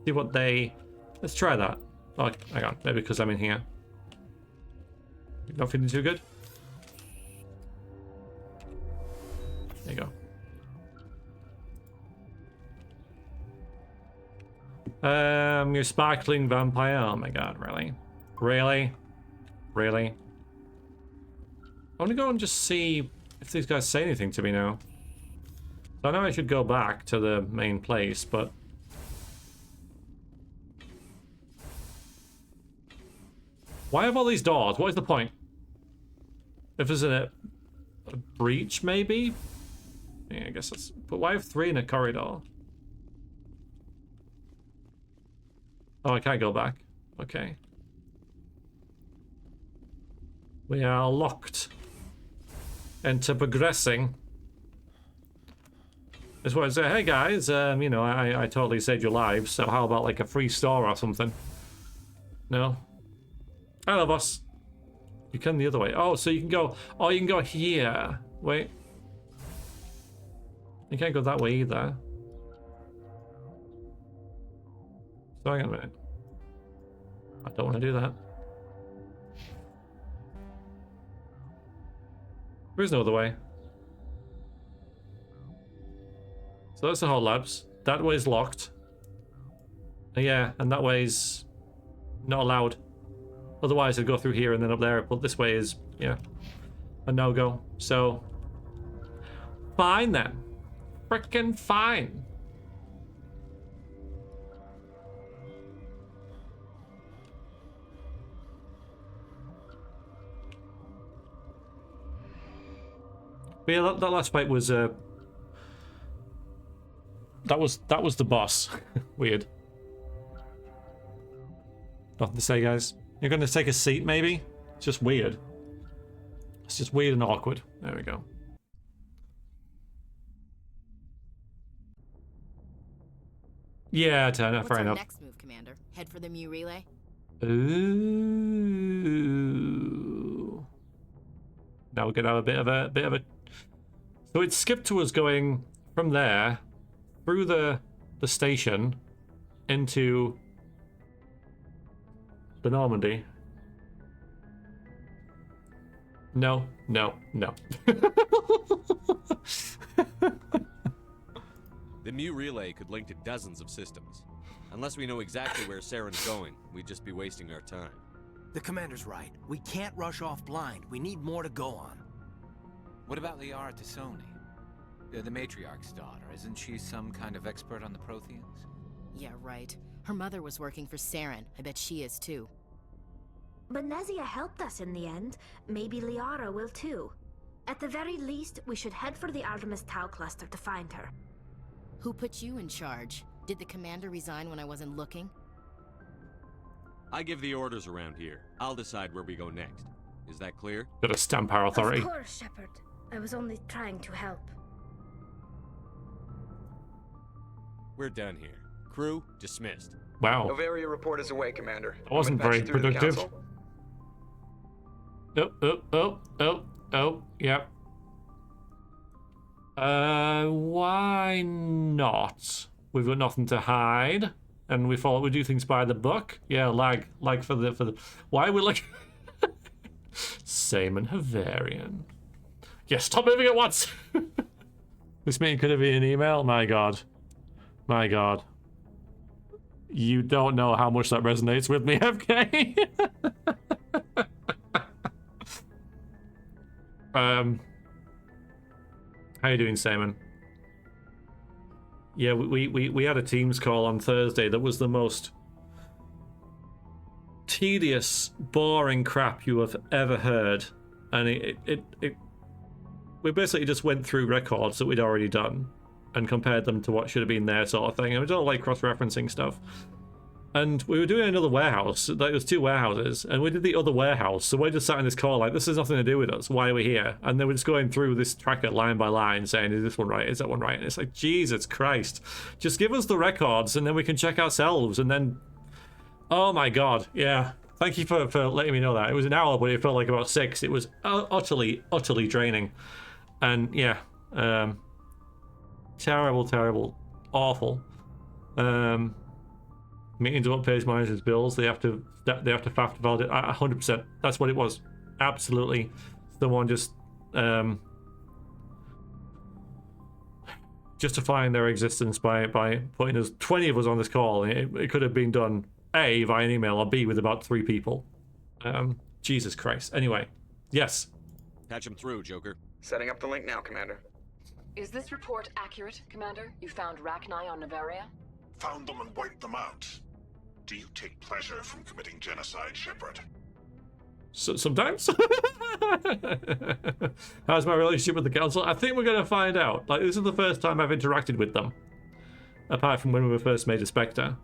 A: what they... Let's try that. Oh, hang on. Maybe because I'm in here. Not feeling too good? There you go. You're sparkling vampire. Oh my god, really? Really? really. I want to go and just see if these guys say anything to me now. I know I should go back to the main place, but... Why have all these doors? What is the point? If there's a breach, maybe? Yeah, I guess that's... But why have 3 in a corridor? Oh, I can't go back. Okay. We are locked into progressing. That's what I say. Hey guys, you know, I totally saved your lives, so how about like a free store or something? No? Hello, boss. You come the other way. Oh, so you can go... Oh, you can go here. Wait. You can't go that way either. So hang on a minute. I don't want to do that. There is no other way. So that's the whole labs. That way's locked. Yeah, and that way's not allowed. Otherwise I'd go through here and then up there, but this way is, yeah, a no-go. So, fine then. Frickin' fine. But yeah, that last fight was that was the boss. Weird. Nothing to say, guys. You're gonna take a seat, maybe? It's just weird. It's just weird and awkward. There we go. Yeah, Turner, fair enough.
P: What's our next move, Commander? Head for the Mu relay?
A: Ooh. Now we're gonna have a bit of a. So it skipped to us going from there through the station into the Normandy. No, no, no.
C: The Mu relay could link to dozens of systems. Unless we know exactly where Saren's going, we'd just be wasting our time.
Q: The commander's right. We can't rush off blind. We need more to go on.
R: What about Liara Tassoni? The Matriarch's daughter. Isn't she some kind of expert on the Protheans?
P: Yeah, right. Her mother was working for Saren. I bet she is too.
M: Benezia helped us in the end. Maybe Liara will too. At the very least, we should head for the Artemis Tau cluster to find her.
P: Who put you in charge? Did the commander resign when I wasn't looking?
C: I give the orders around here. I'll decide where we go next. Is that clear?
A: Got a stamp our authority.
M: Of course, Shepard. I was only trying to help.
C: We're done here. Crew, dismissed.
A: Wow.
S: Novaria report is away, Commander.
A: That wasn't very productive. Oh, yep. Why not? We've got nothing to hide, and we thought we'd do things by the book. Yeah, lag for the. Why are we like? Same and Havarian. Yeah, stop moving at once. This meeting could have been an email. My God. My God. You don't know how much that resonates with me, FK. How you doing, Simon? Yeah, we had a Teams call on Thursday that was the most tedious, boring crap you have ever heard, and we basically just went through records that we'd already done and compared them to what should have been there, sort of thing. And we don't like cross-referencing stuff. And we were doing another warehouse. Like, it was 2 warehouses, and we did the other warehouse. So we just sat in this call like, this has nothing to do with us. Why are we here? And then we're just going through this tracker line by line, saying, is this one right? Is that one right? And it's like, Jesus Christ. Just give us the records, and then we can check ourselves. And then, oh my God, yeah. Thank you for letting me know that. It was an hour, but it felt like about 6. It was utterly draining. And yeah, terrible, awful. Meetings about page managers' bills. They have to faff to validate. 100%. That's what it was. Absolutely. Someone just justifying their existence by putting us 20 of us on this call. It could have been done A, via an email, or B, with about 3 people. Jesus Christ. Anyway, yes.
C: Patch him through, Joker.
S: Setting up the link now, Commander.
T: Is this report accurate, Commander? You found Rachni on Nevaria?
G: Found them and wiped them out. Do you take pleasure from committing genocide, Shepard?
A: So, sometimes. How's my relationship with the Council? I think we're going to find out. Like, this is the first time I've interacted with them. Apart from when we were first made a Spectre.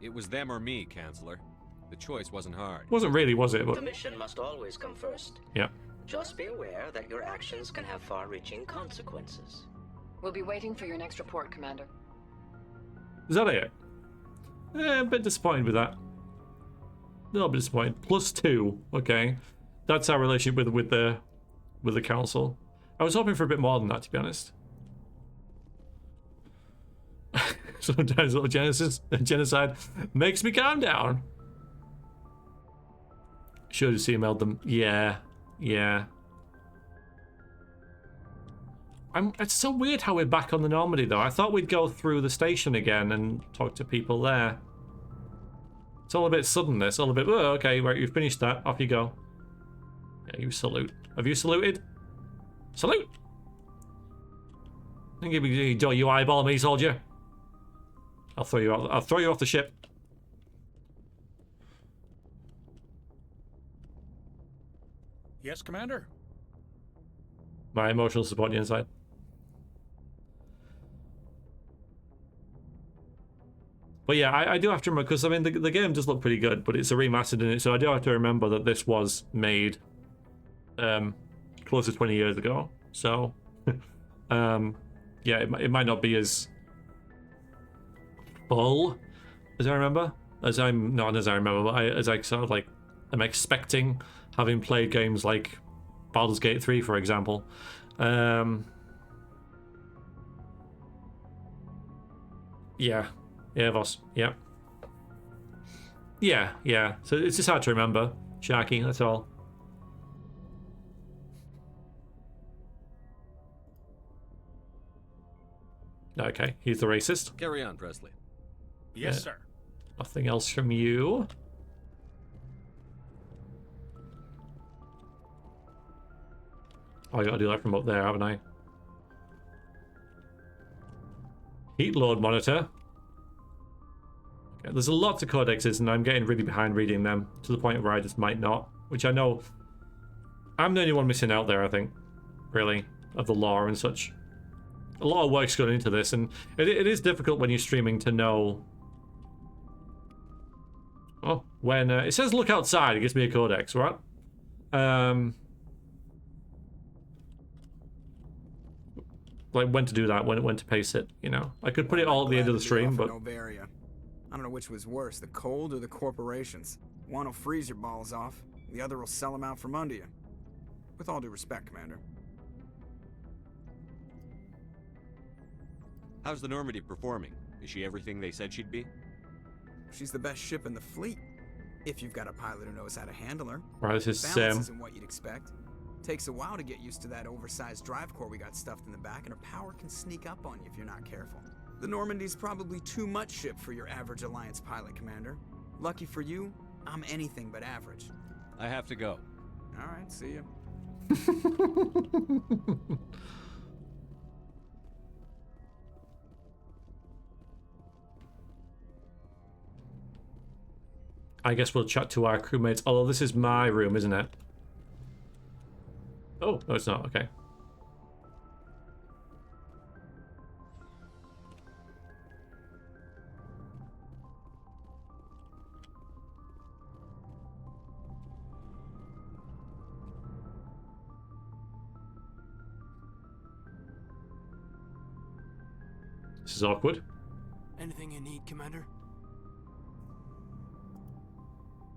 C: It was them or me, Chancellor. The choice wasn't hard.
A: Wasn't really, was it? But...
U: The mission must always come first.
A: Yeah.
U: Just be aware that your actions can have far-reaching consequences.
T: We'll be waiting for your next report, Commander.
A: Is that it? A bit disappointed with that. A little bit disappointed. +2. Okay. That's our relationship with the Council. I was hoping for a bit more than that, to be honest. Sometimes a little genocide makes me calm down. Should have emailed them. Yeah. It's so weird how we're back on the Normandy, though. I thought we'd go through the station again and talk to people there. It's all a bit sudden, this. All a bit, oh, okay, right, you've finished that. Off you go. Yeah, you salute. Have you saluted? Salute! Don't give me, you eyeball me, soldier. I'll throw you out. I'll throw you off the ship.
F: Yes, Commander.
A: My emotional support on the inside. But yeah, I do have to remember, because I mean the game does look pretty good, but it's a remastered in it, so I do have to remember that this was made close to 20 years ago. So yeah, it might not be as full as I remember, as I remember, but as I sort of like am expecting, having played games like Baldur's Gate 3, for example. Yeah, boss. Yeah. So it's just hard to remember, Sharky. That's all. Okay, he's the racist.
C: Carry on, Presley.
F: Yes, sir.
A: Nothing else from you. Oh, I gotta do that from up there, haven't I? Heat load monitor. Okay, there's a lot of codexes, and I'm getting really behind reading them to the point where I just might not. Which I know I'm the only one missing out there, I think. Really, of the lore and such. A lot of work's going into this, and it is difficult when you're streaming to know. Oh, when it says look outside, it gives me a codex, right? Like when to do that, when to paste it, you know. I could put it all at the end of the stream, but
S: I don't know which was worse, the cold or the corporations. One will freeze your balls off, the other will sell them out from under you. With all due respect, Commander.
C: How's the Normandy performing? Is she everything they said she'd be?
S: She's the best ship in the fleet, if you've got a pilot who knows how to handle her.
A: Right, this is
S: Balance isn't what you'd expect. Takes a while to get used to that oversized drive core we got stuffed in the back, and her power can sneak up on you if you're not careful. The Normandy's probably too much ship for your average Alliance pilot, Commander. Lucky for you, I'm anything but average.
C: I have to go.
S: All right, see ya.
A: I guess we'll chat to our crewmates. Although this is my room, isn't it? Oh, no, it's not. Okay. This is awkward.
V: Anything you need, Commander?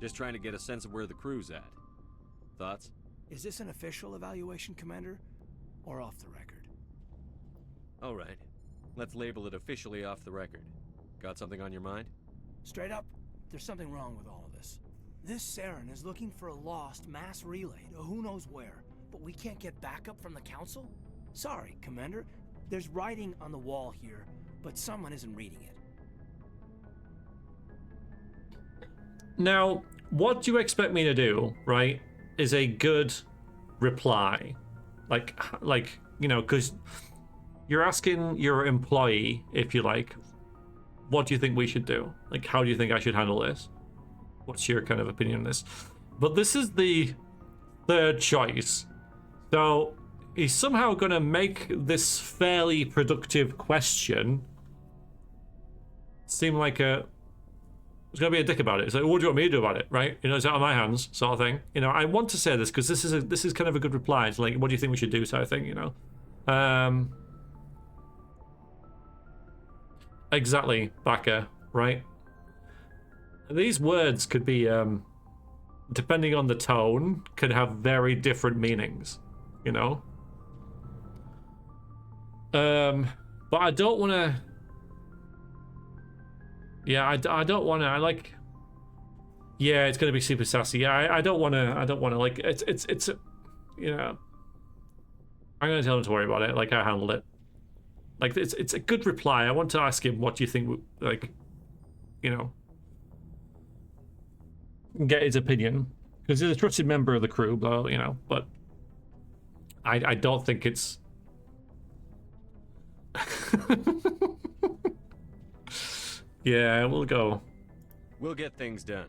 C: Just trying to get a sense of where the crew's at. Thoughts?
V: Is this an official evaluation, Commander? Or off the record?
C: All right. Let's label it officially off the record. Got something on your mind?
V: Straight up, there's something wrong with all of this. This Saren is looking for a lost mass relay to who knows where, but we can't get backup from the Council? Sorry, Commander. There's writing on the wall here, but someone isn't reading it.
A: Now, what do you expect me to do, right, is a good reply. Like, you know, because you're asking your employee, if you like, what do you think we should do? Like, how do you think I should handle this? What's your kind of opinion on this? But this is the third choice. So he's somehow going to make this fairly productive question seem like a... It's going to be a dick about it. It's like, what do you want me to do about it, right? You know, it's out of my hands, sort of thing. You know, I want to say this because this is kind of a good reply. It's like, what do you think we should do, sort of thing, you know? Exactly, Backer, right? These words could be, depending on the tone, could have very different meanings, you know? But I don't want to... Yeah, I don't want to. I like. Yeah, it's gonna be super sassy. Yeah, I don't want to. Like, it's. You know. I'm gonna tell him to worry about it. Like, I handled it. Like, it's a good reply. I want to ask him, what do you think? Like, you know, get his opinion because he's a trusted member of the crew. Blah, you know, but I don't think it's. Yeah, we'll go.
C: We'll get things done.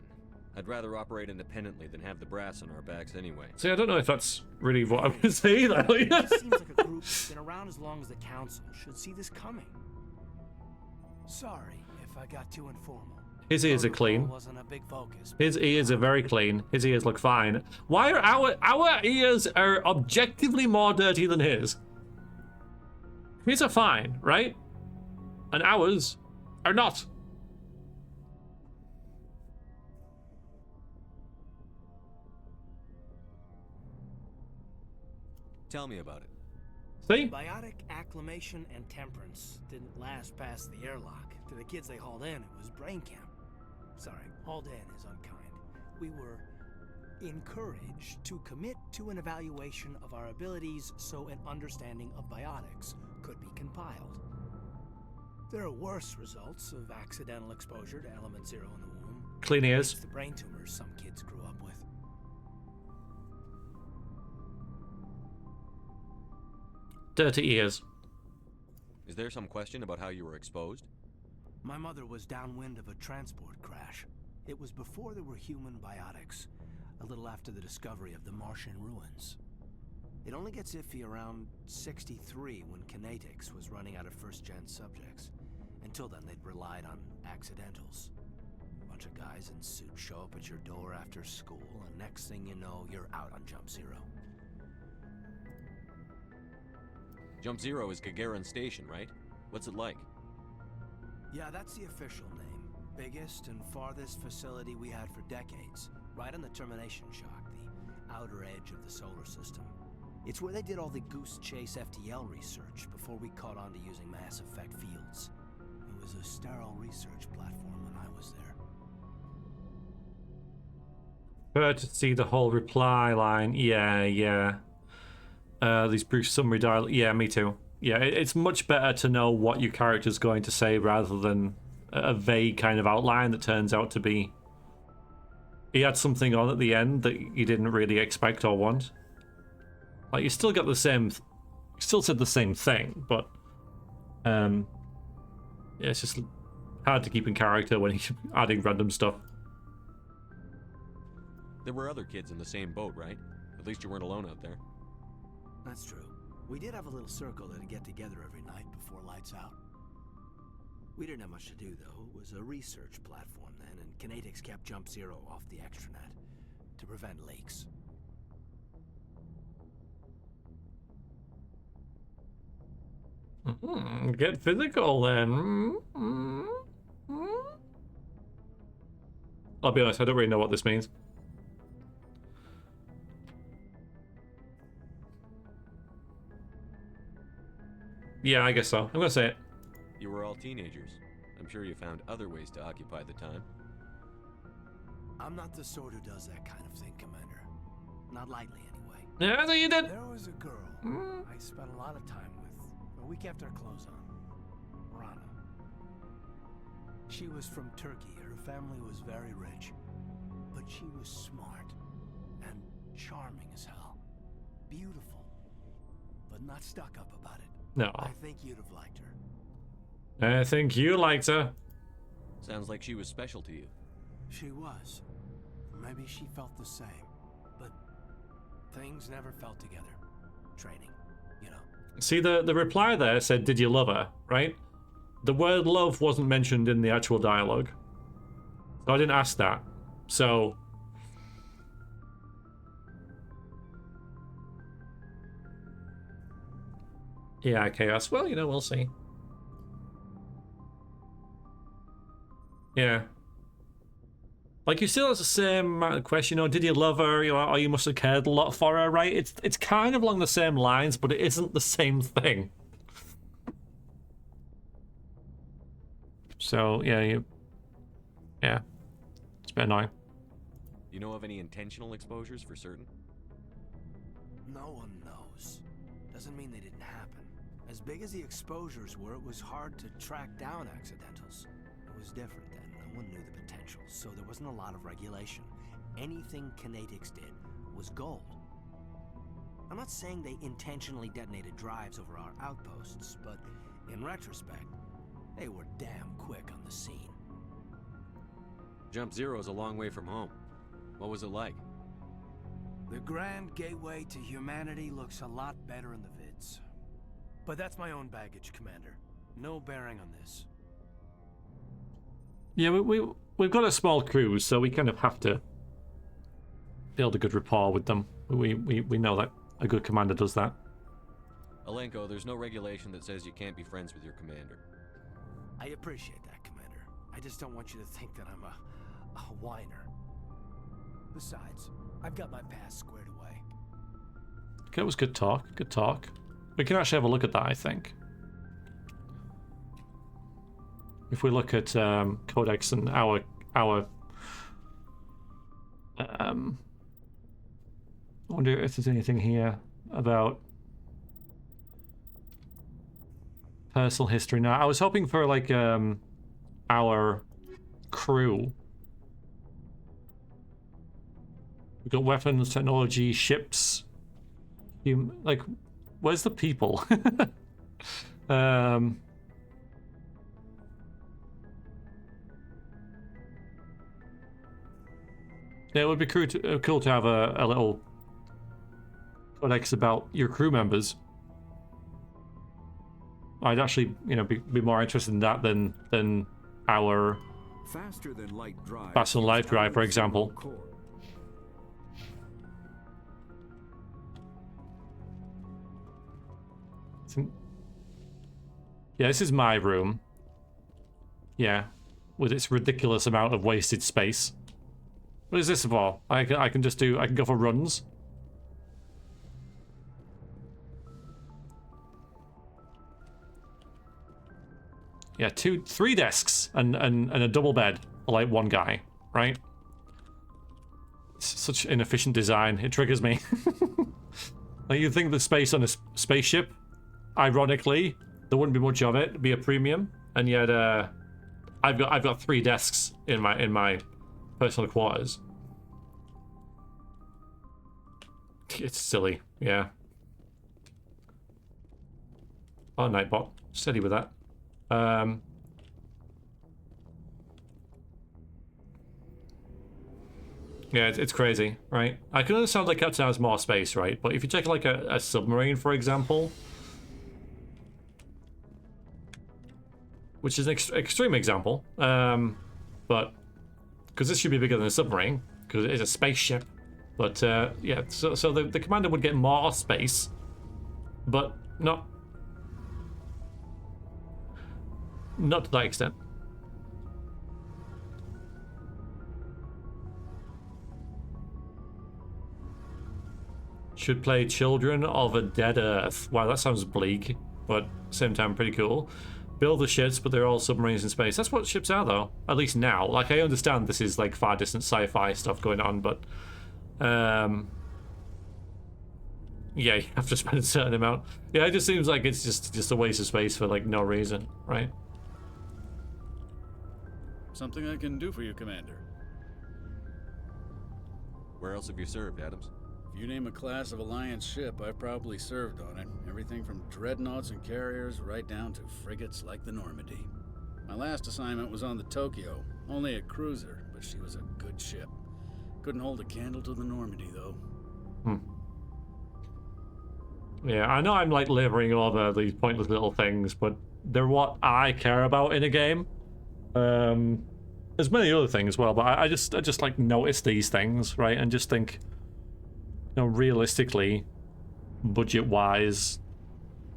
C: I'd rather operate independently than have the brass on our backs anyway.
A: See, I don't know if that's really what I would say either.
V: It seems like a group that's been around as long as the council should see this coming. Sorry if I got too informal.
A: His ears are clean.
V: Wasn't a big focus.
A: His ears are very clean. His ears look fine. Why are our ears are objectively more dirty than his? His are fine, right? And ours are not.
C: Tell me about it.
A: See?
V: Biotic acclimation and temperance didn't last past the airlock. To the kids they hauled in, it was brain camp. Sorry, hauled in is unkind. We were encouraged to commit to an evaluation of our abilities so an understanding of biotics could be compiled. There are worse results of accidental exposure to element 0 in the womb.
A: Clean ears.
V: It's the brain tumors some kids grew up with.
A: Dirty ears.
C: Is there some question about how you were exposed?
V: My mother was downwind of a transport crash. It was before there were human biotics, a little after the discovery of the Martian ruins. It only gets iffy around 63 when Kinetics was running out of first-gen subjects. Until then, they'd relied on accidentals. A bunch of guys in suits show up at your door after school, and next thing you know, you're out on Jump Zero.
C: Jump Zero is Gagarin Station, right? What's it like?
V: Yeah, that's the official name. Biggest and farthest facility we had for decades. Right on the termination shock, the outer edge of the solar system. It's where they did all the Goose Chase FTL research before we caught on to using mass effect fields. It was a sterile research platform when I was there.
A: Prefer to see the whole reply line. Yeah. These brief summary dialogue. Yeah, me too. Yeah, it's much better to know what your character's going to say rather than a vague kind of outline that turns out to be... He had something on at the end that you didn't really expect or want. Like, you still got the same... You still said the same thing, but... Yeah, it's just hard to keep in character when he's adding random stuff.
C: There were other kids in the same boat, right? At least you weren't alone out there.
V: That's true. We did have a little circle that'd get together every night before lights out. We didn't have much to do, though. It was a research platform then, and Kinetics kept Jump Zero off the extranet to prevent leaks.
A: Get physical, then. I'll be honest, I don't really know what this means. Yeah, I guess so. I'm gonna say it.
C: You were all teenagers. I'm sure you found other ways to occupy the time.
V: I'm not the sort who does that kind of thing, Commander. Not lightly, anyway.
A: Yeah, so you did.
V: There was a girl I spent a lot of time with, but we kept our clothes on. Rana. She was from Turkey. Her family was very rich. But she was smart and charming as hell. Beautiful, but not stuck up about it.
A: No.
V: I think you'd have liked her.
A: I think you liked her.
C: Sounds like she was special to you.
V: She was. Maybe she felt the same. But things never felt together. Training, you know.
A: See, the reply there said, did you love her, right? The word love wasn't mentioned in the actual dialogue. So I didn't ask that. So... yeah, Chaos. Well, you know, we'll see. Yeah. Like, you still have the same amount of question, you know, did you love her, you know, or you must have cared a lot for her, right? It's kind of along the same lines, but it isn't the same thing. So, yeah, yeah. It's a bit annoying.
C: You know of any intentional exposures for certain?
V: No one knows. Doesn't mean they didn't happen. As big as the exposures were, it was hard to track down accidentals. It was different then. No one knew the potential, so there wasn't a lot of regulation. Anything Kinetics did was gold. I'm not saying they intentionally detonated drives over our outposts, but in retrospect, they were damn quick on the scene.
C: Jump Zero's a long way from home. What was it like?
V: The grand gateway to humanity looks a lot better in the vids. But that's my own baggage, Commander. No bearing on this.
A: Yeah, we've got a small crew, so we kind of have to build a good rapport with them. We know that a good commander does that.
C: Alenko, there's no regulation that says you can't be friends with your commander.
V: I appreciate that, Commander. I just don't want you to think that I'm a whiner. Besides, I've got my past squared away.
A: Okay, it was good talk. Good talk. We can actually have a look at that, I think. If we look at Codex and our I wonder if there's anything here about personal history. Now, I was hoping for like our crew. We've got weapons, technology, ships. Like, where's the people? Yeah, it would be cool to have a little codex about your crew members. I'd actually, you know, be more interested in that than our
B: faster than light drive.
A: faster than light drive, for example. Yeah, this is my room. Yeah, with its ridiculous amount of wasted space. What is this for? I can go for runs. Yeah, 3 desks and a double bed for like one guy, right? It's such inefficient design. It triggers me. Like, you'd think the space on a spaceship, ironically, there wouldn't be much of it. It'd be a premium, and yet I've got 3 desks in my personal quarters. It's silly, yeah. Oh, Nightbot, steady with that. Yeah, it's crazy, right? I can understand like Captain has more space, right? But if you take like a submarine, for example, which is an extreme example, but because this should be bigger than a submarine, because it is a spaceship. But yeah, so the commander would get more space, but not to that extent. Should play Children of a Dead Earth. Wow, that sounds bleak, but at the same time pretty cool. Build the ships, but they're all submarines in space. That's what ships are, though. At least now. Like, I understand this is like far distant sci-fi stuff going on, but yeah, you have to spend a certain amount. Yeah, it just seems like it's just a waste of space for like no reason, right?
H: Something I can do for you, Commander.
C: Where else have you served, Adams?
H: If you name a class of Alliance ship, I've probably served on it. Everything from dreadnoughts and carriers right down to frigates like the Normandy. My last assignment was on the Tokyo, only a cruiser, but she was a good ship. Couldn't hold a candle to the Normandy, though.
A: Yeah, I know I'm like laboring over these pointless little things, but they're what I care about in a game. There's many other things as well, but I just like notice these things, right, and just think, you know, realistically, budget-wise,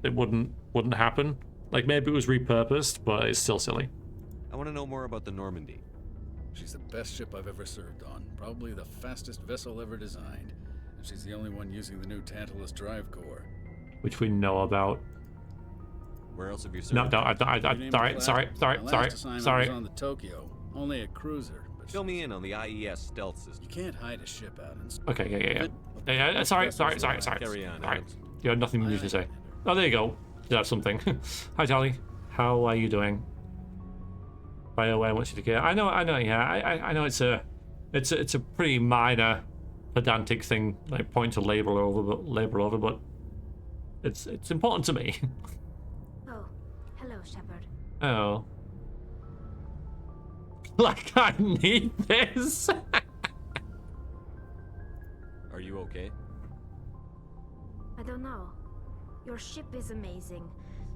A: it wouldn't happen. Like, maybe it was repurposed, but it's still silly.
C: I want to know more about the Normandy.
H: She's the best ship I've ever served on. Probably the fastest vessel ever designed. And she's the only one using the new Tantalus drive core.
A: Which we know about.
C: Where else have you served?
A: No, sorry.
H: My last assignment was on the Tokyo, only a cruiser. But
C: fill me in on the IES stealth system.
H: You can't hide a ship out in space.
A: Okay, yeah. Sorry.
C: Carry on,
A: Right.
C: Adams.
A: You had nothing new to say. Oh, there you go. You have something. Hi, Tally. How are you doing? BioWare wants you to care. I know. Yeah, I know. It's a pretty minor, pedantic thing, like point to labor over, but it's important to me.
M: Oh, hello, Shepard.
A: Oh. Like I need this.
C: Are you okay?
M: I don't know. Your ship is amazing,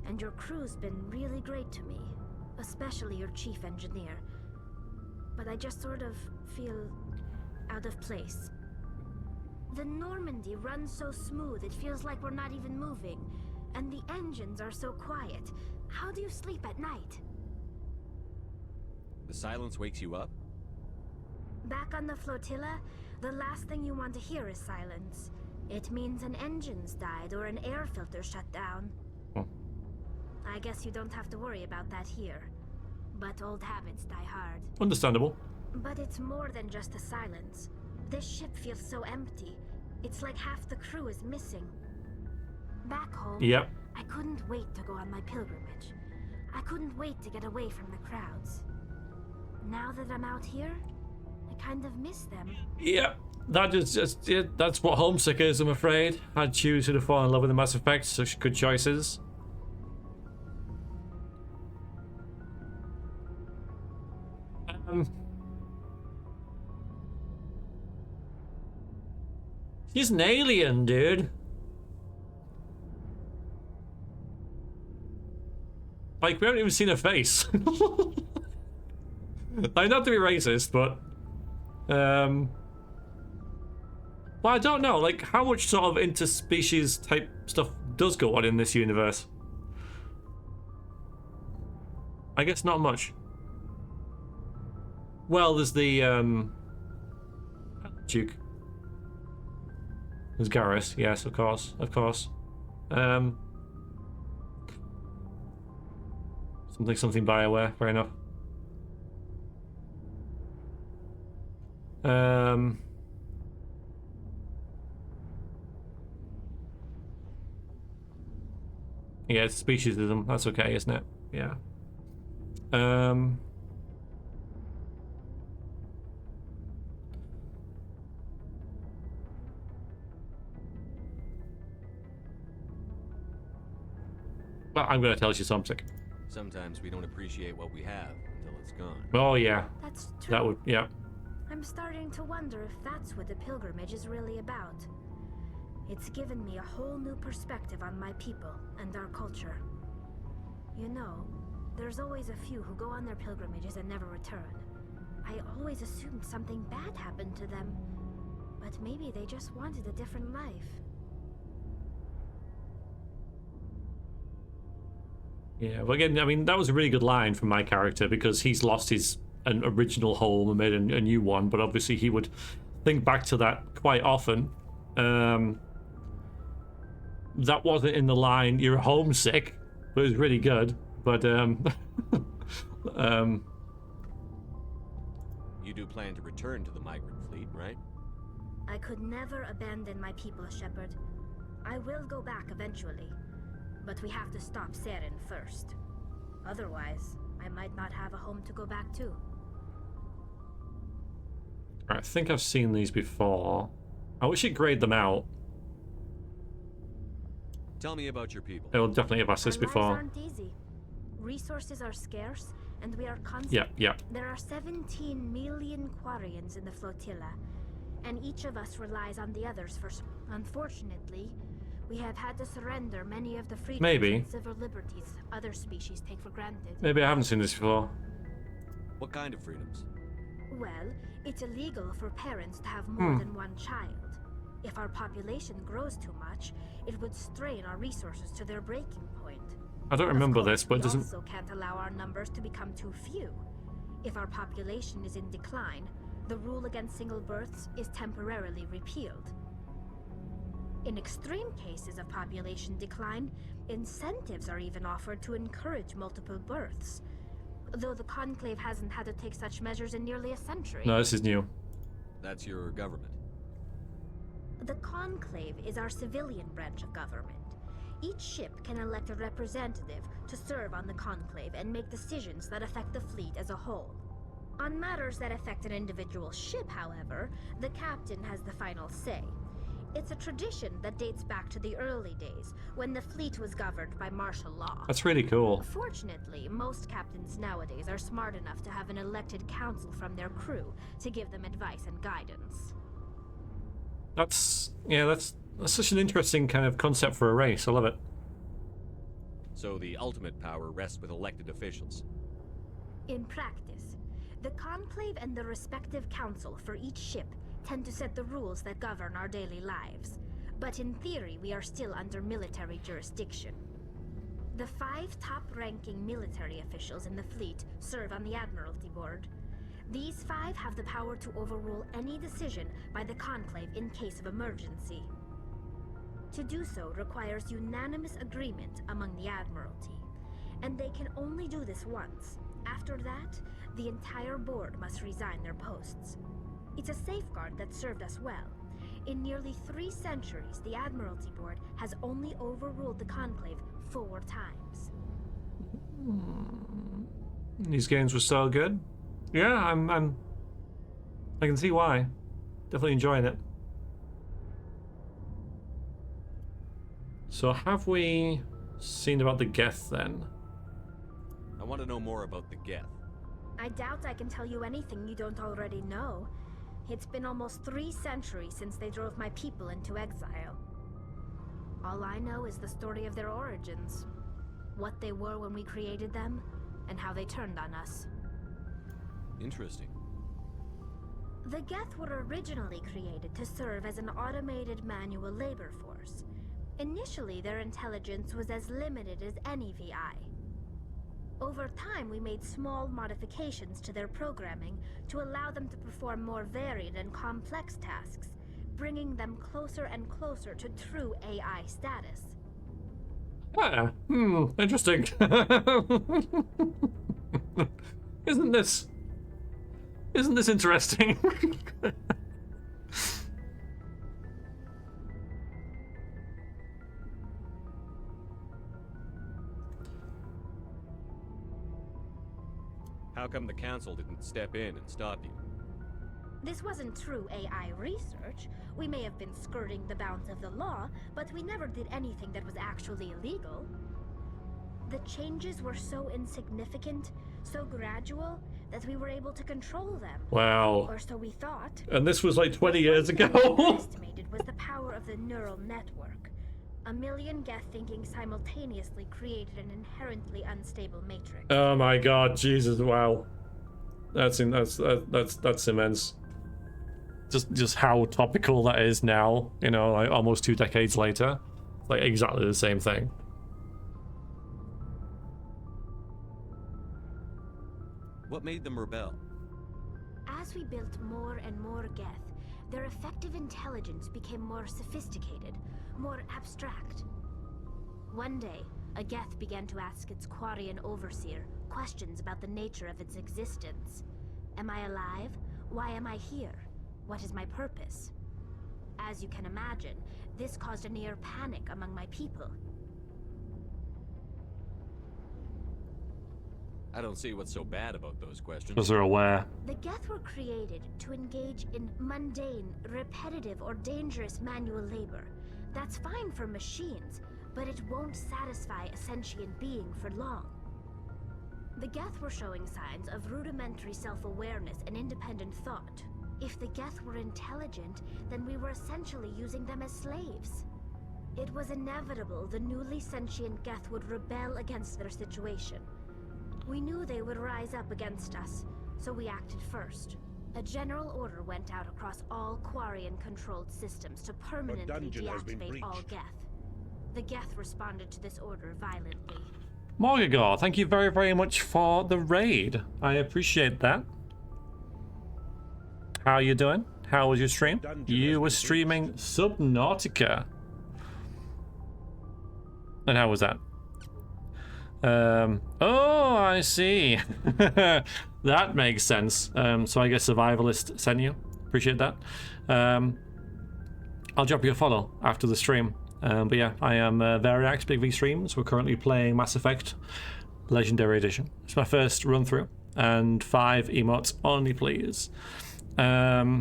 M: and your crew's been really great to me, especially your chief engineer. But I just sort of feel out of place. The Normandy runs so smooth it feels like we're not even moving, and the engines are so quiet. How do you sleep at night?
C: The silence wakes you up?
M: Back on the flotilla, the last thing you want to hear is silence. It means an engine's died or an air filter shut down. I guess you don't have to worry about that here. But old habits die hard.
A: Understandable.
M: But it's more than just the silence. This ship feels so empty. It's like half the crew is missing. Back home,
A: Yep.
M: I couldn't wait to go on my pilgrimage. I couldn't wait to get away from the crowds. Now that I'm out here, I kind of miss them.
A: Yep. That is just it. That's what homesick is, I'm afraid. I'd choose to fall in love with the Mass Effect. Such good choices. She's an alien, dude. Like, we haven't even seen her face. Like, not to be racist, but well, I don't know, like, how much sort of interspecies type stuff does go on in this universe? I guess not much. Well, there's the, Duke. There's Garrus, yes, of course. Something BioWare, fair enough. Yeah, it's speciesism. That's okay, isn't it? Yeah. Well, I'm gonna tell you something.
C: Sometimes we don't appreciate what we have until it's gone.
A: Oh yeah.
M: That's true.
A: That would, yeah.
M: I'm starting to wonder if that's what the pilgrimage is really about. It's given me a whole new perspective on my people and our culture. You know, there's always a few who go on their pilgrimages and never return. I always assumed something bad happened to them, but maybe they just wanted a different life.
A: Yeah, well, again, I mean, that was a really good line from my character because he's lost his an original home and made a new one, but obviously he would think back to that quite often. That wasn't in the line, you're homesick, but it was really good. But,
C: You do plan to return to the migrant fleet, right?
M: I could never abandon my people, Shepard. I will go back eventually, but we have to stop Saren first. Otherwise, I might not have a home to go back to.
A: Right, I think I've seen these before. I wish it grayed them out.
C: Tell me about your people.
A: It'll definitely have asked this
M: Our lives
A: before.
M: aren't easy. Resources are scarce, and we are constant.
A: Yeah.
M: There are 17 million Quarians in the flotilla, and each of us relies on the others for. Unfortunately, we have had to surrender many of the freedoms and civil liberties other species take for granted.
A: Maybe I haven't seen this before.
C: What kind of freedoms?
M: Well, it's illegal for parents to have more than one child. If our population grows too much, it would strain our resources to their breaking point.
A: I don't remember this, but it doesn't.
M: We also can't allow our numbers to become too few. If our population is in decline, the rule against single births is temporarily repealed. In extreme cases of population decline, incentives are even offered to encourage multiple births. Though the Conclave hasn't had to take such measures in nearly a century.
A: No, this is new.
C: That's your government.
M: The Conclave is our civilian branch of government. Each ship can elect a representative to serve on the Conclave and make decisions that affect the fleet as a whole. On matters that affect an individual ship, however, the captain has the final say. It's a tradition that dates back to the early days, when the fleet was governed by martial law.
A: That's really cool.
M: Fortunately, most captains nowadays are smart enough to have an elected council from their crew to give them advice and guidance.
A: That's such an interesting kind of concept for a race. I love it.
C: So the ultimate power rests with elected officials.
M: In practice, the Conclave and the respective council for each ship tend to set the rules that govern our daily lives. But in theory, we are still under military jurisdiction. The 5 top-ranking military officials in the fleet serve on the Admiralty Board. These 5 have the power to overrule any decision by the Conclave in case of emergency. To do so requires unanimous agreement among the Admiralty, and they can only do this once. After that, the entire board must resign their posts. It's a safeguard that served us well. In nearly 3 centuries, the Admiralty Board has only overruled the Conclave 4 times.
A: These games were so good. Yeah, I can see why. Definitely enjoying it. So have we seen about the Geth then?
C: I want to know more about the Geth.
M: I doubt I can tell you anything you don't already know. It's been almost 3 centuries since they drove my people into exile. All I know is the story of their origins, what they were when we created them, and how they turned on us.
C: Interesting.
M: The Geth were originally created to serve as an automated manual labor force. Initially, their intelligence was as limited as any VI. Over time, we made small modifications to their programming to allow them to perform more varied and complex tasks, bringing them closer and closer to true AI status.
A: Ah, interesting. Isn't this interesting?
C: How come the council didn't step in and stop you?
M: This wasn't true AI research. We may have been skirting the bounds of the law, but we never did anything that was actually illegal. The changes were so insignificant, so gradual, that we were able to control them.
A: Wow.
M: Or so we thought.
A: And this was like 20 years ago.
M: Estimated was the power of the neural network. 1 million Geth thinking simultaneously created an inherently unstable matrix.
A: Oh my god, Jesus, wow. That's immense. Just how topical that is now, you know, like almost 2 decades later. It's like exactly the same thing.
C: What made them rebel?
M: As we built more and more Geth, their effective intelligence became more sophisticated, more abstract. One day, a Geth began to ask its Quarian overseer questions about the nature of its existence. Am I alive? Why am I here? What is my purpose? As you can imagine, this caused a near panic among my people.
C: I don't see what's so bad about those questions.
A: Because they're aware.
M: The Geth were created to engage in mundane, repetitive, or dangerous manual labor. That's fine for machines, but it won't satisfy a sentient being for long. The Geth were showing signs of rudimentary self-awareness and independent thought. If the Geth were intelligent, then we were essentially using them as slaves. It was inevitable the newly sentient Geth would rebel against their situation. We knew they would rise up against us, so we acted first. A general order went out across all Quarian-controlled systems to permanently deactivate all Geth. The Geth responded to this order violently.
A: Morgagor, thank you very, very much for the raid. I appreciate that. How are you doing? How was your stream? You were streaming Subnautica. And how was that? Oh, I see. That makes sense. So I guess Survivalist sent you. Appreciate that. I'll drop you a follow after the stream. But yeah, I am Variax, Big V Streams. We're currently playing Mass Effect Legendary Edition. It's my first run through, and 5 emotes only, please. Yeah,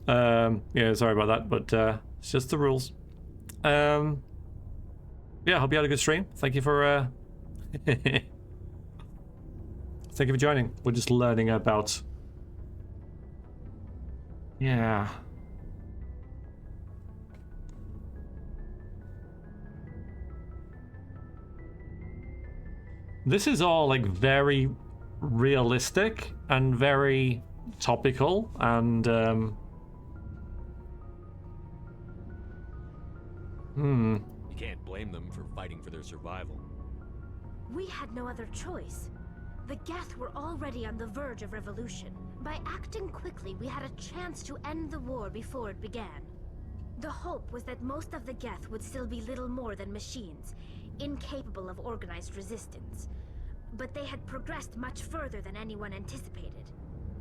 A: sorry about that, but it's just the rules. Yeah, hope you had a good stream. Thank you for thank you for joining. We're just learning about, yeah. This is all like very realistic and very topical, and
C: You can't blame them for fighting for their survival.
M: We had no other choice. The Geth were already on the verge of revolution. By acting quickly, we had a chance to end the war before it began. The hope was that most of the Geth would still be little more than machines, incapable of organized resistance. But they had progressed much further than anyone anticipated.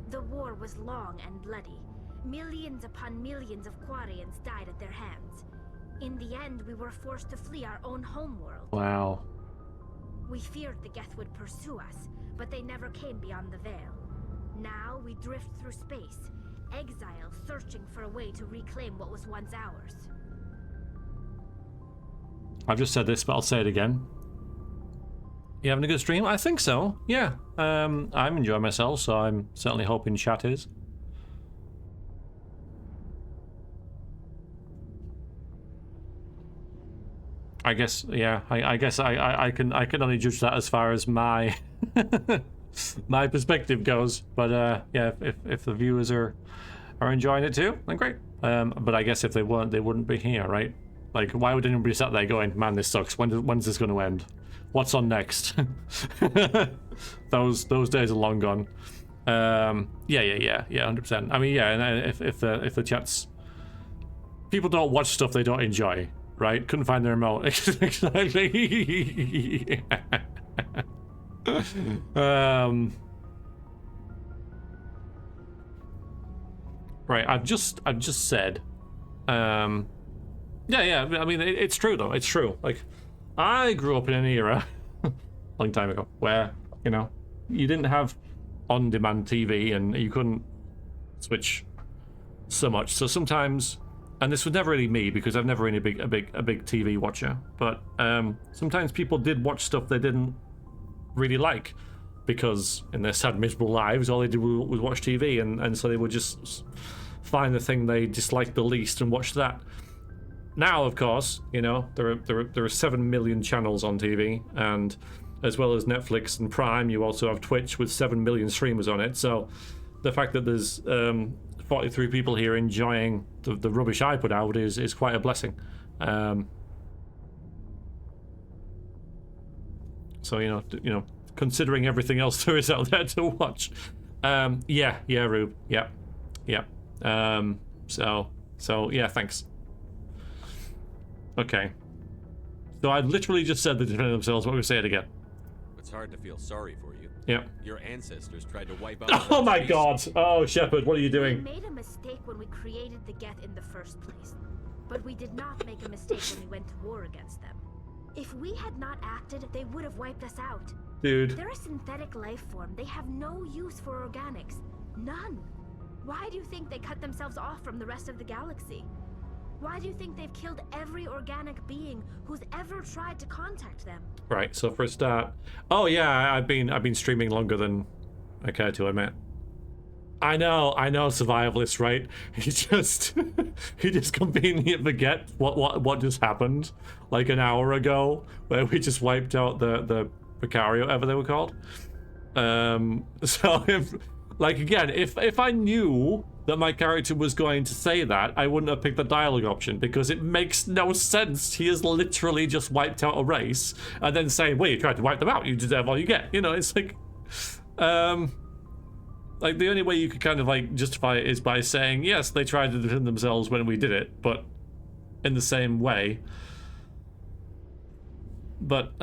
M: The war was long and bloody. Millions upon millions of Quarians died at their hands. In the end, we were forced to flee our own homeworld.
A: Wow.
M: We feared the Geth would pursue us, but they never came beyond the veil. Now we drift through space, exile, searching for a way to reclaim what was once ours.
A: I've just said this, but I'll say it again. You having a good stream? I think so. Yeah. I'm enjoying myself, so I'm certainly hoping chat is. I guess, yeah. I guess I can only judge that as far as my my perspective goes. But yeah, if the viewers are enjoying it too, then great. But I guess if they weren't, they wouldn't be here, right? Like, why would anybody sat there going, "Man, this sucks. When's this going to end? What's on next?" Those days are long gone. Yeah, 100%. I mean, yeah, and if the chats, people don't watch stuff they don't enjoy, right? Couldn't find the remote. Exactly. Right. I've just said. Yeah. I mean, it's true though. It's true. Like, I grew up in an era, long time ago, where, you know, you didn't have on-demand TV and you couldn't switch so much. So sometimes, and this was never really me because I've never been a big TV watcher, but sometimes people did watch stuff they didn't really like because in their sad, miserable lives, all they did was watch TV, and so they would just find the thing they disliked the least and watch that. Now, of course, you know, there are 7 million channels on TV, and as well as Netflix and Prime, you also have Twitch with 7 million streamers on it. So the fact that there's 43 people here enjoying the rubbish I put out is quite a blessing. So you know, considering everything else there is out there to watch, yeah, Rube, yeah. So yeah, thanks. Okay. So I literally just said they defended themselves. What we say it again?
C: It's hard to feel sorry for you.
A: Yeah.
C: Your ancestors tried to wipe out.
A: Oh my God! Oh, Shepard, what are you doing?
M: We made a mistake when we created the Geth in the first place, but we did not make a mistake when we went to war against them. If we had not acted, they would have wiped us out.
A: Dude.
M: They're a synthetic life form. They have no use for organics. None. Why do you think they cut themselves off from the rest of the galaxy? Why do you think they've killed every organic being who's ever tried to contact them?
A: Right, so for a start... Oh yeah, I've been streaming longer than I care to admit. I know, survivalists, right? He just conveniently forget what just happened like an hour ago, where we just wiped out the Precari, whatever they were called. So if I knew that my character was going to say that, I wouldn't have picked the dialogue option, because it makes no sense. He has literally just wiped out a race and then saying, well, you tried to wipe them out, you deserve all you get. You know, it's like the only way you could kind of like justify it is by saying, yes, they tried to defend themselves when we did it, but in the same way. But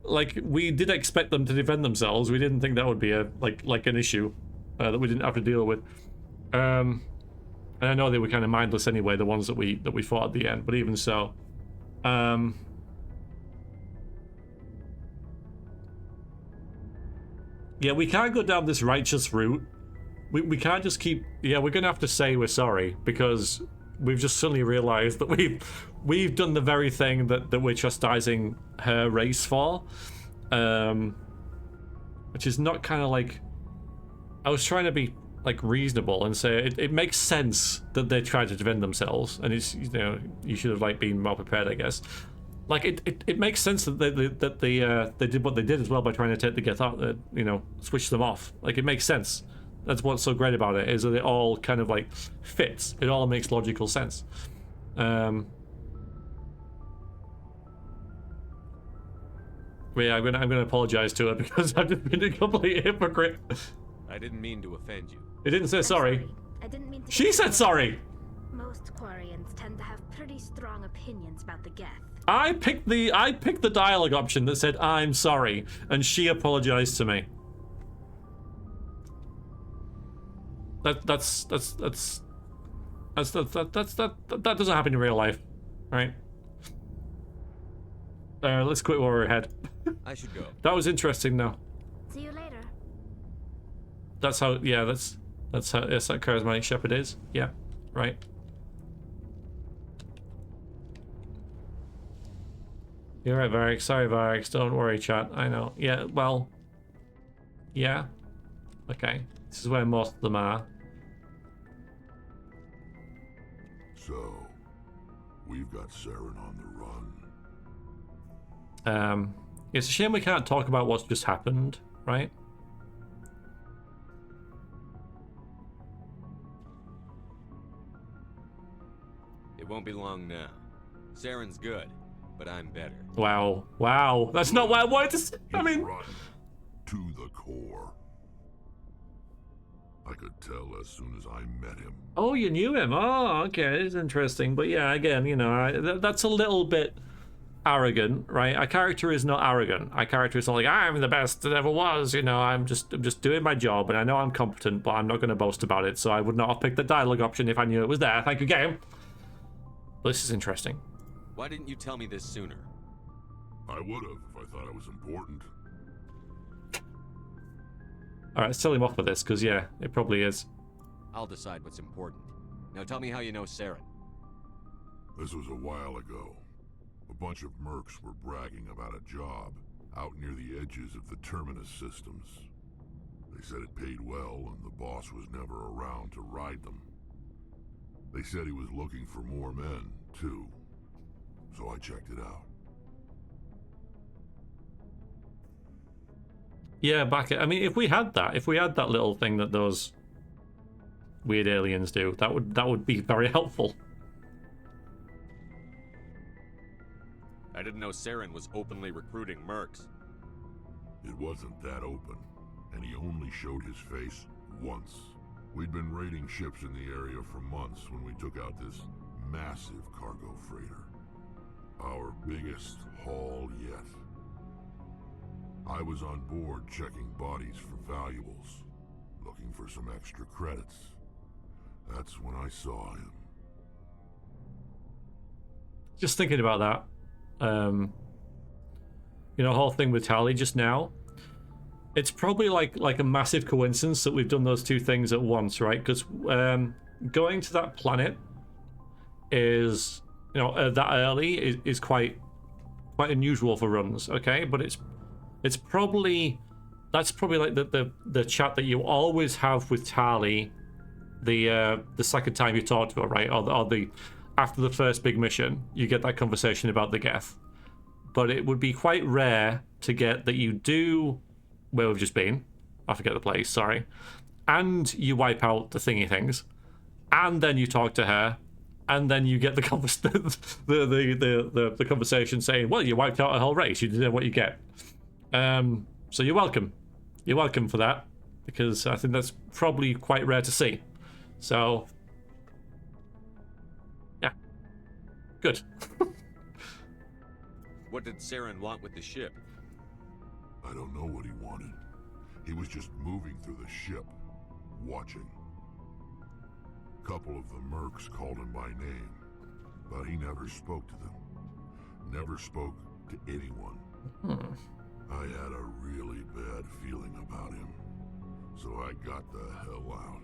A: like, we did expect them to defend themselves. We didn't think that would be a like an issue that we didn't have to deal with. And I know they were kind of mindless anyway, the ones that we fought at the end. But even so, yeah, we can't go down this righteous route. We can't just keep... Yeah, we're gonna have to say we're sorry, because we've just suddenly realized that we've done the very thing that we're chastising her race for, which is not kind of like... I was trying to be like reasonable and say it makes sense that they tried to defend themselves, and it's, you know, you should have like been more prepared, I guess. Like it makes sense that they did what they did as well by trying to take the Geth out, you know, switch them off. Like, it makes sense. That's what's so great about it, is that it all kind of like fits. It all makes logical sense. But yeah, I'm gonna apologize to her because I've just been a complete hypocrite.
C: I didn't mean to offend you.
A: It didn't say sorry.
M: I didn't mean to.
A: She said sorry.
M: Most Quarians tend to have pretty strong opinions about the Geth.
A: I picked the dialogue option that said I'm sorry, and she apologized to me. That doesn't happen in real life, right? Let's quit while we're ahead.
C: I should go.
A: That was interesting, though.
M: See you later.
A: That's how. Yeah, that's how. Yes, that charismatic shepherd is. Yeah, right. You're right, Varix. Sorry, Varix. Don't worry, chat. I know. Yeah. Well. Yeah. Okay. This is where most of them are.
G: So, we've got Saren on the run.
A: It's a shame we can't talk about what's just happened, right?
C: It won't be long now. Saren's good, but I'm better.
A: Wow. Wow. That's not what I wanted to say. I mean...
G: Run to the core. I could tell as soon as I met him.
A: Oh, you knew him. Oh, okay. It's interesting. But yeah, again, you know, that's a little bit arrogant, right? Our character is not arrogant. Our character is not like, I'm the best that ever was. You know, I'm just doing my job, and I know I'm competent, but I'm not going to boast about it. So I would not have picked the dialogue option if I knew it was there. Thank you, game. But this is interesting.
C: Why didn't you tell me this sooner?
G: I would have if I thought it was important.
A: All right, let's tell him off for this, because yeah, it probably is.
C: I'll decide what's important. Now tell me how you know Saren.
G: This was a while ago. A bunch of mercs were bragging about a job out near the edges of the Terminus systems. They said it paid well and the boss was never around to ride them. They said he was looking for more men, too. So I checked it out.
A: Yeah, I mean, if we had that little thing that those weird aliens do, that would be very helpful.
C: I didn't know Saren was openly recruiting mercs.
G: It wasn't that open, and he only showed his face once. We'd been raiding ships in the area for months when we took out this massive cargo freighter. Our biggest haul yet. I was on board checking bodies for valuables, looking for some extra credits. That's when I saw him.
A: just thinking about that. You know, whole thing with Tali just now. It's probably like a massive coincidence that we've done those two things at once, right? Because going to that planet is, you know, that early is quite unusual for runs, okay? But it's probably, that's probably like the chat that you always have with Tali the second time you talk to her, right? Or the after the first big mission, you get that conversation about the Geth. But it would be quite rare to get that you do where we've just been. I forget the place, sorry. And you wipe out the thingy things. And then you talk to her. And then you get the the conversation saying, well, you wiped out a whole race. You didn't know what you get. So you're welcome. You're welcome for that. Because I think that's probably quite rare to see. So, yeah. Good.
C: What did Saren want with the ship?
G: I don't know what he wanted. He was just moving through the ship, watching. Couple of the mercs called him by name, but he never spoke to them. Never spoke to anyone. I had a really bad feeling about him, so I got the hell out.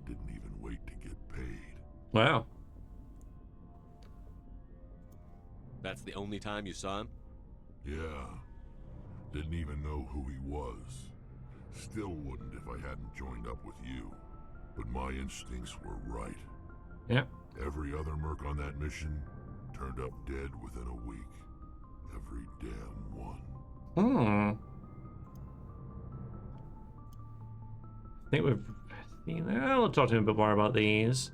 G: Didn't even wait to get paid.
A: Wow.
C: That's the only time you saw him?
G: Yeah. Didn't even know who he was. Still wouldn't if I hadn't joined up with you. But my instincts were right.
A: Yeah.
G: Every other merc on that mission turned up dead within a week. Every damn one.
A: I think we've seen that. We'll talk to him a bit more about these.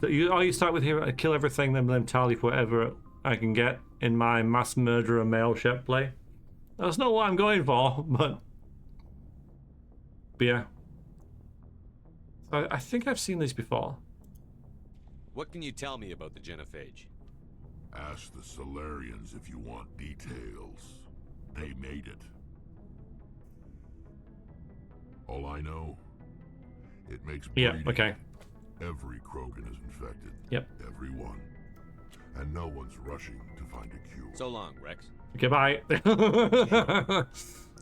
A: You start with here, I kill everything, then tally for whatever I can get in my mass murderer male ship play. That's not what I'm going for, but yeah. I think I've seen these before.
C: What can you tell me about the genophage?
G: Ask the Solarians if you want details. They made it. All I know, it makes breeding.
A: Yeah, okay.
G: Every Krogan is infected.
A: Yep.
G: Every one. And no one's rushing to find a cure.
C: So long, Rex.
A: Goodbye.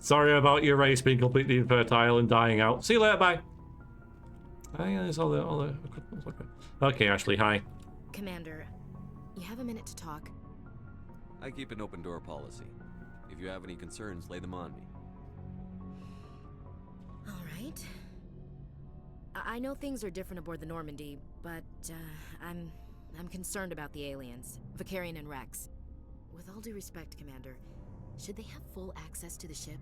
A: Sorry about your race being completely infertile and dying out. See you later, bye. Oh, yeah, there's all the okay, Ashley, hi.
P: Commander, you have a minute to talk?
C: I keep an open door policy. If you have any concerns, lay them on me.
P: All right. I know things are different aboard the Normandy, but I'm concerned about the aliens, Vicarian and Rex. With all due respect, Commander, should they have full access to the ship?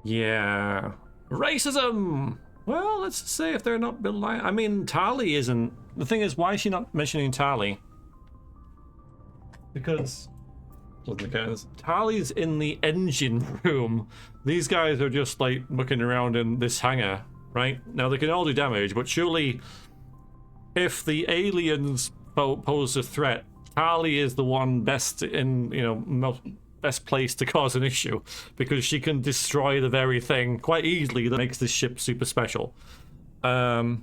A: Yeah. Racism! Well, let's say if they're not built like... I mean, Tali isn't... The thing is, why is she not mentioning Tali? Because... Tali's in the engine room. These guys are just, like, looking around in this hangar, right? Now, they can all do damage, but surely... If the aliens pose a threat, Tali is the one best in, you know, best place to cause an issue, because she can destroy the very thing quite easily that makes this ship super special. So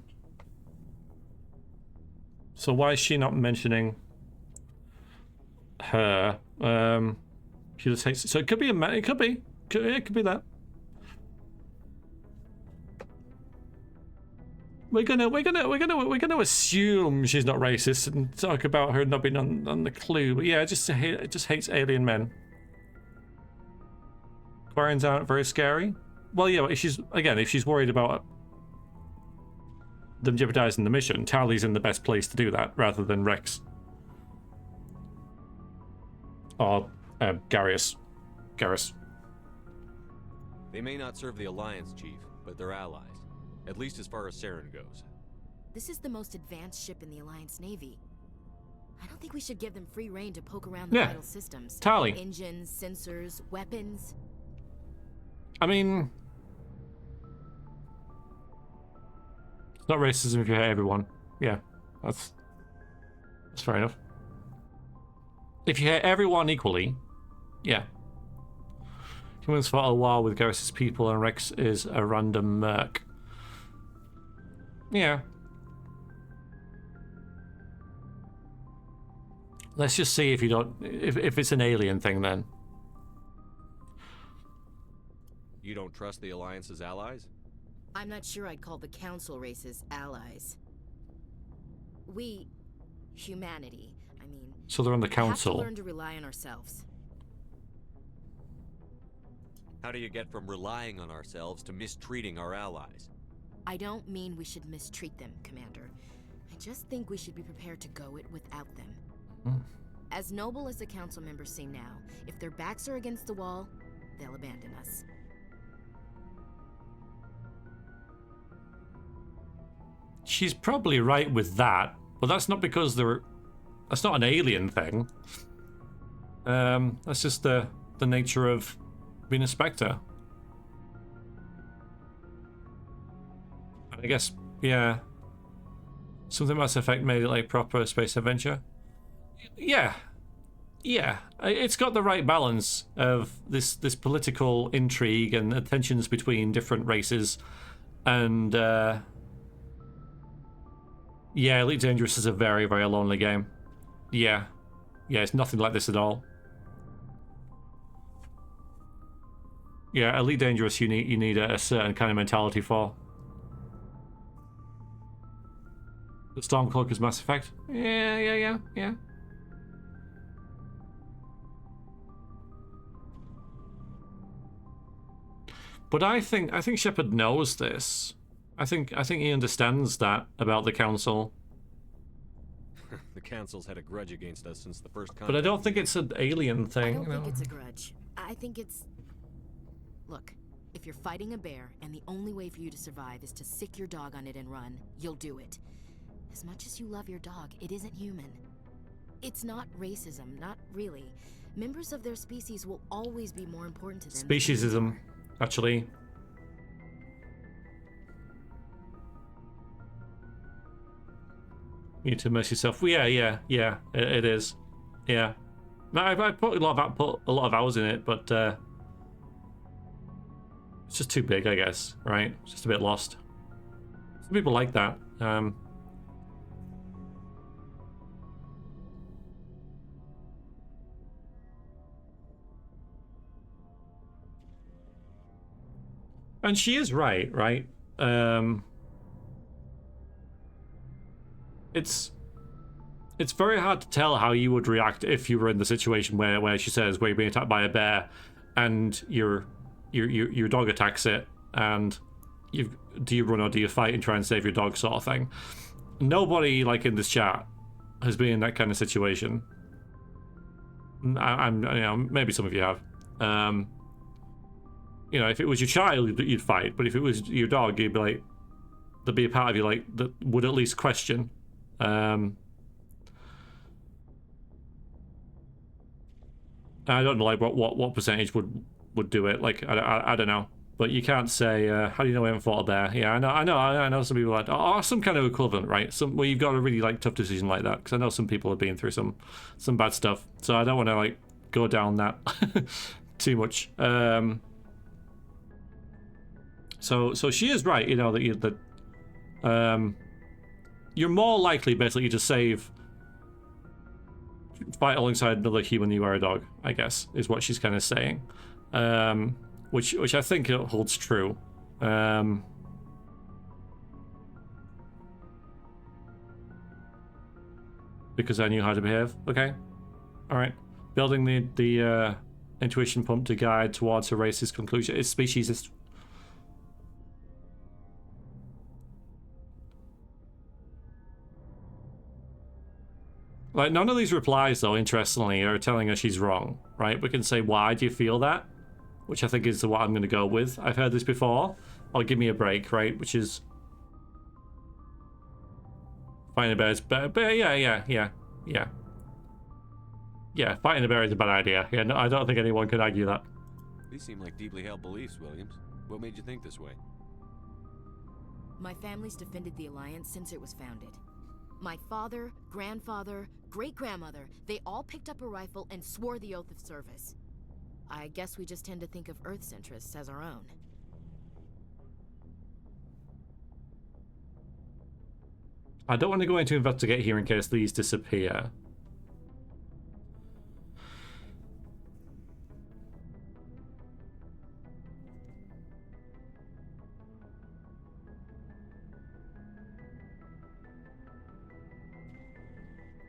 A: why is she not mentioning her? She just hates it. So it could be it could be that. We're gonna assume she's not racist and talk about her not being on the clue. But yeah, it just hates alien men. Quarians aren't very scary. Well, yeah, if she's worried about them jeopardizing the mission, Tali's in the best place to do that rather than Rex or Garrus.
C: They may not serve the Alliance, Chief, but they're allies. At least as far as Saren goes.
P: This is the most advanced ship in the Alliance Navy. I don't think we should give them free rein to poke around the vital systems.
A: Tali.
P: Engines, sensors, weapons.
A: I mean... It's not racism if you hate everyone. Yeah, that's fair enough. If you hate everyone equally, yeah. Humans fought a war with Garrus's people and Rex is a random merc. Yeah. Let's just see if you don't, if it's an alien thing then.
C: You don't trust the Alliance's allies?
P: I'm not sure I'd call the Council races allies. We, humanity, I mean...
A: So they're on the Council.
P: Have to learn to rely on ourselves.
C: How do you get from relying on ourselves to mistreating our allies?
P: I don't mean we should mistreat them, Commander. I just think we should be prepared to go it without them. As noble as the Council members seem now, if their backs are against the wall, they'll abandon us.
A: She's probably right with that, but that's not because that's not an alien thing. That's just the nature of being a Spectre. And I guess, yeah, something Mass Effect made it like proper space adventure. Yeah, it's got the right balance of this political intrigue and the tensions between different races, and yeah, Elite Dangerous is a very, very lonely game. Yeah, it's nothing like this at all. Yeah, Elite Dangerous you need a certain kind of mentality for. The Stormcloaker's Mass Effect. Yeah. But I think Shepard knows this. I think he understands that about the Council.
C: The Council's had a grudge against us since the first contact.
A: But I don't think it's an alien thing.
P: I don't think it's a grudge. I think it's... Look, if you're fighting a bear and the only way for you to survive is to sick your dog on it and run, you'll do it. As much as you love your dog, it isn't human. It's not racism, not really. Members of their species will always be more important to them.
A: Speciesism, actually. You need to immerse yourself. Well, yeah. It is. Yeah. I put a lot of hours in it, but it's just too big, I guess. Right? It's just a bit lost. Some people like that. And she is right? It's very hard to tell how you would react if you were in the situation where she says where you're being attacked by a bear and your dog attacks it, and do you run or do you fight and try and save your dog, sort of thing. Nobody like in this chat has been in that kind of situation. I'm maybe some of you have. If it was your child, you'd fight, but if it was your dog, you'd be like, there'd be a part of you like that would at least question. I don't know like what percentage would do it. Like I don't know, but you can't say how do you know we haven't fought a bear? Yeah, I know some people are like some kind of equivalent, right? Where you've got a really like tough decision like that, because I know some people have been through some bad stuff, so I don't want to like go down that too much. So she is right, that you're more likely basically to fight alongside another human you are a dog, I guess, is what she's kind of saying. Which I think holds true. Because I knew how to behave. Okay. Alright. Building the intuition pump to guide towards a racist conclusion. It's speciesist. Like, none of these replies, though, interestingly, are telling her she's wrong, right? We can say, why do you feel that? Which I think is what I'm going to go with. I've heard this before. Or give me a break, right? Which is... Fighting a bear is better. But yeah. Yeah, fighting a bear is a bad idea. Yeah, no, I don't think anyone could argue that.
C: These seem like deeply held beliefs, Williams. What made you think this way?
P: My family's defended the Alliance since it was founded. My father, grandfather, great-grandmother, they all picked up a rifle and swore the oath of service. I guess we just tend to think of Earth's interests as our own.
A: I don't want to go into investigate here in case these disappear.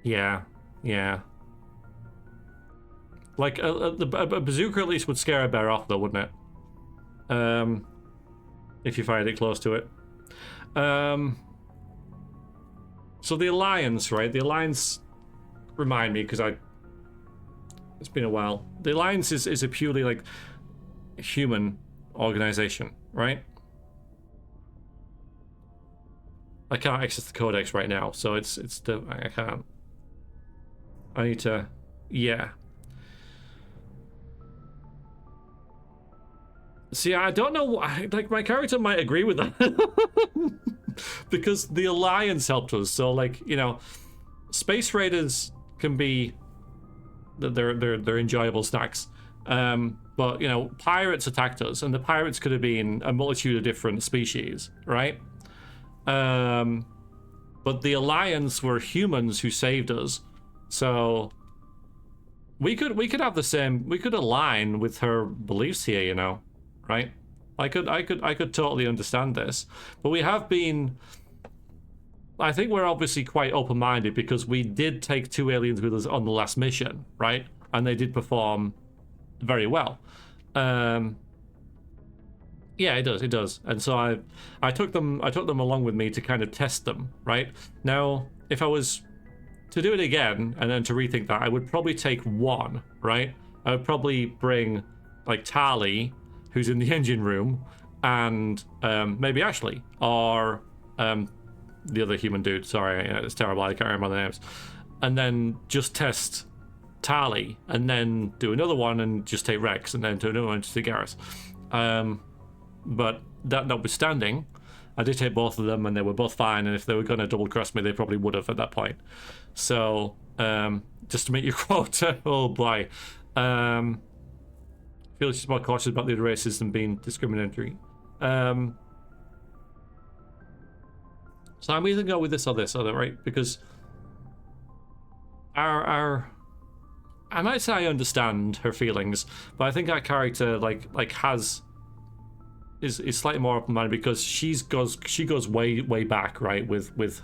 A: Yeah, yeah. Like, a bazooka at least would scare a bear off, though, wouldn't it? If you fired it close to it. So the Alliance, right? The Alliance, remind me, because it's been a while. The Alliance is a purely, like, human organization, right? I can't access the codex right now, so I can't. I need to, yeah. See, I don't know, like, my character might agree with that. Because the Alliance helped us, so, like, you know, Space Raiders can be, they're enjoyable snacks. But, you know, pirates attacked us, and the pirates could have been a multitude of different species, right? But the Alliance were humans who saved us, so we could have the same, we could align with her beliefs here, you know, right? I could totally understand this, but we have been, I think we're obviously quite open-minded because we did take 2 aliens with us on the last mission, right? And they did perform very well. Yeah, it does. And so I took them along with me to kind of test them, right? Now, if I was to do it again and then to rethink that, I would probably take 1, right? I would probably bring, like, Tali, who's in the engine room, and maybe Ashley, or the other human dude. Sorry, it's terrible, I can't remember the names. And then just test Tali, and then do another one and just take Rex, and then do another one and just take Garrus. But that notwithstanding, I did take both of them, and they were both fine, and if they were going to double-cross me, they probably would have at that point. So, just to meet your quota, oh boy. Feel she's more cautious about the other races than being discriminatory. So I'm either go with this or this, right? Because I might say I understand her feelings, but I think our character is slightly more open-minded because she goes way back, right? With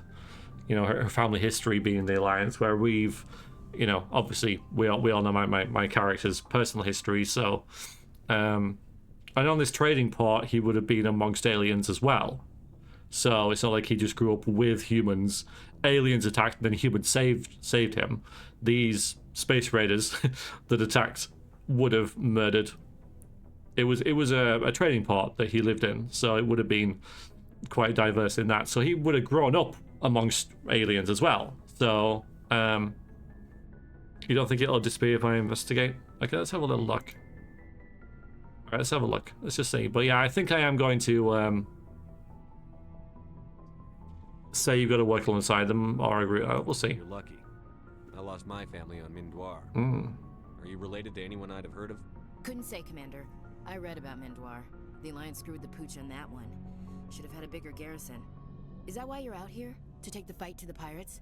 A: you know, her family history being in the Alliance, where we've, you know, obviously we all know my character's personal history, so and on this trading port he would have been amongst aliens as well. So it's not like he just grew up with humans. Aliens attacked, and then humans saved him. These space raiders that attacked would have murdered. It was a trading port that he lived in, so it would have been quite diverse in that. So he would have grown up amongst aliens as well. So you don't think it'll disappear if I investigate? Okay, let's have a little look. All right, let's have a look. Let's just see. But yeah, I think I am going to say you've got to work alongside them, or agree. We'll see.
C: You're lucky. I lost my family on Mindoir. Are you related to anyone I'd have heard of?
P: Couldn't say, Commander. I read about Mindoir. The Alliance screwed the pooch on that one. Should have had a bigger garrison. Is that why you're out here? To take the fight to the pirates?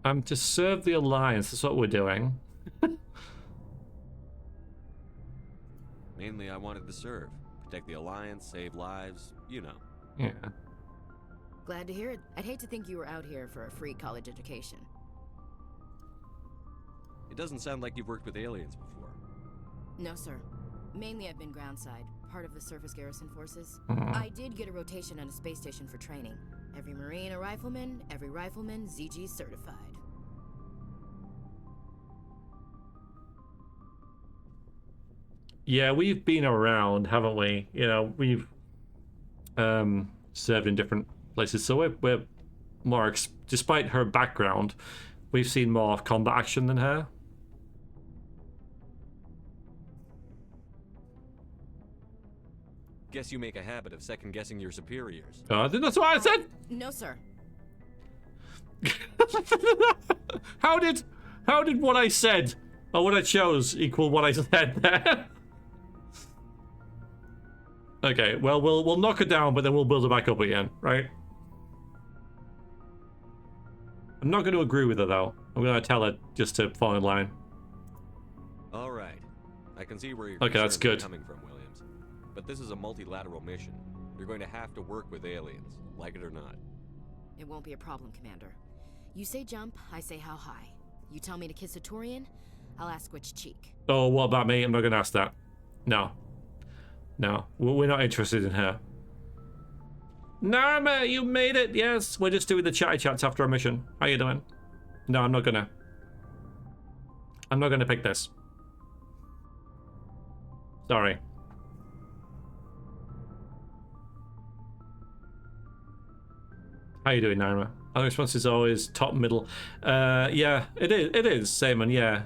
A: To serve the Alliance. That's what we're doing.
C: Mainly, I wanted to serve. Protect the Alliance, save lives, you know.
A: Yeah.
P: Glad to hear it. I'd hate to think you were out here for a free college education.
C: It doesn't sound like you've worked with aliens before.
P: No, sir. Mainly I've been groundside, part of the surface garrison forces.
A: Mhm.
P: I did get a rotation on a space station for training. Every Marine a rifleman, every rifleman ZG certified.
A: Yeah, we've been around, haven't we? You know, we've served in different places, so we're more, despite her background, we've seen more combat action than her.
C: Guess you make a habit of second-guessing your superiors.
A: That's what I said!
P: No, sir.
A: How did what I said, or what I chose, equal what I said there? Okay, well, we'll knock it down, but then we'll build it back up again, right? I'm not going to agree with her, though. I'm going to tell her just to fall in line.
C: All right. I can see where you're
A: Okay, that's good.
C: coming from, Williams. But this is a multilateral mission. You're going to have to work with aliens, like it or not.
P: It won't be a problem, Commander. You say jump, I say how high. You tell me to kiss a Turian, I'll ask which cheek.
A: Oh, what about me? I'm not going to ask that. No. No, we're not interested in her. Narma, you made it. Yes, we're just doing the chatty chats after our mission. How you doing? No, I'm not gonna pick this. Sorry. How you doing, Narma? Our response is always top middle. Yeah, it is, Simon. Yeah.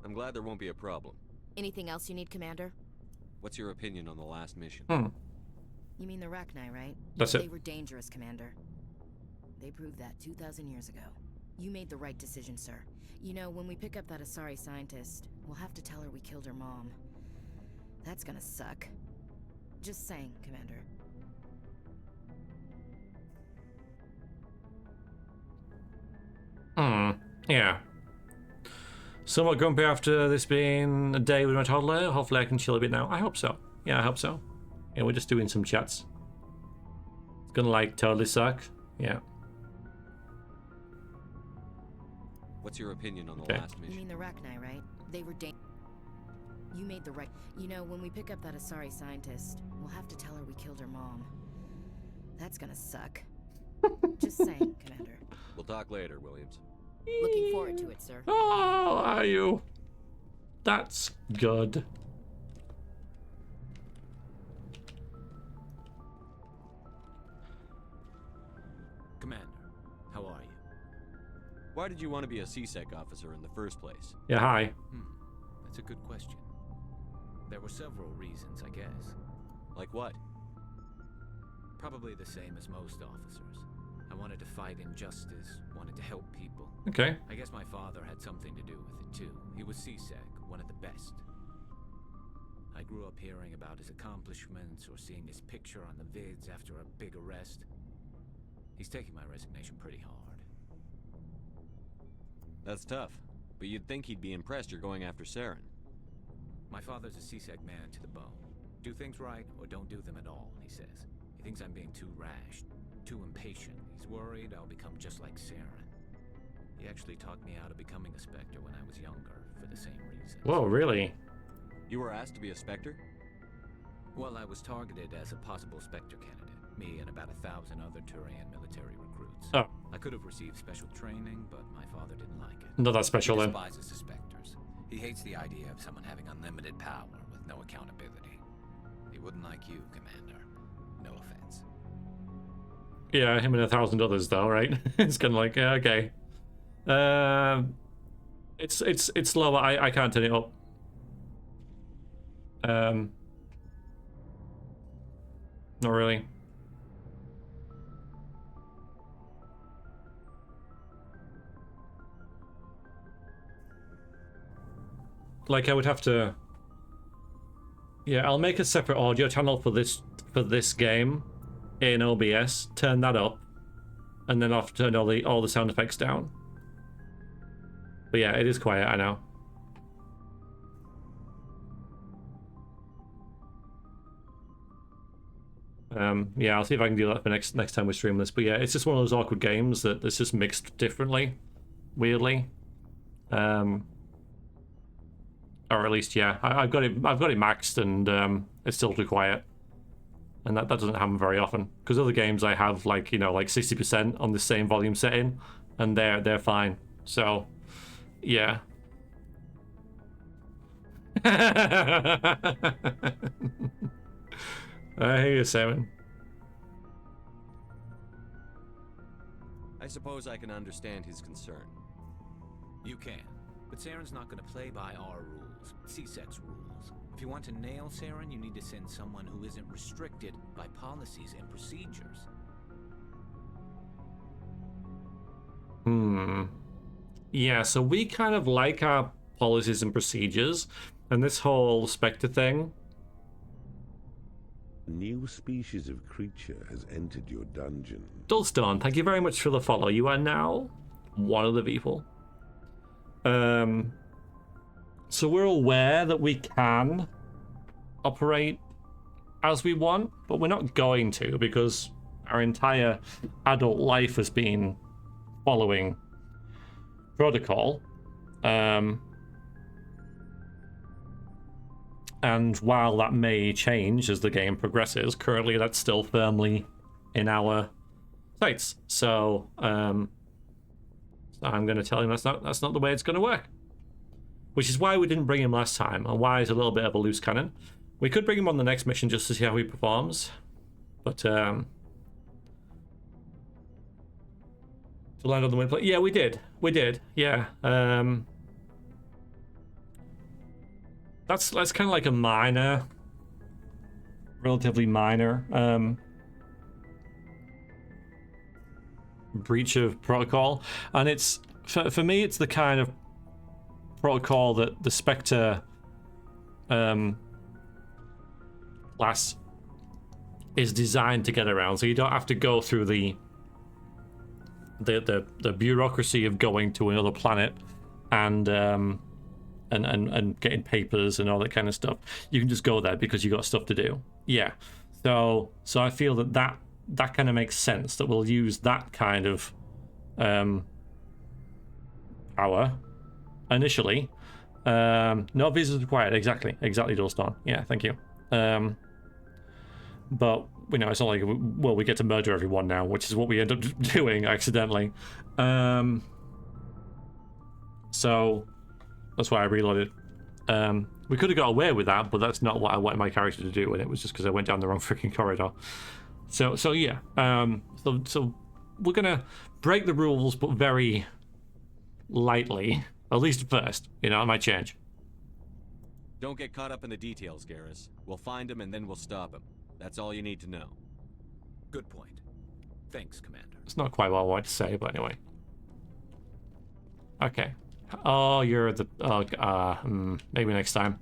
C: I'm glad there won't be a problem.
P: Anything else you need, Commander?
C: What's your opinion on the last mission?
P: You mean the Rachni, right?
A: That's it.
P: They were dangerous, Commander. They proved that 2,000 years ago. You made the right decision, sir. You know, when we pick up that Asari scientist, we'll have to tell her we killed her mom. That's gonna suck. Just saying, Commander.
A: Yeah. Somewhat grumpy after this being a day with my toddler. Hopefully I can chill a bit now. I hope so. Yeah, I hope so. Yeah, we're just doing some chats. It's gonna like totally suck. Yeah.
C: What's your opinion on the last mission?
P: You mean the Rachni, right? They were You made the right... You know, when we pick up that Asari scientist, we'll have to tell her we killed her mom. That's gonna suck. Just saying, Commander.
C: We'll talk later, Williams.
P: Looking forward to it, sir.
A: Oh, are you? That's good.
I: Commander, how are you?
C: Why did you want to be a CSEC officer in the first place?
A: Yeah, hi.
I: That's a good question. There were several reasons, I guess.
C: Like what?
I: Probably the same as most officers. I wanted to fight injustice, wanted to help people.
A: Okay.
I: I guess my father had something to do with it too. He was CSEC, one of the best. I grew up hearing about his accomplishments or seeing his picture on the vids after a big arrest. He's taking my resignation pretty hard.
C: That's tough, but you'd think he'd be impressed you're going after Saren.
I: My father's a CSEC man to the bone. Do things right or don't do them at all, he says. He thinks I'm being too rash, too impatient. He's worried I'll become just like Saren. He actually talked me out of becoming a Spectre when I was younger, for the same reason.
A: Whoa, really?
C: You were asked to be a Spectre?
I: Well, I was targeted as a possible Spectre candidate. Me and about 1,000 other Turian military recruits.
A: Oh.
I: I could have received special training, but my father didn't like it.
A: Not that special,
I: he
A: then.
I: despises the Spectres. He hates the idea of someone having unlimited power with no accountability. He wouldn't like you, Commander. No offense.
A: Yeah, him and 1,000 others, though, right? It's kind of like, yeah, okay. It's lower. I can't turn it up. Not really. Like I would have to. Yeah, I'll make a separate audio channel for this game in OBS. Turn that up, and then I'll have to turn all the sound effects down. But yeah, it is quiet. I know. Yeah, I'll see if I can do that for next time we stream this. But yeah, it's just one of those awkward games that it's just mixed differently, weirdly. Or at least, yeah, I've got it maxed, and it's still too quiet, and that doesn't happen very often. Because other games I have like 60% on the same volume setting, and they're fine. So, yeah. I hear you, Simon.
C: I suppose I can understand his concern.
I: You can. But Saren's not going to play by our rules, CSEC's rules. If you want to nail Saren, you need to send someone who isn't restricted by policies and procedures.
A: Yeah, so we kind of like our policies and procedures. And this whole Spectre thing.
D: A new species of creature has entered your dungeon.
A: Dullstone, thank you very much for the follow. You are now one of the people. So we're aware that we can operate as we want, but we're not going to, because our entire adult life has been following protocol. And while that may change as the game progresses, currently that's still firmly in our sights. So I'm going to tell him that's not the way it's going to work. Which is why we didn't bring him last time, and why he's a little bit of a loose cannon. We could bring him on the next mission just to see how he performs, but to land on the win play. Yeah, we did, yeah. That's kind of like a minor, relatively minor breach of protocol, and it's for me it's the kind of protocol that the Spectre class is designed to get around, so you don't have to go through the bureaucracy of going to another planet and getting papers and all that kind of stuff. You can just go there because you got stuff to do. Yeah. So I feel that kind of makes sense, that we'll use that kind of power initially. No visas required. Exactly, Dullstorm. Yeah, thank you. But you know, it's not like we get to murder everyone now, which is what we end up doing accidentally. So that's why I reloaded. We could have got away with that, but that's not what I wanted my character to do, and it was just because I went down the wrong freaking corridor. So yeah. So we're gonna break the rules, but very lightly. At least first, you know, it might change.
C: Don't get caught up in the details, Garrus. We'll find him and then we'll stop him. That's all you need to know.
I: Good point. Thanks, Commander.
A: It's not quite what I wanted to say, but anyway. Okay. Oh, you're the... maybe next time.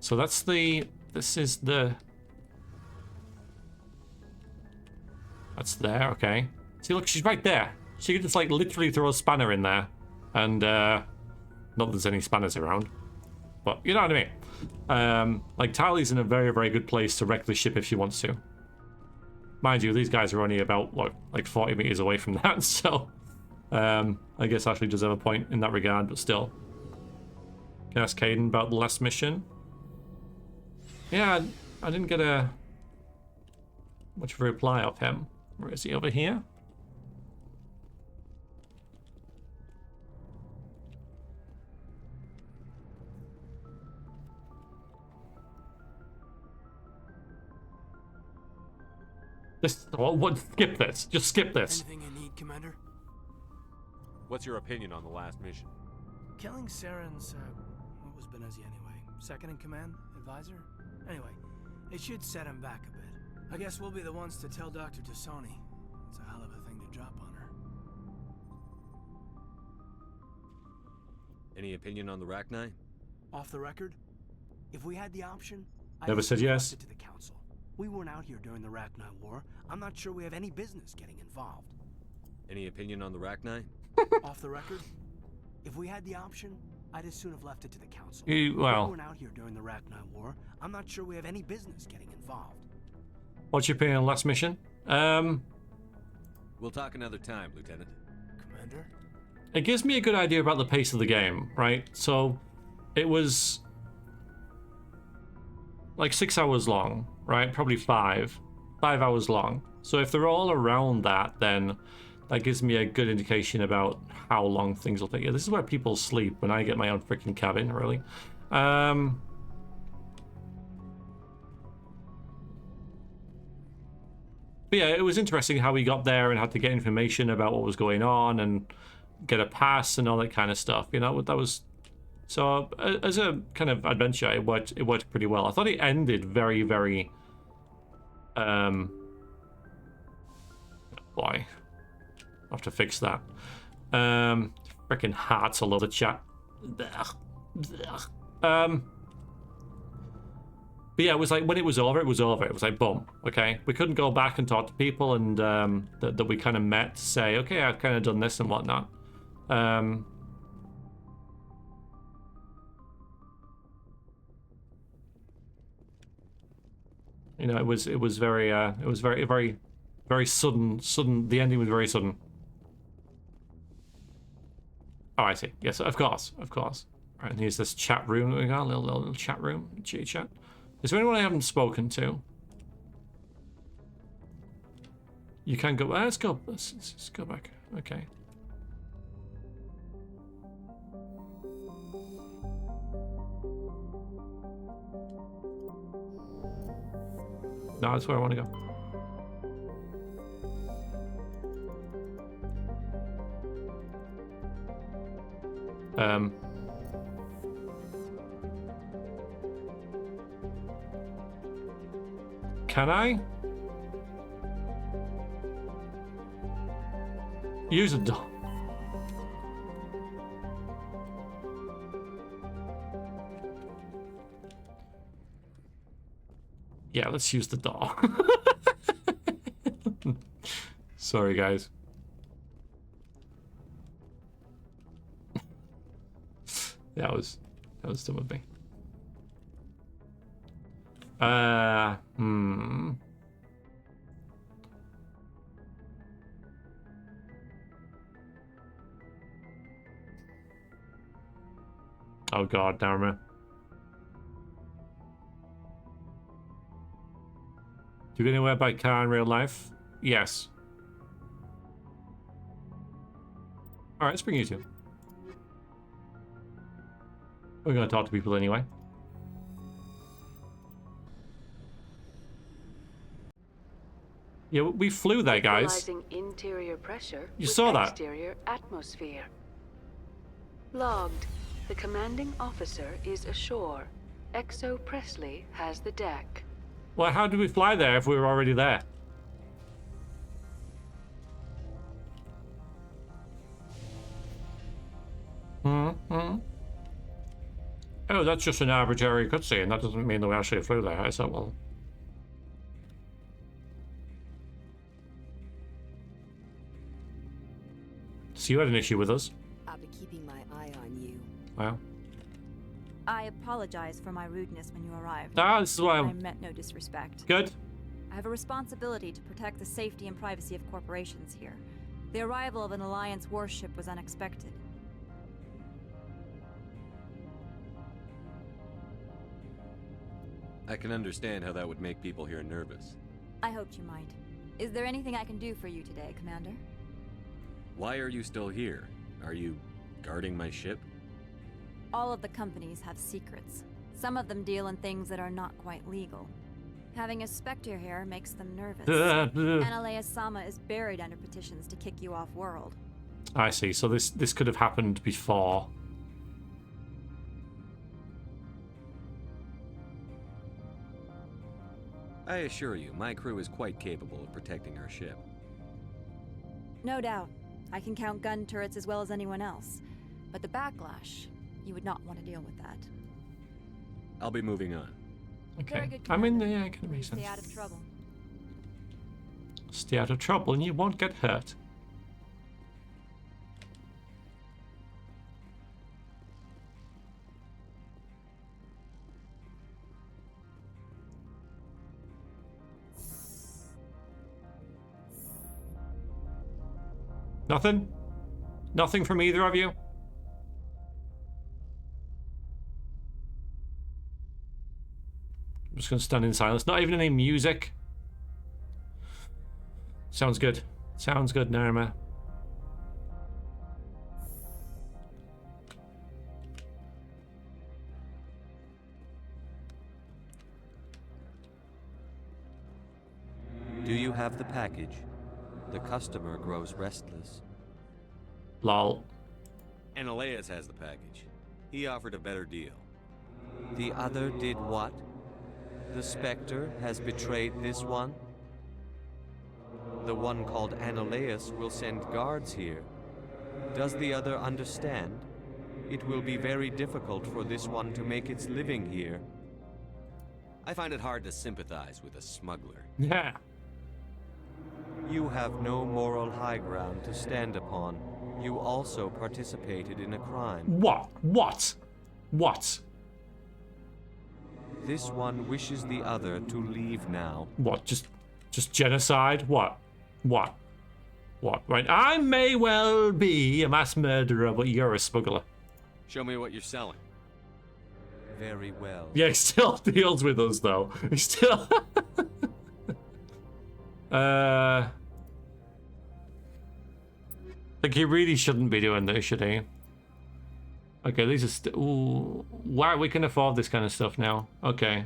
A: So that's the... This is the... That's there, okay. See, look, she's right there. She could just, like, literally throw a spanner in there. And, not that there's any spanners around. But, you know what I mean. Like, Tali's in a very, very good place to wreck the ship if she wants to. Mind you, these guys are only about, what, like 40 meters away from that, so... I guess Ashley does have a point in that regard, but still. Can I ask Caden about the last mission? Yeah, I didn't get much of a reply of him. Where is he? Over here? Skip this. Just skip this.
V: Anything you need, Commander?
C: What's your opinion on the last mission?
V: Killing Saren's, what was Benezia anyway? Second in command? Advisor? Anyway, it should set him back a bit. I guess we'll be the ones to tell Dr. Tassoni. It's a hell of a thing to drop on her.
C: Any opinion on the Rachni?
V: Off the record, if we had the option,
A: Never said yes.
V: It to the council. We weren't out here during the Rachni War. I'm not sure we have any business getting involved.
C: Any opinion on the Rachni?
V: Off the record, if we had the option, I'd as soon have left it to the council.
A: Well,
V: we weren't out here during the Rachni War. I'm not sure we have any business getting involved.
A: What's your opinion on the last mission?
C: We'll talk another time, Lieutenant.
V: Commander?
A: It gives me a good idea about the pace of the game, right? So, it was like 6 hours long, right? Probably 5 hours long. So if they're all around that, then that gives me a good indication about how long things will take. Yeah, this is where people sleep when I get my own freaking cabin, really. But yeah, it was interesting how we got there and had to get information about what was going on and get a pass and all that kind of stuff. You know, that was... So, as a kind of adventure, it worked pretty well. I thought it ended very, very... Boy. I'll have to fix that. Freaking hearts all over the chat. But yeah, it was like when it was over, it was over. It was like, boom, okay? We couldn't go back and talk to people and that we kind of met to say, okay, I've kind of done this and whatnot. You know, it was very sudden. The ending was very sudden. Oh, I see. Yes, of course. All right, and here's this chat room that we got, a little chat room, chat. Is there anyone I haven't spoken to? You can go. Let's go. Let's go back. Okay. No, that's where I want to go. Can I? Use a door. Yeah, let's use the door. Sorry, guys. That was dumb of me. Oh god, Dharma. Do you get anywhere by car in real life? Yes. Alright, let's bring you two. We're gonna talk to people anyway. Yeah, we flew there, guys.
K: Interior pressure
A: You saw that?
K: exterior atmosphere. Logged. The commanding officer is ashore. Exo Presley has the deck.
A: Well, how did we fly there if we were already there? Oh, that's just an arbitrary cutscene. That doesn't mean that we actually flew there. I said, well. So you had an issue with us?
E: I'll be keeping my eye on you.
A: Well.
J: I apologize for my rudeness when you arrived.
A: This is why
J: I meant no disrespect.
A: Good.
J: I have a responsibility to protect the safety and privacy of corporations here. The arrival of an Alliance warship was unexpected.
C: I can understand how that would make people here nervous.
J: I hoped you might. Is there anything I can do for you today, Commander?
C: Why are you still here? Are you guarding my ship?
J: All of the companies have secrets. Some of them deal in things that are not quite legal. Having a Spectre here makes them nervous. Analea-sama is buried under petitions to kick you off world.
A: I see. So this could have happened before.
C: I assure you, my crew is quite capable of protecting our ship.
J: No doubt. I can count gun turrets as well as anyone else. But the backlash, you would not want to deal with that.
C: I'll be moving on.
A: Okay. I mean, yeah, it can make sense.
J: Stay out of trouble.
A: Stay out of trouble and you won't get hurt. Nothing? Nothing from either of you? I'm just gonna stand in silence. Not even any music. Sounds good. Sounds good, Narma.
C: Do you have the package? The customer grows restless.
A: Lol.
C: Analeas has the package. He offered a better deal.
U: The other did what? The Spectre has betrayed this one? The one called Analeas will send guards here. Does the other understand? It will be very difficult for this one to make its living here.
C: I find it hard to sympathize with a smuggler.
A: Yeah.
U: You have no moral high ground to stand upon. You also participated in a crime.
A: What? What? What?
U: This one wishes the other to leave now.
A: What? Just genocide? What? What? What? Right? I may well be a mass murderer, but you're a smuggler.
C: Show me what you're selling.
U: Very well.
A: Yeah, he still deals with us, though. He still... Like, he really shouldn't be doing this, should he? Okay, these are ooh, wow, we can afford this kind of stuff now. Okay.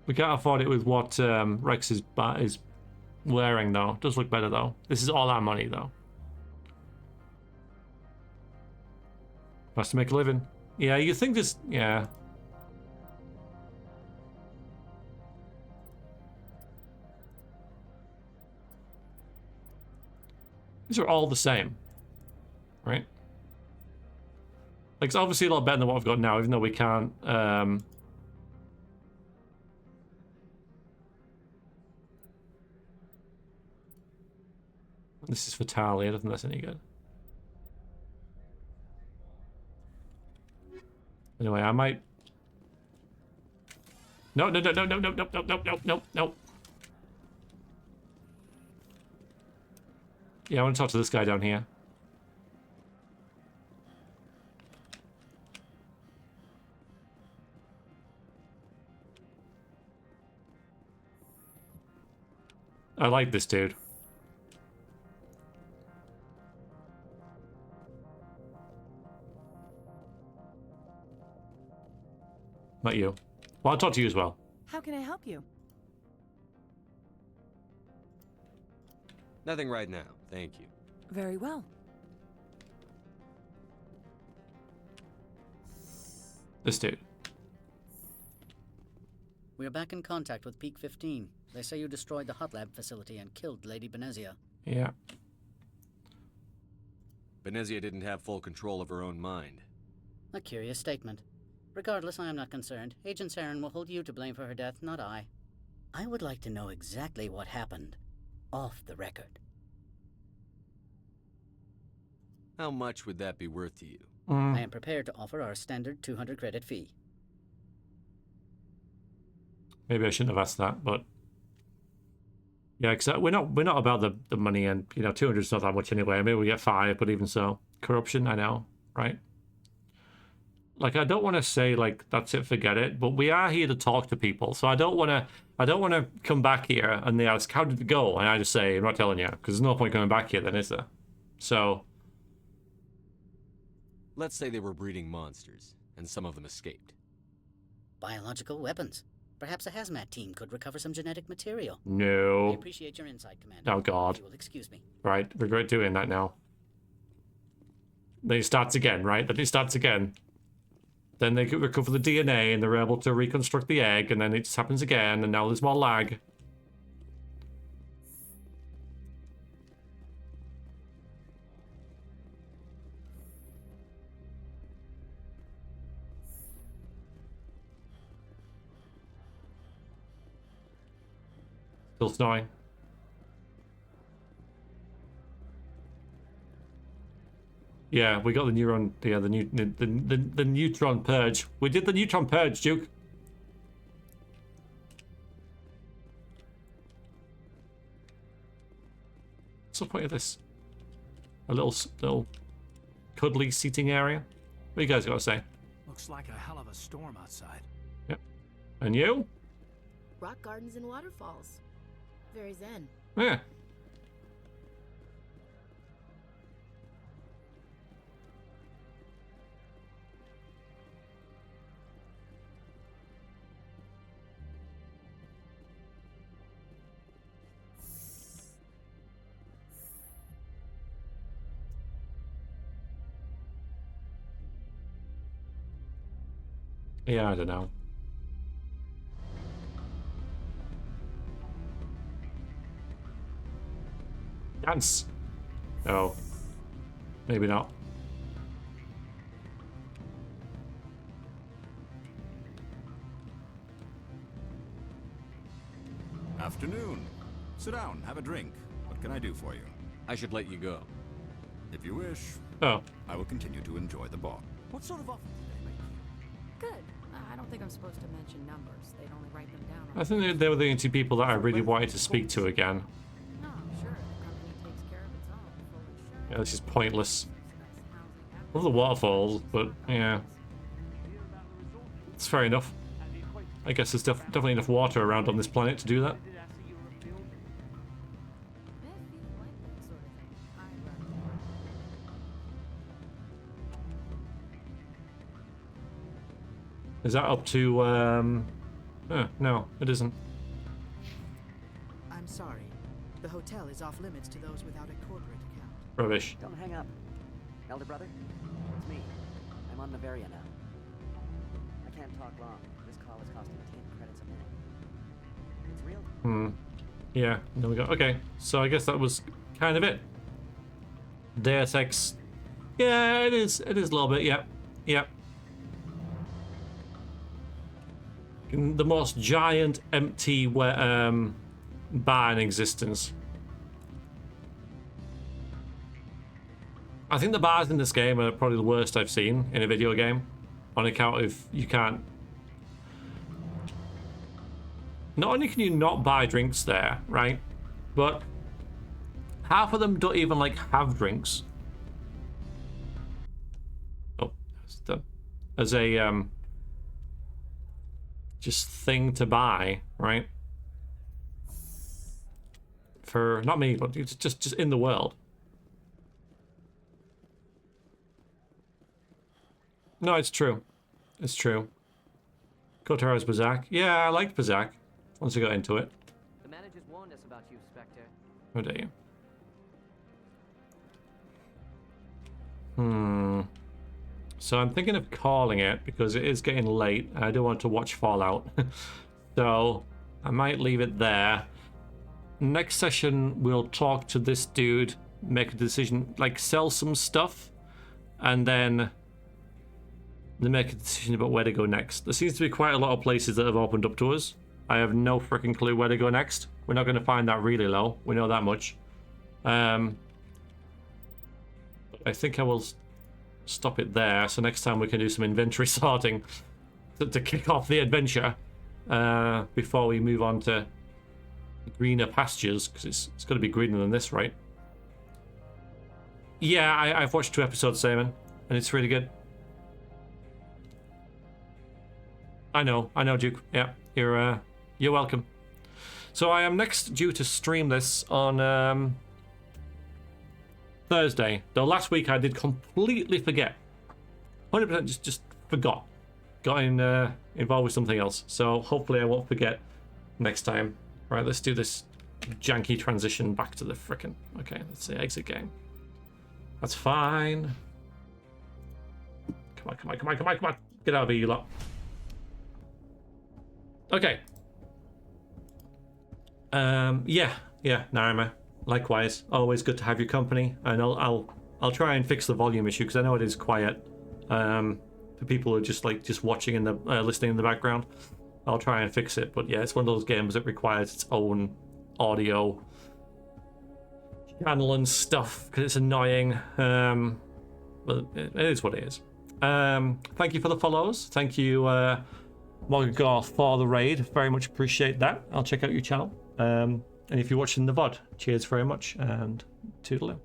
A: We can't afford it with what Rex is wearing, though. Does look better, though. This is all our money, though. Has to make a living. Yeah, you think this... Yeah. These are all the same, right? Like, it's obviously a lot better than what I've got now, even though we can't... This is for Talia, I don't think that's any good. Anyway, I might... No. Yeah, I want to talk to this guy down here. I like this dude. Not you. Well, I'll talk to you as well.
L: How can I help you?
C: Nothing right now, thank you.
L: Very well.
A: This dude.
N: We are back in contact with Peak 15. They say you destroyed the hot lab facility and killed Lady Benezia.
A: Yeah.
C: Benezia didn't have full control of her own mind.
N: A curious statement. Regardless, I am not concerned. Agent Saren will hold you to blame for her death, not I. I would like to know exactly what happened. Off the record.
C: How much would that be worth to you?
N: I am prepared to offer our standard 200 credit fee.
A: Maybe I shouldn't have asked that, but yeah, because we're not about the money, and 200 is not that much anyway. Maybe we get 5, but even so, corruption. I know, right? Like, I don't want to say like that's it, forget it, but we are here to talk to people, so I don't want to come back here and they ask how did it go, and I just say I'm not telling you, because there's no point coming back here then, is there? So
C: let's say they were breeding monsters, and some of them escaped.
N: Biological weapons. Perhaps a hazmat team could recover some genetic material.
A: No.
N: I appreciate your insight, Commander.
A: Oh God.
N: If you will excuse me.
A: Right, regret doing that now. Then it starts again, right? Then it starts again. Then they could recover the DNA and they're able to reconstruct the egg, and then it just happens again, and now there's more lag. Still snowing. Yeah, we got the neuron. Yeah, the neutron purge. We did the neutron purge, Duke. What's the point of this? A little cuddly seating area. What you guys got to say?
V: Looks like a hell of a storm outside.
A: Yep. And you?
P: Rock gardens and waterfalls. Very zen.
A: Yeah. Yeah, I don't know. Dance. Oh. Maybe not.
L: Afternoon. Sit down, have a drink. What can I do for you?
C: I should let you go.
L: If you wish.
A: Oh.
L: I will continue to enjoy the bar.
V: What sort of offer did they make you?
O: Good. I don't think I'm supposed to mention numbers. They'd only write them down.
A: I think they were the only two people that I really wanted to speak to again.
O: No, sure. The company takes care of its own. Full insurance.
A: Yeah, this is pointless. Love the waterfalls, but yeah. It's fair enough. I guess there's definitely enough water around on this planet to do that. Is that up to, no, it isn't.
W: I'm sorry. The hotel is off limits to those without a corporate account.
A: Rubbish.
X: Don't hang up. Elder brother, it's me. I'm on Nevaria now. I can't talk long. This call is costing 10 credits a minute. It's real.
A: Yeah, there we go. Okay, so I guess that was kind of it. Deus Ex. Yeah, it is. It is a little bit, yep. Yep. The most giant, empty bar in existence. I think the bars in this game are probably the worst I've seen in a video game, on account of you can't. Not only can you not buy drinks there, right? But half of them don't even like have drinks. Oh, that's done. As a just thing to buy, right? For not me, but just in the world. No, it's true. It's true. Kotaro's Bazak. Yeah, I liked Bazak once I got into it.
X: The managers warned us about you, Spectre.
A: How dare you? So I'm thinking of calling it because it is getting late. I do want to watch Fallout. So I might leave it there. Next session, we'll talk to this dude, make a decision, like sell some stuff, and then make a decision about where to go next. There seems to be quite a lot of places that have opened up to us. I have no freaking clue where to go next. We're not going to find that really low. We know that much. I think I will stop it there, so next time we can do some inventory sorting to kick off the adventure before we move on to greener pastures, because it's got to be greener than this, right? Yeah, I've watched 2 episodes, Simon, and it's really good. I know, Duke. Yeah, you're welcome. So I am next due to stream this on Thursday. Though last week I did completely forget. 100% just forgot. Got involved with something else. So hopefully I won't forget next time. Right, let's do this janky transition back to the frickin'. Okay, let's say exit game. That's fine. Come on. Get out of here, you lot. Okay. Yeah, Narima. Likewise, always good to have your company, and I'll try and fix the volume issue because I know it is quiet. For people who are just watching in the listening in the background, I'll try and fix it. But yeah, it's one of those games that requires its own audio channel and stuff because it's annoying. But it is what it is. Thank you for the follows. Thank you, Morgoth, for the raid. Very much appreciate that. I'll check out your channel. And if you're watching the VOD, cheers very much and toodaloo.